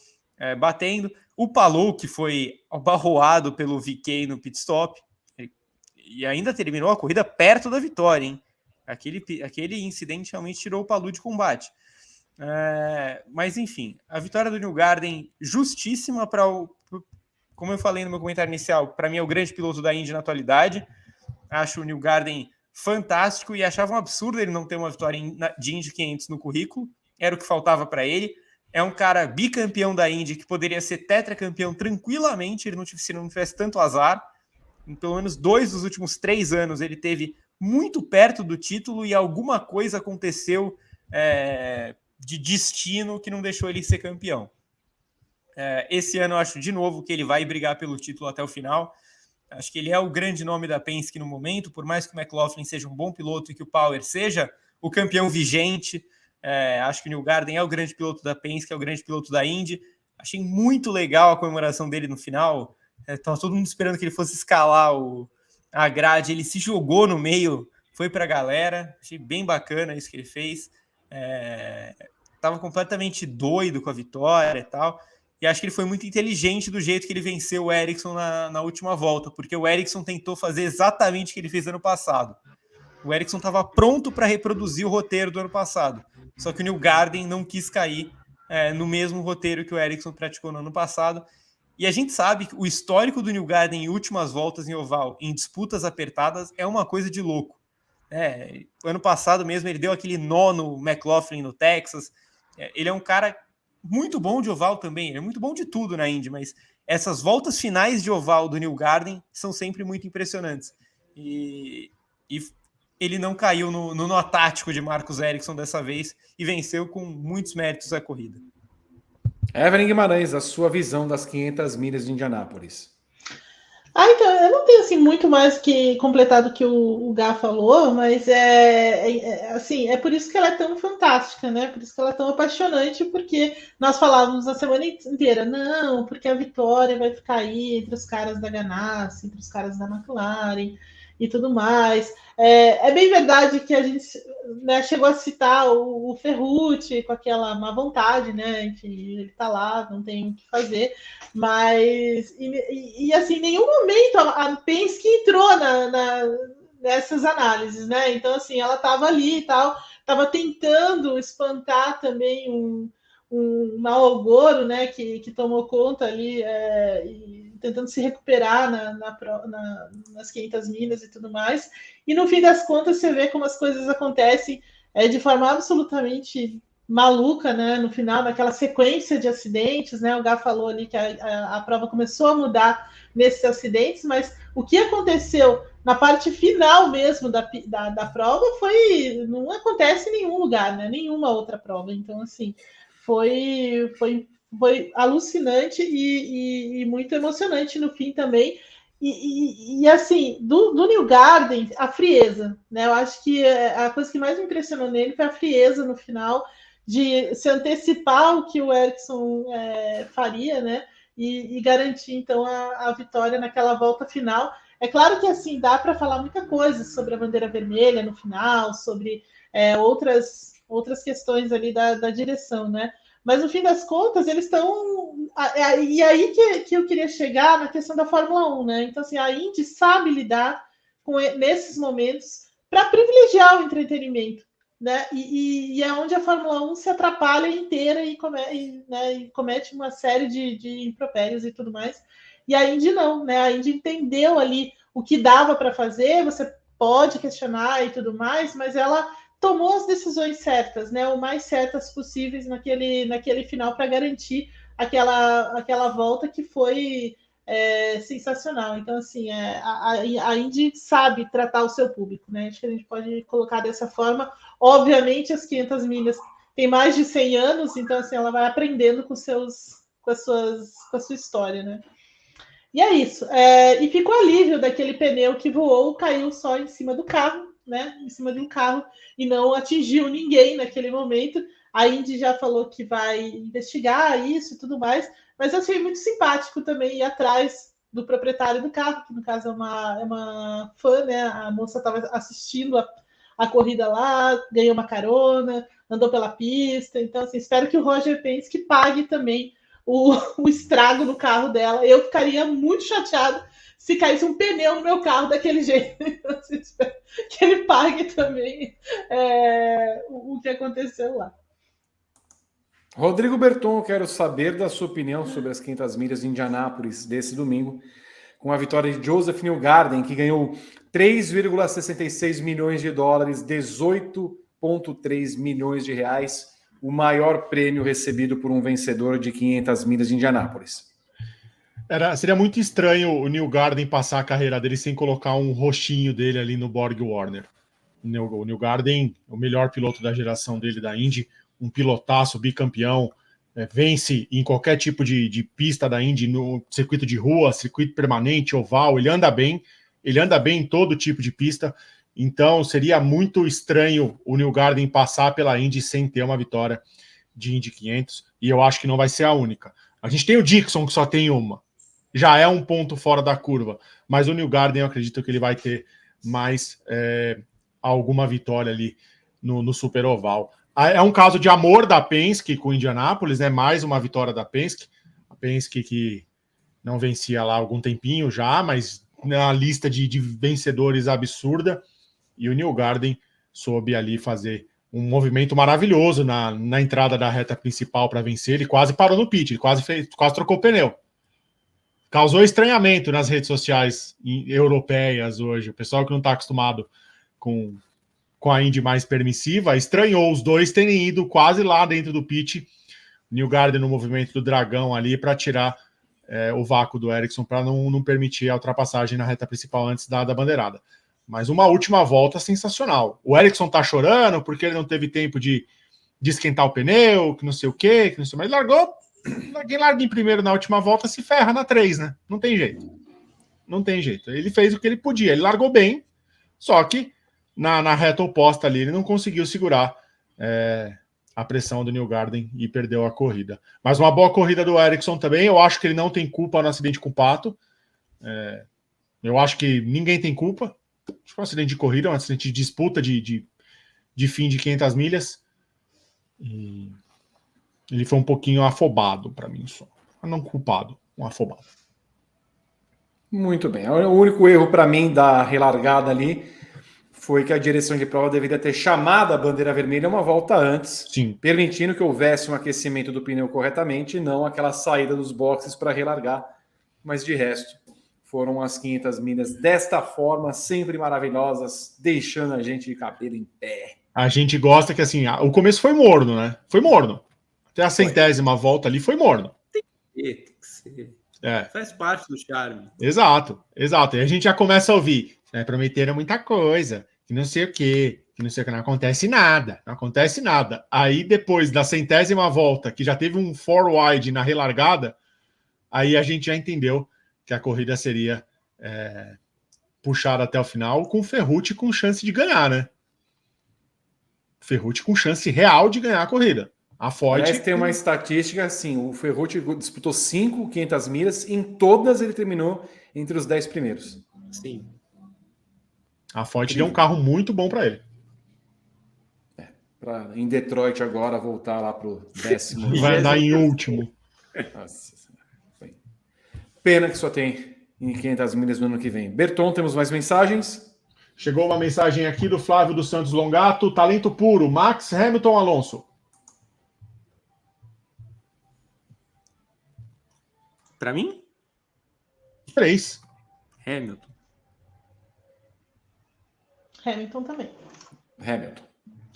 batendo. O Palou, que foi abarroado pelo VK no pit stop, e ainda terminou a corrida perto da vitória, hein? Aquele incidente realmente tirou o Palou de combate. Mas, enfim, a vitória do Newgarden, justíssima para como eu falei no meu comentário inicial, para mim é o grande piloto da Indy na atualidade. Acho o Newgarden fantástico e achava um absurdo ele não ter uma vitória de Indy 500 no currículo. Era o que faltava para ele. É um cara bicampeão da Indy que poderia ser tetracampeão tranquilamente se não tivesse tanto azar. Em pelo menos 2 dos últimos 3 anos ele teve muito perto do título e alguma coisa aconteceu de destino que não deixou ele ser campeão. Esse ano eu acho de novo que ele vai brigar pelo título até o final. Acho que ele é o grande nome da Penske no momento, por mais que o McLaughlin seja um bom piloto e que o Power seja o campeão vigente. Acho que o Newgarden é o grande piloto da Penske, é o grande piloto da Indy. Achei muito legal a comemoração dele no final. Estava todo mundo esperando que ele fosse escalar a grade. Ele se jogou no meio, foi para a galera. Achei bem bacana isso que ele fez. Estava completamente doido com a vitória e tal. e acho que ele foi muito inteligente do jeito que ele venceu o Ericsson na última volta, porque o Ericsson tentou fazer exatamente o que ele fez ano passado. O Ericsson estava pronto para reproduzir o roteiro do ano passado, só que o Newgarden não quis cair no mesmo roteiro que o Ericsson praticou no ano passado. E a gente sabe que o histórico do Newgarden em últimas voltas em oval, em disputas apertadas, é uma coisa de louco. Ano passado mesmo ele deu aquele nó no McLaughlin no Texas. Ele é um cara muito bom de oval também, ele é muito bom de tudo na Indy, mas essas voltas finais de oval do Newgarden são sempre muito impressionantes. E ele não caiu no nó tático de Marcus Ericsson dessa vez e venceu com muitos méritos a corrida. Evelyn Guimarães, a sua visão das 500 milhas de Indianápolis. Então, eu não tenho assim muito mais que completar do que o Gá falou, mas assim, é por isso que ela é tão fantástica, né? Por isso que ela é tão apaixonante, porque nós falávamos a semana inteira, não, porque a vitória vai ficar aí entre os caras da Ganassi, entre os caras da McLaren e tudo mais. É bem verdade que a gente, né, chegou a citar o Ferrucci com aquela má vontade, né? Enfim, ele tá lá, não tem o que fazer. Mas, assim, em nenhum momento a Penske entrou nessas análises, né? Então, assim, ela estava ali e tal, estava tentando espantar também um mau agouro, né? Que tomou conta ali, tentando se recuperar nas 500 milhas e tudo mais. E no fim das contas, você vê como as coisas acontecem de forma absolutamente maluca, né? No final, naquela sequência de acidentes, né? O Gá falou ali que a prova começou a mudar nesses acidentes, mas o que aconteceu na parte final mesmo da prova não acontece em nenhum lugar, né? Nenhuma outra prova. Então, assim, foi alucinante e muito emocionante no fim também. E assim, do Newgarden, a frieza, né? Eu acho que a coisa que mais me impressionou nele foi a frieza no final, de se antecipar o que o Ericsson faria, né? E garantir, então, a vitória naquela volta final. É claro que, assim, dá para falar muita coisa sobre a bandeira vermelha no final, sobre outras questões ali da direção, né? Mas, no fim das contas, eles estão... E aí que eu queria chegar na questão da Fórmula 1, né? Então, assim, a Indy sabe lidar nesses momentos para privilegiar o entretenimento, né? E é onde a Fórmula 1 se atrapalha inteira e comete uma série de impropérios e tudo mais. E a Indy não, né? A Indy entendeu ali o que dava para fazer, você pode questionar e tudo mais, mas ela tomou as decisões certas, né? O mais certas possíveis naquele final para garantir aquela volta que foi sensacional. Então, assim, a Indy sabe tratar o seu público, né? Acho que a gente pode colocar dessa forma. Obviamente, as 500 milhas têm mais de 100 anos, então, assim, ela vai aprendendo com a sua história, né? E é isso. E ficou alívio daquele pneu que voou, caiu só em cima do carro, né? Em cima de um carro, e não atingiu ninguém naquele momento. A Indy já falou que vai investigar isso e tudo mais, mas eu achei muito simpático também ir atrás do proprietário do carro, que no caso é uma fã, né? A moça estava assistindo a corrida lá, ganhou uma carona, andou pela pista. Então, assim, espero que o Roger Penske pague também o estrago no carro dela. Eu ficaria muito chateada se caísse um pneu no meu carro daquele jeito. Então, assim, espero que ele pague também o que aconteceu lá. Rodrigo Berton, eu quero saber da sua opinião sobre as 500 milhas de Indianápolis desse domingo, com a vitória de Joseph Newgarden, que ganhou 3,66 milhões de dólares, 18,3 milhões de reais, o maior prêmio recebido por um vencedor de 500 milhas de Indianápolis. Seria muito estranho o Newgarden passar a carreira dele sem colocar um roxinho dele ali no Borg Warner. O Newgarden, o melhor piloto da geração dele da Indy, um pilotaço, bicampeão, vence em qualquer tipo de pista da Indy, no circuito de rua, circuito permanente, oval, ele anda bem em todo tipo de pista, então seria muito estranho o Newgarden passar pela Indy sem ter uma vitória de Indy 500, e eu acho que não vai ser a única. A gente tem o Dixon, que só tem uma, já é um ponto fora da curva, mas o Newgarden eu acredito que ele vai ter mais alguma vitória ali no Super Oval. É um caso de amor da Penske com o Indianápolis, né? Mais uma vitória da Penske. A Penske que não vencia lá há algum tempinho já, mas na lista de vencedores absurda. E o Newgarden soube ali fazer um movimento maravilhoso na entrada da reta principal para vencer. Ele quase parou no pit, ele quase trocou o pneu. Causou estranhamento nas redes sociais europeias hoje. O pessoal que não está acostumado com a Indy mais permissiva estranhou os dois terem ido quase lá dentro do pit. Newgarden no movimento do dragão ali para tirar o vácuo do Ericsson, para não permitir a ultrapassagem na reta principal antes da bandeirada. Mas uma última volta sensacional. O Ericsson tá chorando porque ele não teve tempo de esquentar o pneu, que não sei o quê, que não sei mais. Largou. Quem larga em primeiro na última volta se ferra na 3, né? Não tem jeito. Não tem jeito. Ele fez o que ele podia. Ele largou bem, só que na reta oposta ali ele não conseguiu segurar a pressão do Newgarden e perdeu a corrida. Mas uma boa corrida do Ericsson também. Eu acho que ele não tem culpa no acidente com o Pato. Eu acho que ninguém tem culpa. Acho que é um acidente de corrida, um acidente de disputa de fim de 500 milhas. E ele foi um pouquinho afobado para mim só. Não culpado, um afobado. Muito bem. O único erro para mim da relargada ali foi que a direção de prova deveria ter chamado a bandeira vermelha uma volta antes, Sim. Permitindo que houvesse um aquecimento do pneu corretamente e não aquela saída dos boxes para relargar. Mas de resto, foram as 500 milhas desta forma, sempre maravilhosas, deixando a gente de cabelo em pé. A gente gosta que, assim, o começo foi morno, né? Foi morno. Até a 100ª volta ali foi morno. Tem que ser. Faz parte do charme. Exato. E a gente já começa a ouvir. Prometeram muita coisa, que não sei o quê, que não acontece nada. Não acontece nada. Aí, depois da 100ª volta, que já teve um four wide na relargada, aí a gente já entendeu que a corrida seria puxada até o final, com o Ferrucci com chance de ganhar, né? Ferrucci com chance real de ganhar a corrida. A Ford... Aliás, tem uma estatística assim, o Ferrucci disputou 500 milhas, em todas ele terminou entre os 10 primeiros. Sim. A Ford deu um carro muito bom para ele. Em Detroit agora voltar lá pro 10º. Vai andar em último. Nossa, pena que só tem em 500 milhas no ano que vem. Berton, temos mais mensagens? Chegou uma mensagem aqui do Flávio dos Santos Longato. Talento puro. Max, Hamilton, Alonso. Para mim? 3. Hamilton também. Hamilton.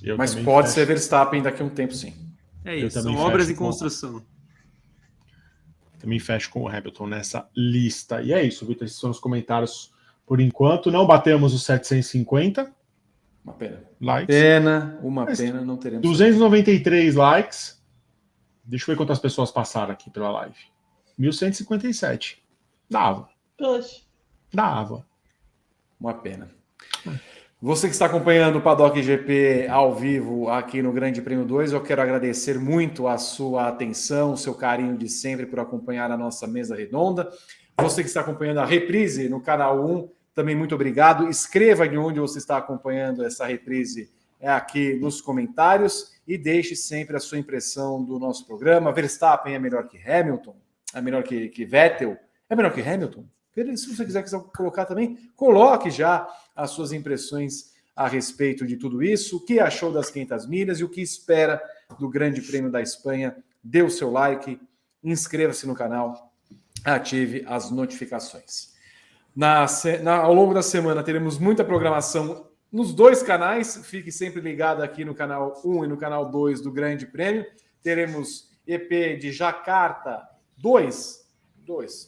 Eu Mas também pode fecho. ser Verstappen daqui a um tempo, sim. É isso, são obras em construção. Também fecho com o Hamilton nessa lista. E é isso, Vitor. Esses são os comentários por enquanto. Não batemos os 750 Uma pena. likes. Pena, não teremos. 293 likes. Deixa eu ver quantas pessoas passaram aqui pela live. 1157. Dava. Poxa. Dava. Uma pena. Você que está acompanhando o Paddock GP ao vivo aqui no Grande Prêmio 2, eu quero agradecer muito a sua atenção, o seu carinho de sempre por acompanhar a nossa mesa redonda. Você que está acompanhando a reprise no canal 1, também muito obrigado. Escreva de onde você está acompanhando essa reprise aqui nos comentários e deixe sempre a sua impressão do nosso programa. Verstappen é melhor que Hamilton? É melhor que Vettel? É melhor que Hamilton? Se você quiser colocar também, coloque já as suas impressões a respeito de tudo isso, o que achou das 500 milhas e o que espera do Grande Prêmio da Espanha. Dê o seu like, inscreva-se no canal, ative as notificações. Ao longo da semana teremos muita programação nos dois canais, fique sempre ligado aqui no canal 1 e no canal 2 do Grande Prêmio. Teremos EP de Jacarta 2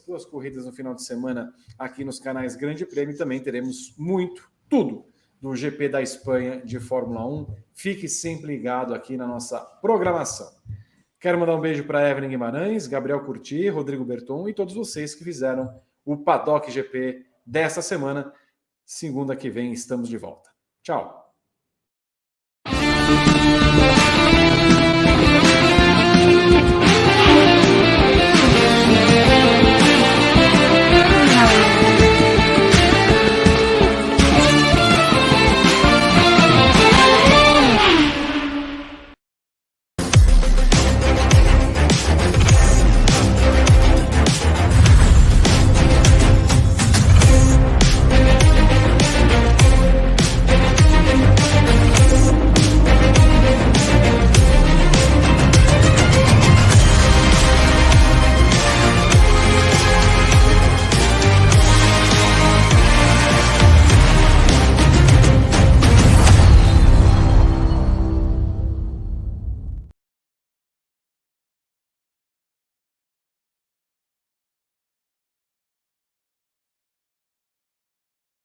duas corridas no final de semana aqui nos canais Grande Prêmio. Também teremos tudo do GP da Espanha de Fórmula 1. Fique sempre ligado aqui na nossa programação. Quero mandar um beijo para Evelyn Guimarães, Gabriel Curti, Rodrigo Berton e todos vocês que fizeram o Paddock GP dessa semana. Segunda que vem estamos de volta. Tchau.